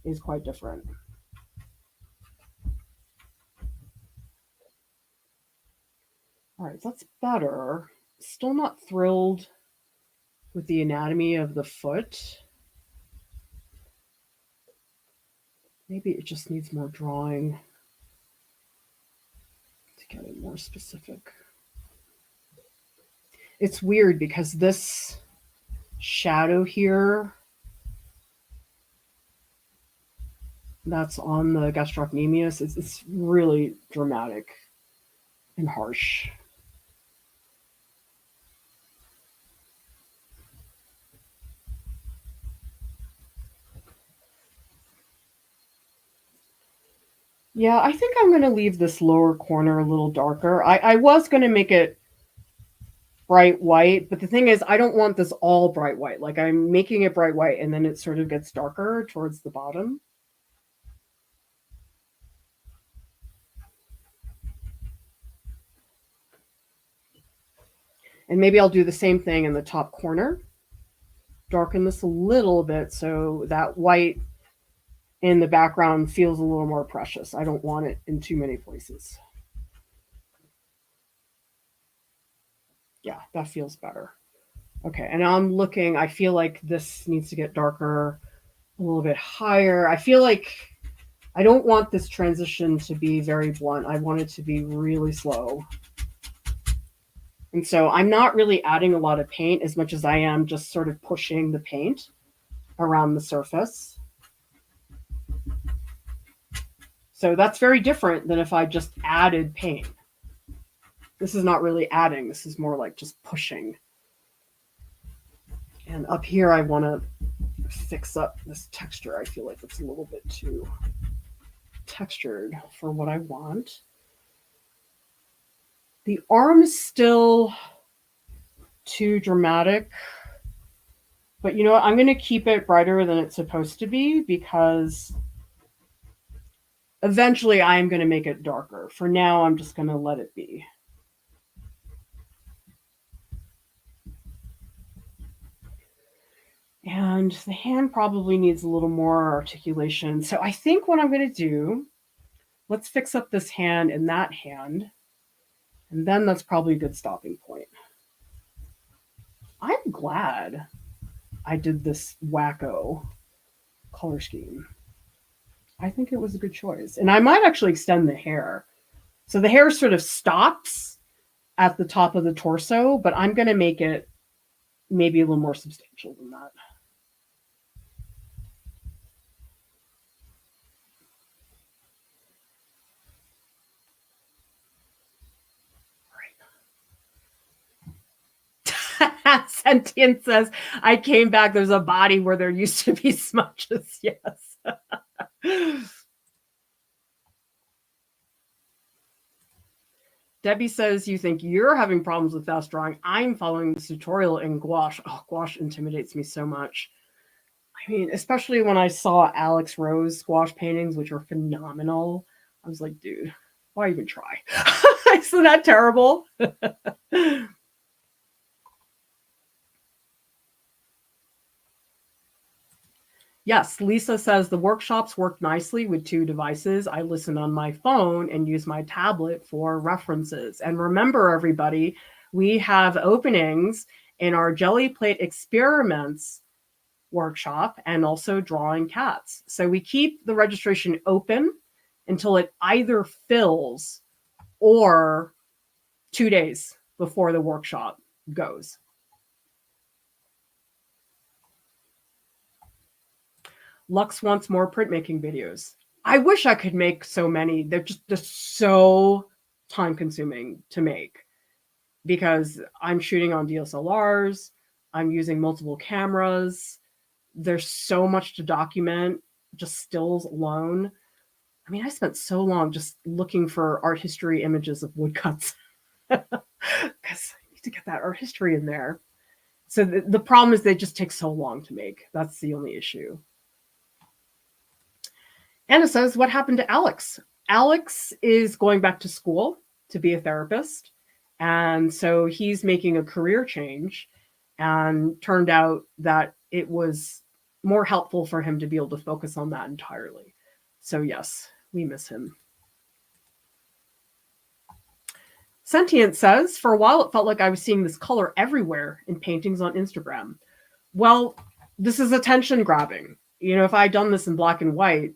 is quite different. All right, that's better. Still not thrilled with the anatomy of the foot. Maybe it just needs more drawing to get it more specific. It's weird because this shadow here that's on the gastrocnemius, it's really dramatic and harsh. Yeah, I think I'm going to leave this lower corner a little darker. I was going to make it bright white, but the thing is, I don't want this all bright white. Like I'm making it bright white and then it sort of gets darker towards the bottom. And maybe I'll do the same thing in the top corner. Darken this a little bit so that white in the background feels a little more precious. I don't want it in too many places. Yeah, that feels better. Okay, and I'm looking, I feel like this needs to get darker, a little bit higher. I feel like I don't want this transition to be very blunt. I want it to be really slow. And so I'm not really adding a lot of paint as much as I am just sort of pushing the paint around the surface. So that's very different than if I just added paint. This is not really adding. This is more like just pushing. And up here, I want to fix up this texture. I feel like it's a little bit too textured for what I want. The arm is still too dramatic. But you know what? I'm going to keep it brighter than it's supposed to be because eventually I'm going to make it darker. For now, I'm just going to let it be. And the hand probably needs a little more articulation. So I think what I'm going to do, let's fix up this hand and that hand. And then that's probably a good stopping point. I'm glad I did this wacko color scheme. I think it was a good choice. And I might actually extend the hair. So the hair sort of stops at the top of the torso, but I'm going to make it maybe a little more substantial than that. Sentient says, I came back. There's a body where there used to be smudges. Yes. Debbie says, you think you're having problems with fast drawing. I'm following this tutorial in gouache. Oh, gouache intimidates me so much. I mean, especially when I saw Alex Rose gouache paintings, which are phenomenal. I was like, dude, why even try? Isn't that terrible? Yes, Lisa says the workshops work nicely with 2 devices. I listen on my phone and use my tablet for references. And remember, everybody, we have openings in our Jelly Plate Experiments workshop and also Drawing Cats. So we keep the registration open until it either fills or 2 days before the workshop goes. Lux wants more printmaking videos. I wish I could make so many. They're just so time consuming to make because I'm shooting on DSLRs. I'm using multiple cameras. There's so much to document, just stills alone. I mean, I spent so long just looking for art history images of woodcuts because I need to get that art history in there. So the problem is they just take so long to make. That's the only issue. Anna says, what happened to Alex? Alex is going back to school to be a therapist. And so he's making a career change, and turned out that it was more helpful for him to be able to focus on that entirely. So yes, we miss him. Sentient says, for a while it felt like I was seeing this color everywhere in paintings on Instagram. Well, this is attention grabbing. You know, if I had done this in black and white,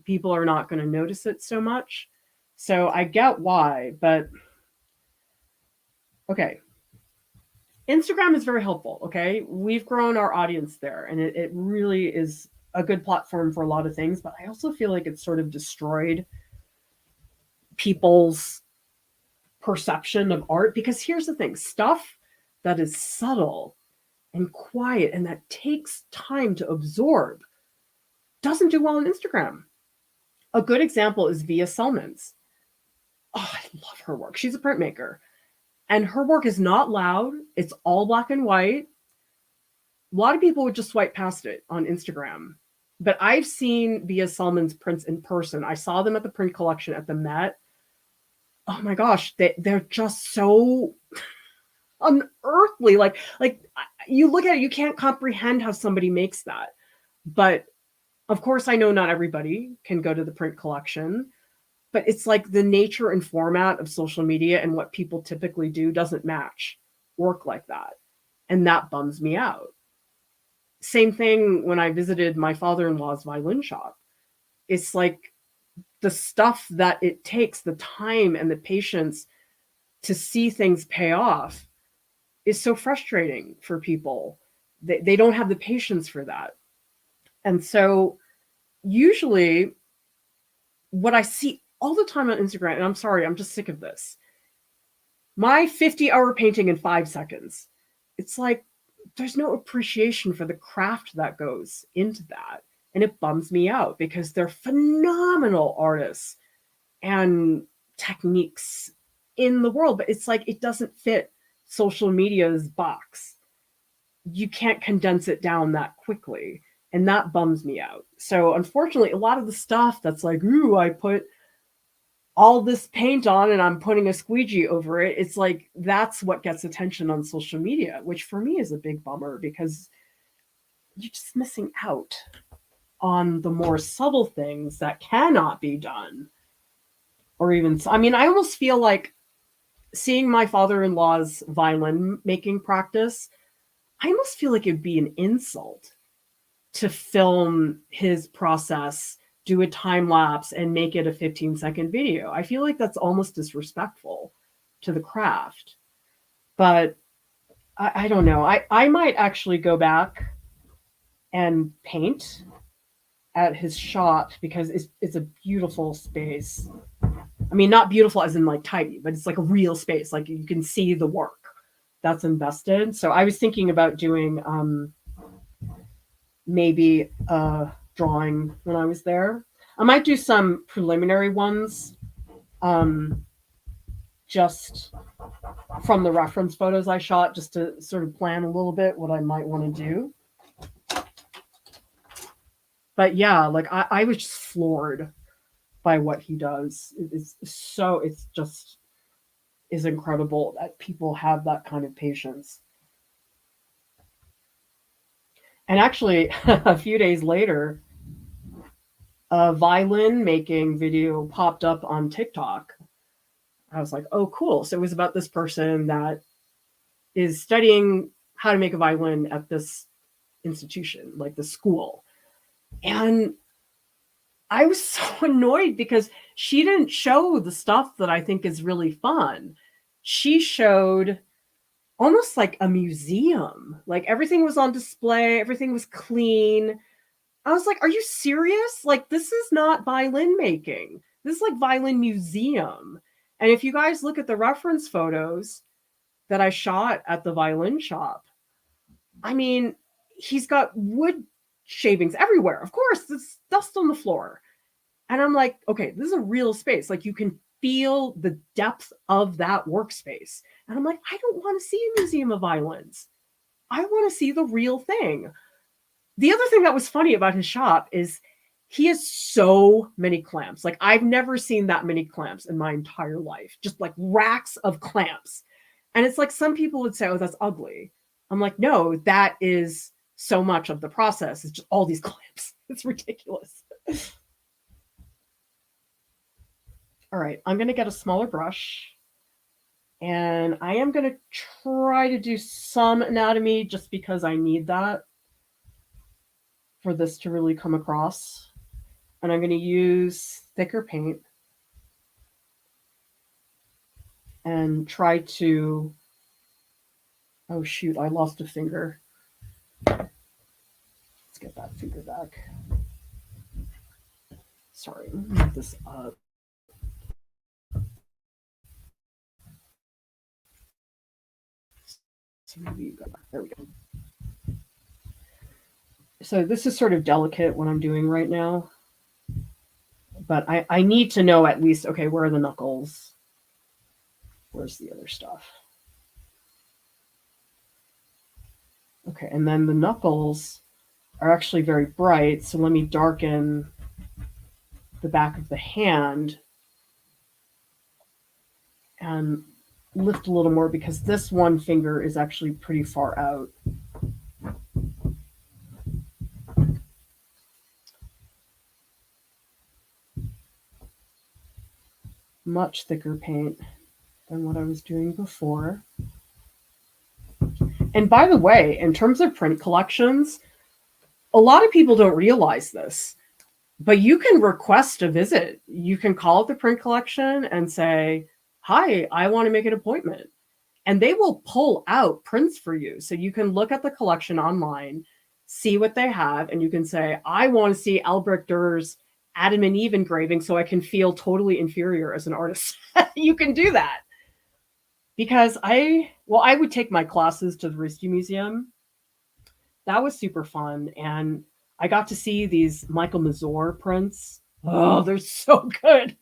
people are not going to notice it so much. So I get why, but okay. Instagram is very helpful. Okay. We've grown our audience there, and it really is a good platform for a lot of things. But I also feel like it's sort of destroyed people's perception of art, because here's the thing, stuff that is subtle and quiet and that takes time to absorb doesn't do well on Instagram. A good example is Via Selmans. Oh, I love her work. She's a printmaker, and her work is not loud. It's all black and white. A lot of people would just swipe past it on Instagram, but I've seen Via Selmans prints in person. I saw them at the print collection at the Met. Oh my gosh, they're just so unearthly. Like you look at it, you can't comprehend how somebody makes that. But of course, I know not everybody can go to the print collection, but it's like the nature and format of social media and what people typically do doesn't match work like that. And that bums me out. Same thing when I visited my father-in-law's violin shop. It's like the stuff that it takes, the time and the patience to see things pay off is so frustrating for people. They don't have the patience for that. And so usually what I see all the time on Instagram, and I'm sorry, I'm just sick of this, my 50-hour painting in 5 seconds. It's like there's no appreciation for the craft that goes into that. And it bums me out because they're phenomenal artists and techniques in the world, but it's like it doesn't fit social media's box. You can't condense it down that quickly, and that bums me out. So unfortunately, a lot of the stuff that's like, ooh, I put all this paint on and I'm putting a squeegee over it, it's like that's what gets attention on social media, which for me is a big bummer because you're just missing out on the more subtle things that cannot be done. Or even, I mean, I almost feel like seeing my father-in-law's violin making practice, I almost feel like it'd be an insult to film his process, do a time lapse, and make it a 15-second video. I feel like that's almost disrespectful to the craft. But I don't know. I might actually go back and paint at his shop because it's a beautiful space. I mean, not beautiful as in like tidy, but it's like a real space. Like you can see the work that's invested. So I was thinking about doing maybe a drawing when I was there. I might do some preliminary ones just from the reference photos I shot, just to sort of plan a little bit what I might want to do. But yeah, like I was just floored by what he does. It's just is incredible that people have that kind of patience. And actually, a few days later, a violin making video popped up on TikTok. I was like, oh, cool. So it was about this person that is studying how to make a violin at this institution, like the school. And I was so annoyed because she didn't show the stuff that I think is really fun. She showed almost like a museum. Like everything was on display, everything was clean. I was like, are you serious? Like, this is not violin making. This is like violin museum. And if you guys look at the reference photos that I shot at the violin shop, I mean, he's got wood shavings everywhere. Of course, there's dust on the floor. And I'm like, okay, this is a real space. Like, you can feel the depth of that workspace. And I'm like, I don't want to see a museum of violins. I want to see the real thing. The other thing that was funny about his shop is he has so many clamps. Like, I've never seen that many clamps in my entire life, just like racks of clamps. And it's like some people would say, oh, that's ugly. I'm like, no, that is so much of the process. It's just all these clamps. It's ridiculous. All right, I'm going to get a smaller brush. And I am going to try to do some anatomy just because I need that for this to really come across. And I'm going to use thicker paint and try to, oh shoot, I lost a finger. Let's get that finger back. Sorry, move this up. So maybe you got, there we go. So this is sort of delicate what I'm doing right now. But I need to know at least, okay, where are the knuckles? Where's the other stuff? Okay, and then the knuckles are actually very bright, so let me darken the back of the hand and lift a little more because this one finger is actually pretty far out. Much thicker paint than what I was doing before. And by the way, in terms of print collections, a lot of people don't realize this, but you can request a visit. You can call up the print collection and say, hi, I want to make an appointment. And they will pull out prints for you. So you can look at the collection online, see what they have, and you can say, I want to see Albrecht Dürer's Adam and Eve engraving so I can feel totally inferior as an artist. You can do that. Because I would take my classes to the Rijksmuseum Museum. That was super fun. And I got to see these Michael Mazur prints. Oh, they're so good.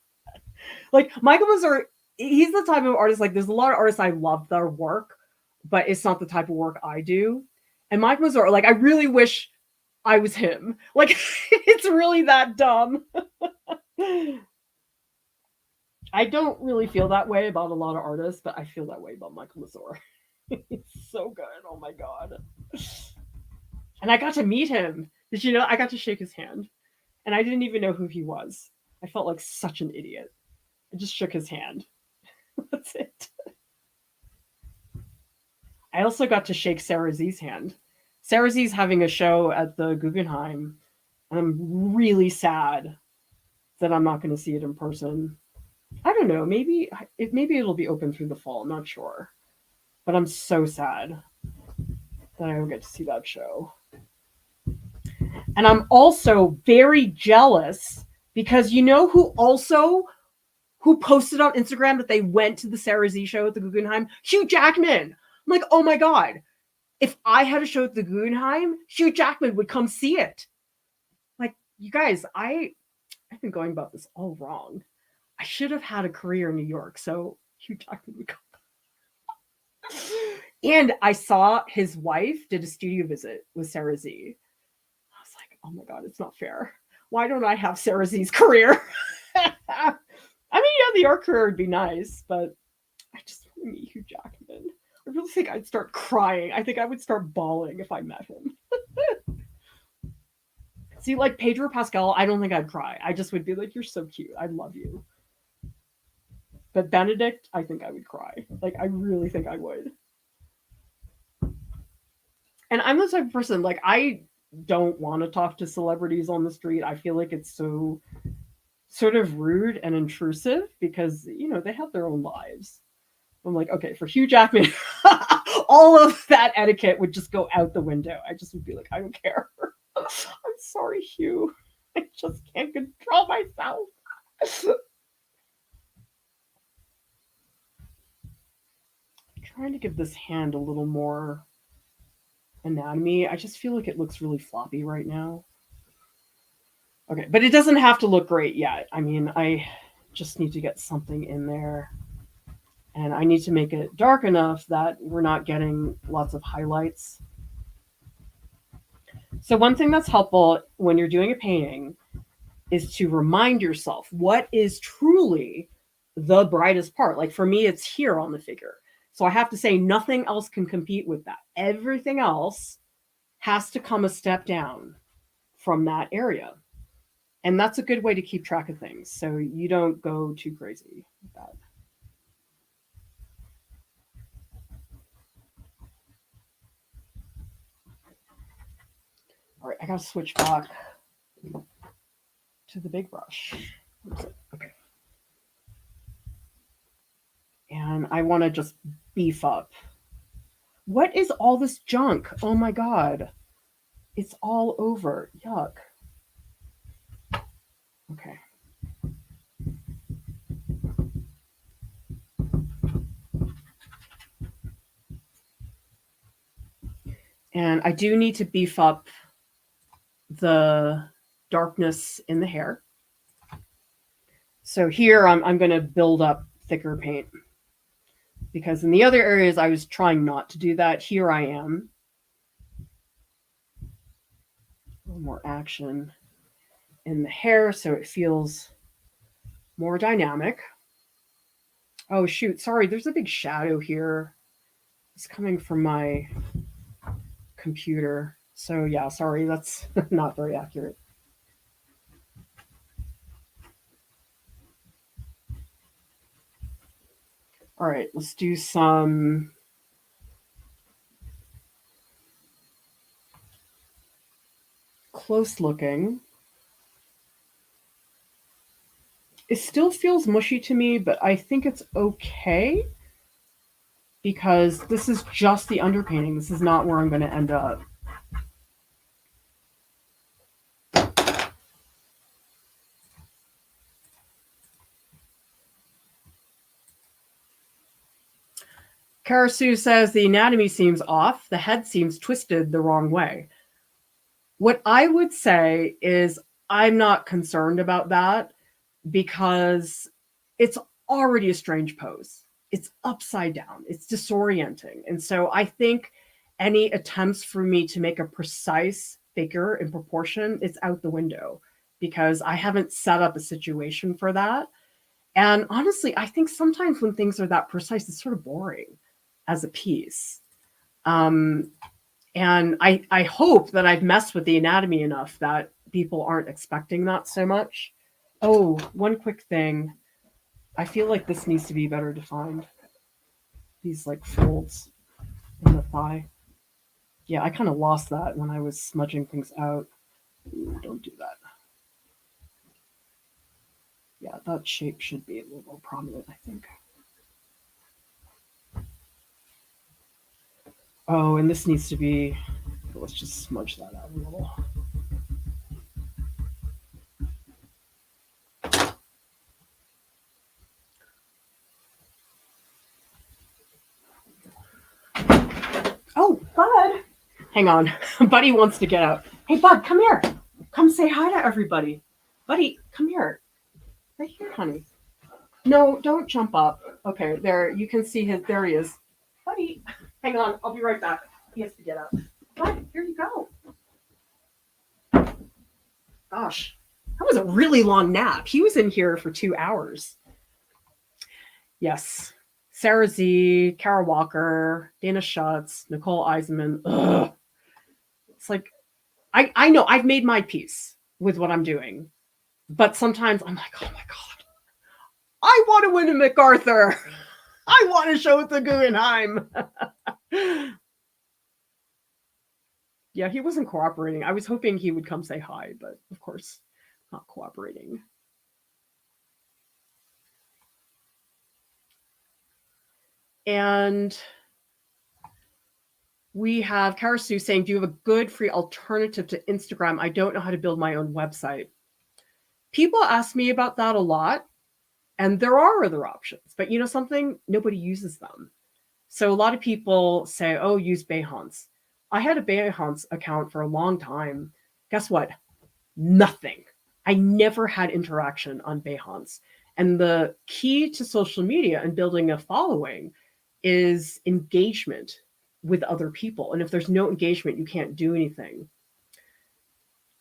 Like Michael Mazur, he's the type of artist, like there's a lot of artists I love their work, but it's not the type of work I do. And Mike Mazur, like I really wish I was him. Like it's really that dumb. I don't really feel that way about a lot of artists, but I feel that way about Michael Mazur. It's so good. Oh my God. And I got to meet him. Did you know? I got to shake his hand. And I didn't even know who he was. I felt like such an idiot. I just shook his hand. That's it. I also got to shake Sarah Z's hand. Sarah Z's having a show at the Guggenheim, and I'm really sad that I'm not going to see it in person. I don't know. Maybe it'll be open through the fall. I'm not sure, but I'm so sad that I don't get to see that show. And I'm also very jealous because you know who posted on Instagram that they went to the Sarah Z show at the Guggenheim? Hugh Jackman. I'm like, oh my God. If I had a show at the Guggenheim, Hugh Jackman would come see it. Like, you guys, I've been going about this all wrong. I should have had a career in New York, so Hugh Jackman would come. And I saw his wife did a studio visit with Sarah Z. I was like, oh my God, it's not fair. Why don't I have Sarah Z's career? I mean, yeah, the art career would be nice, but I just want to meet Hugh Jackman. I really think I'd start crying. I think I would start bawling if I met him. See, like Pedro Pascal, I don't think I'd cry. I just would be like, you're so cute. I love you. But Benedict, I think I would cry. Like, I really think I would. And I'm the type of person, like, I don't want to talk to celebrities on the street. I feel like it's so sort of rude and intrusive because, they have their own lives. I'm like, okay, for Hugh Jackman, all of that etiquette would just go out the window. I just would be like, I don't care. I'm sorry, Hugh. I just can't control myself. I'm trying to give this hand a little more anatomy. I just feel like it looks really floppy right now. Okay, but it doesn't have to look great yet. I mean, I just need to get something in there. And I need to make it dark enough that we're not getting lots of highlights. So one thing that's helpful when you're doing a painting is to remind yourself what is truly the brightest part. Like for me, it's here on the figure. So I have to say nothing else can compete with that. Everything else has to come a step down from that area. And that's a good way to keep track of things so you don't go too crazy with that. All right, I got to switch back to the big brush. Okay. And I want to just beef up. What is all this junk? Oh my God. It's all over. Yuck. Okay. And I do need to beef up the darkness in the hair. So here I'm going to build up thicker paint because in the other areas I was trying not to do that. Here I am. A little more action in the hair so it feels more dynamic. Oh shoot, sorry, there's a big shadow here. It's coming from my computer. So yeah, sorry, that's not very accurate. All right, let's do some close looking. It still feels mushy to me, but I think it's okay because this is just the underpainting. This is not where I'm going to end up. Karasu says the anatomy seems off. The head seems twisted the wrong way. What I would say is I'm not concerned about that because it's already a strange pose. It's upside down. It's disorienting. And so I think any attempts for me to make a precise figure in proportion, it's out the window because I haven't set up a situation for that. And honestly, I think sometimes when things are that precise, it's sort of boring as a piece. And I hope that I've messed with the anatomy enough that people aren't expecting that so much. Oh, one quick thing. I feel like this needs to be better defined. These like folds in the thigh. Yeah, I kind of lost that when I was smudging things out. Ooh, don't do that. Yeah, that shape should be a little more prominent, I think. Oh, and this needs to be, let's just smudge that out a little. Oh, Bud. Hang on. Buddy wants to get out. Hey, Bud, come here. Come say hi to everybody. Buddy, come here. Right here, honey. No, don't jump up. Okay, there. You can see his. There he is. Buddy, hang on. I'll be right back. He has to get up. Bud, here you go. Gosh, that was a really long nap. He was in here for 2 hours. Yes. Sarah Z, Kara Walker, Dana Schutz, Nicole Eisenman. Ugh. It's like I know I've made my peace with what I'm doing, but sometimes I'm like, oh my God, I want to win a MacArthur. I want to show it to Guggenheim. Yeah, he wasn't cooperating. I was hoping he would come say hi, but of course, not cooperating. And we have Karasu saying, do you have a good free alternative to Instagram? I don't know how to build my own website. People ask me about that a lot, and there are other options, but you know something? Nobody uses them. So a lot of people say, oh, use Behance. I had a Behance account for a long time. Guess what? Nothing. I never had interaction on Behance. And the key to social media and building a following is engagement with other people. And if there's no engagement, you can't do anything.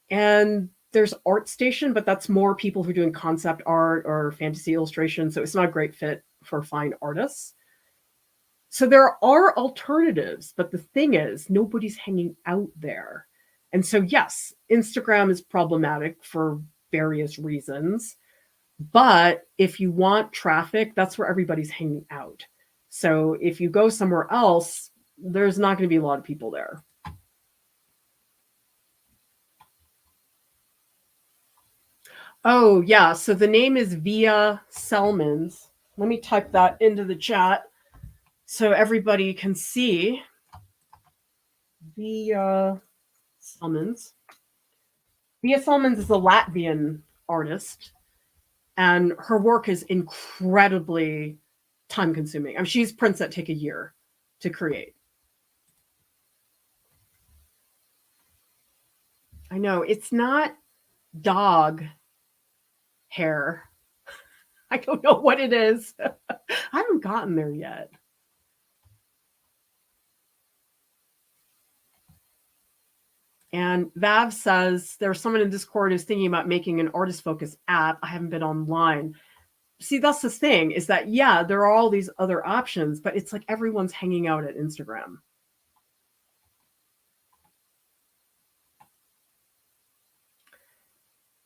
And there's ArtStation, but that's more people who are doing concept art or fantasy illustration. So it's not a great fit for fine artists. So there are alternatives, but the thing is, nobody's hanging out there. And so, yes, Instagram is problematic for various reasons. But if you want traffic, that's where everybody's hanging out. So if you go somewhere else, there's not going to be a lot of people there. Oh, yeah. So the name is Via Selmans. Let me type that into the chat so everybody can see. Via Selmans. Via Selmans is a Latvian artist, and her work is incredibly time consuming. I mean, she's prints that take a year to create. I know it's not dog hair. I don't know what it is. I haven't gotten there yet. And Vav says there's someone in Discord who's thinking about making an artist focused app. I haven't been online. See, that's the thing is that, yeah, there are all these other options, but it's like everyone's hanging out at Instagram.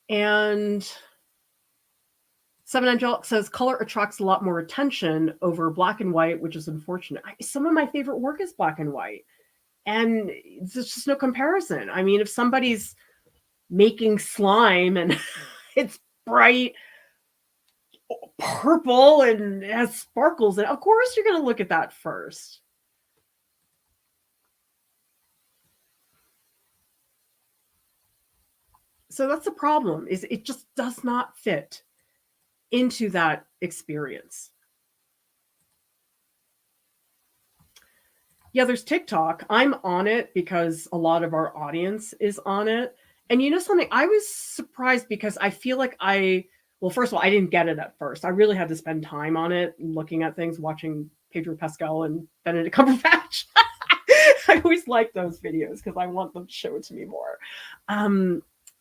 And Seven Angelic says color attracts a lot more attention over black and white, which is unfortunate. Some of my favorite work is black and white. And there's just no comparison. I mean, if somebody's making slime and it's bright purple and has sparkles, and of course you're going to look at that first. So that's the problem, is it just does not fit into that experience. Yeah, there's TikTok. I'm on it because a lot of our audience is on it. And you know something? I was surprised because I feel like well, first of all, I didn't get it at first. I really had to spend time on it, looking at things, watching Pedro Pascal and Benedict Cumberbatch. I always like those videos because I want them to show it to me more.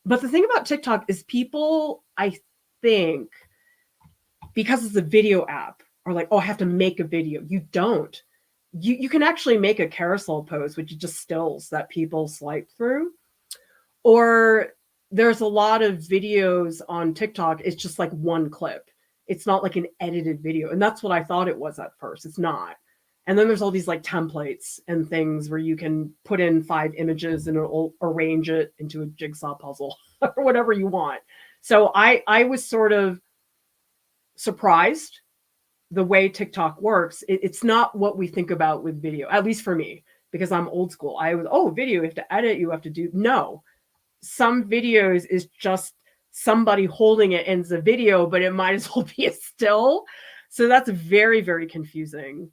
But the thing about TikTok is people, I think, because it's a video app, are like, oh, I have to make a video. You don't. You can actually make a carousel pose, which is just stills that people swipe through. Or there's a lot of videos on TikTok. It's just like one clip. It's not like an edited video. And that's what I thought it was at first. It's not. And then there's all these like templates and things where you can put in 5 images and it'll arrange it into a jigsaw puzzle or whatever you want. So I was sort of surprised the way TikTok works. It's not what we think about with video, at least for me, because I'm old school. I was, video, you have to edit, you have to do. No, some videos is just somebody holding it in the video, but it might as well be a still. So that's very, very confusing.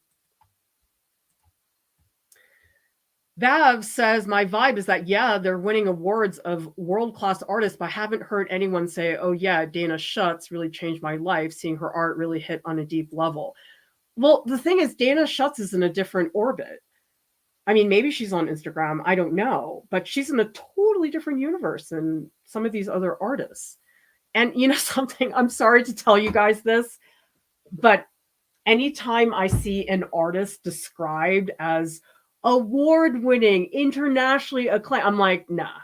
Vav says, my vibe is that, yeah, they're winning awards of world-class artists, but I haven't heard anyone say, oh, yeah, Dana Schutz really changed my life. Seeing her art really hit on a deep level. Well, the thing is, Dana Schutz is in a different orbit. I mean, maybe she's on Instagram. I don't know. But she's in a totally different universe than some of these other artists. And you know something? I'm sorry to tell you guys this, but anytime I see an artist described as award-winning, internationally acclaimed, I'm like, nah,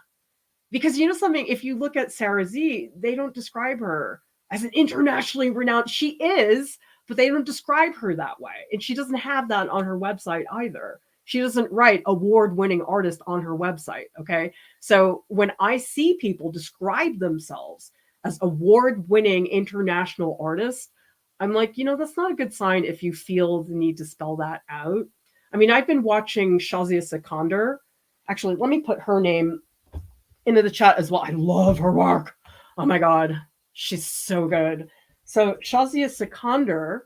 Because you know something, if you look at Sarah Z, they don't describe her as an internationally renowned. She is, but they don't describe her that way. And she doesn't have that on her website either. She doesn't write award-winning artist on her website, okay? So when I see people describe themselves as award-winning international artists, I'm like, you know, that's not a good sign if you feel the need to spell that out. I mean, I've been watching Shazia Sikander. Actually, let me put her name into the chat as well. I love her work. Oh my God, she's so good. So Shazia Sikander,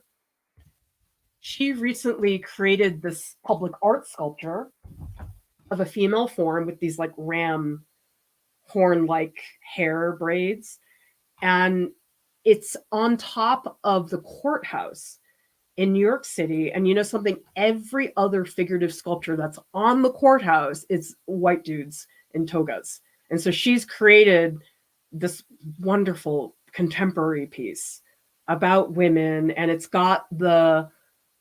she recently created this public art sculpture of a female form with these like ram horn-like hair braids. And it's on top of the courthouse in New York City. And you know something? Every other figurative sculpture that's on the courthouse is white dudes in togas. And so she's created this wonderful contemporary piece about women, and it's got the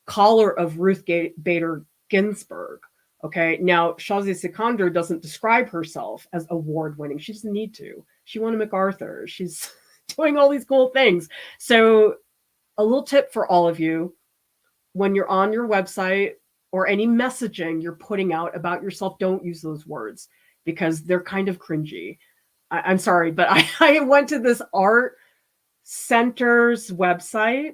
collar of Ruth Bader Ginsburg. Okay, now Shazia Sikander doesn't describe herself as award-winning. She doesn't need to. She won a MacArthur. She's doing all these cool things. So a little tip for all of you, when you're on your website or any messaging you're putting out about yourself, don't use those words because they're kind of cringy. I'm sorry, but I went to this art center's website,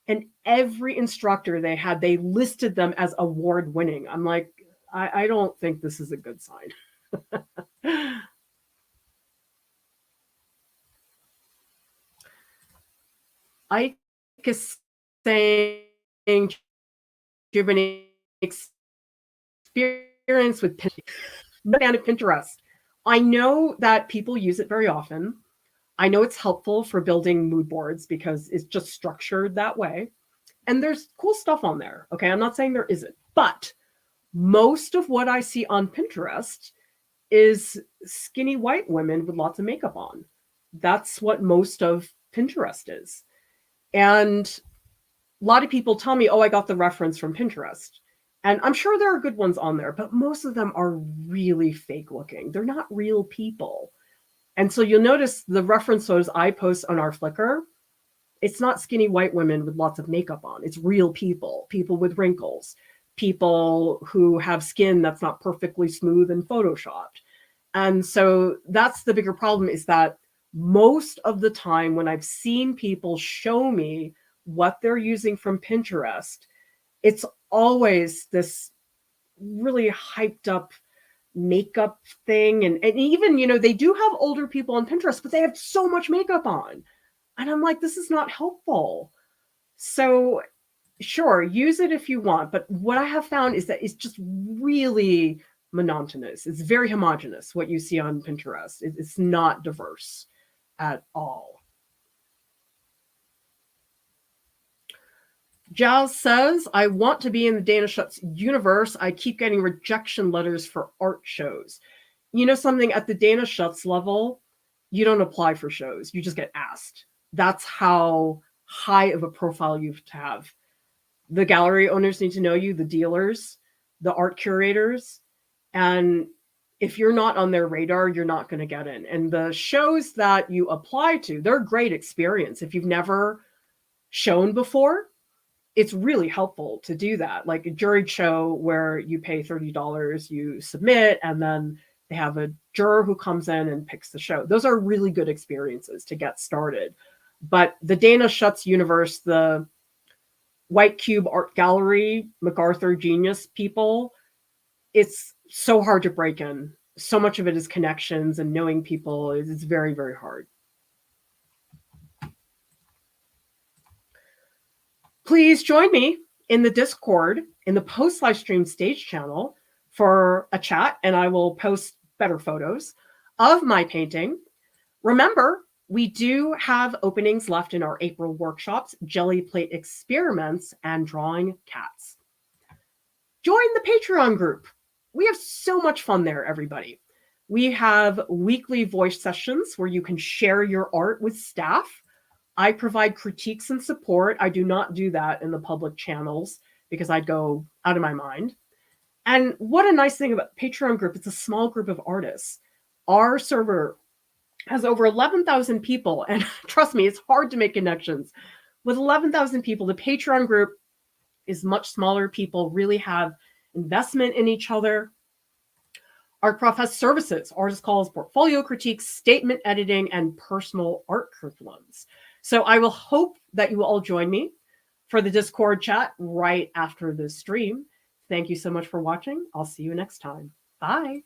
and every instructor they had, they listed them as award winning. I'm like, I don't think this is a good sign. I is saying, do you have any experience with Pinterest? I know that people use it very often. I know it's helpful for building mood boards because it's just structured that way. And there's cool stuff on there. Okay, I'm not saying there isn't, but most of what I see on Pinterest is skinny white women with lots of makeup on. That's what most of Pinterest is. And a lot of people tell me, oh, I got the reference from Pinterest. And I'm sure there are good ones on there, but most of them are really fake looking. They're not real people. And so you'll notice the reference photos I post on our Flickr, it's not skinny white women with lots of makeup on. It's real people, people with wrinkles, people who have skin that's not perfectly smooth and photoshopped. And so that's the bigger problem, is that most of the time when I've seen people show me what they're using from Pinterest, it's always this really hyped up makeup thing. And even, you know, they do have older people on Pinterest, but they have so much makeup on. And I'm like, this is not helpful. So sure, use it if you want. But what I have found is that it's just really monotonous. It's very homogenous, what you see on Pinterest. It's not diverse at all. Jazz says, I want to be in the Dana Schutz universe. I keep getting rejection letters for art shows. You know something, at the Dana Schutz level, you don't apply for shows. You just get asked. That's how high of a profile you have to have. The gallery owners need to know you, the dealers, the art curators. And if you're not on their radar, you're not going to get in. And the shows that you apply to, they're a great experience. If you've never shown before, it's really helpful to do that. Like a juried show where you pay $30, you submit, and then they have a juror who comes in and picks the show. Those are really good experiences to get started. But the Dana Schutz universe, the White Cube Art Gallery, MacArthur Genius people, it's so hard to break in. So much of it is connections and knowing people. It's very, very hard. Please join me in the Discord, in the post live stream stage channel for a chat, and I will post better photos of my painting. Remember, we do have openings left in our April workshops, Jelly Plate Experiments, and Drawing Cats. Join the Patreon group. We have so much fun there, everybody. We have weekly voice sessions where you can share your art with staff. I provide critiques and support. I do not do that in the public channels because I'd go out of my mind. And what a nice thing about Patreon group, it's a small group of artists. Our server has over 11,000 people. And trust me, it's hard to make connections. With 11,000 people, the Patreon group is much smaller. People really have investment in each other. Art Prof has services, artist calls, portfolio critiques, statement editing, and personal art curriculums. So I will hope that you will all join me for the Discord chat right after this stream. Thank you so much for watching. I'll see you next time. Bye.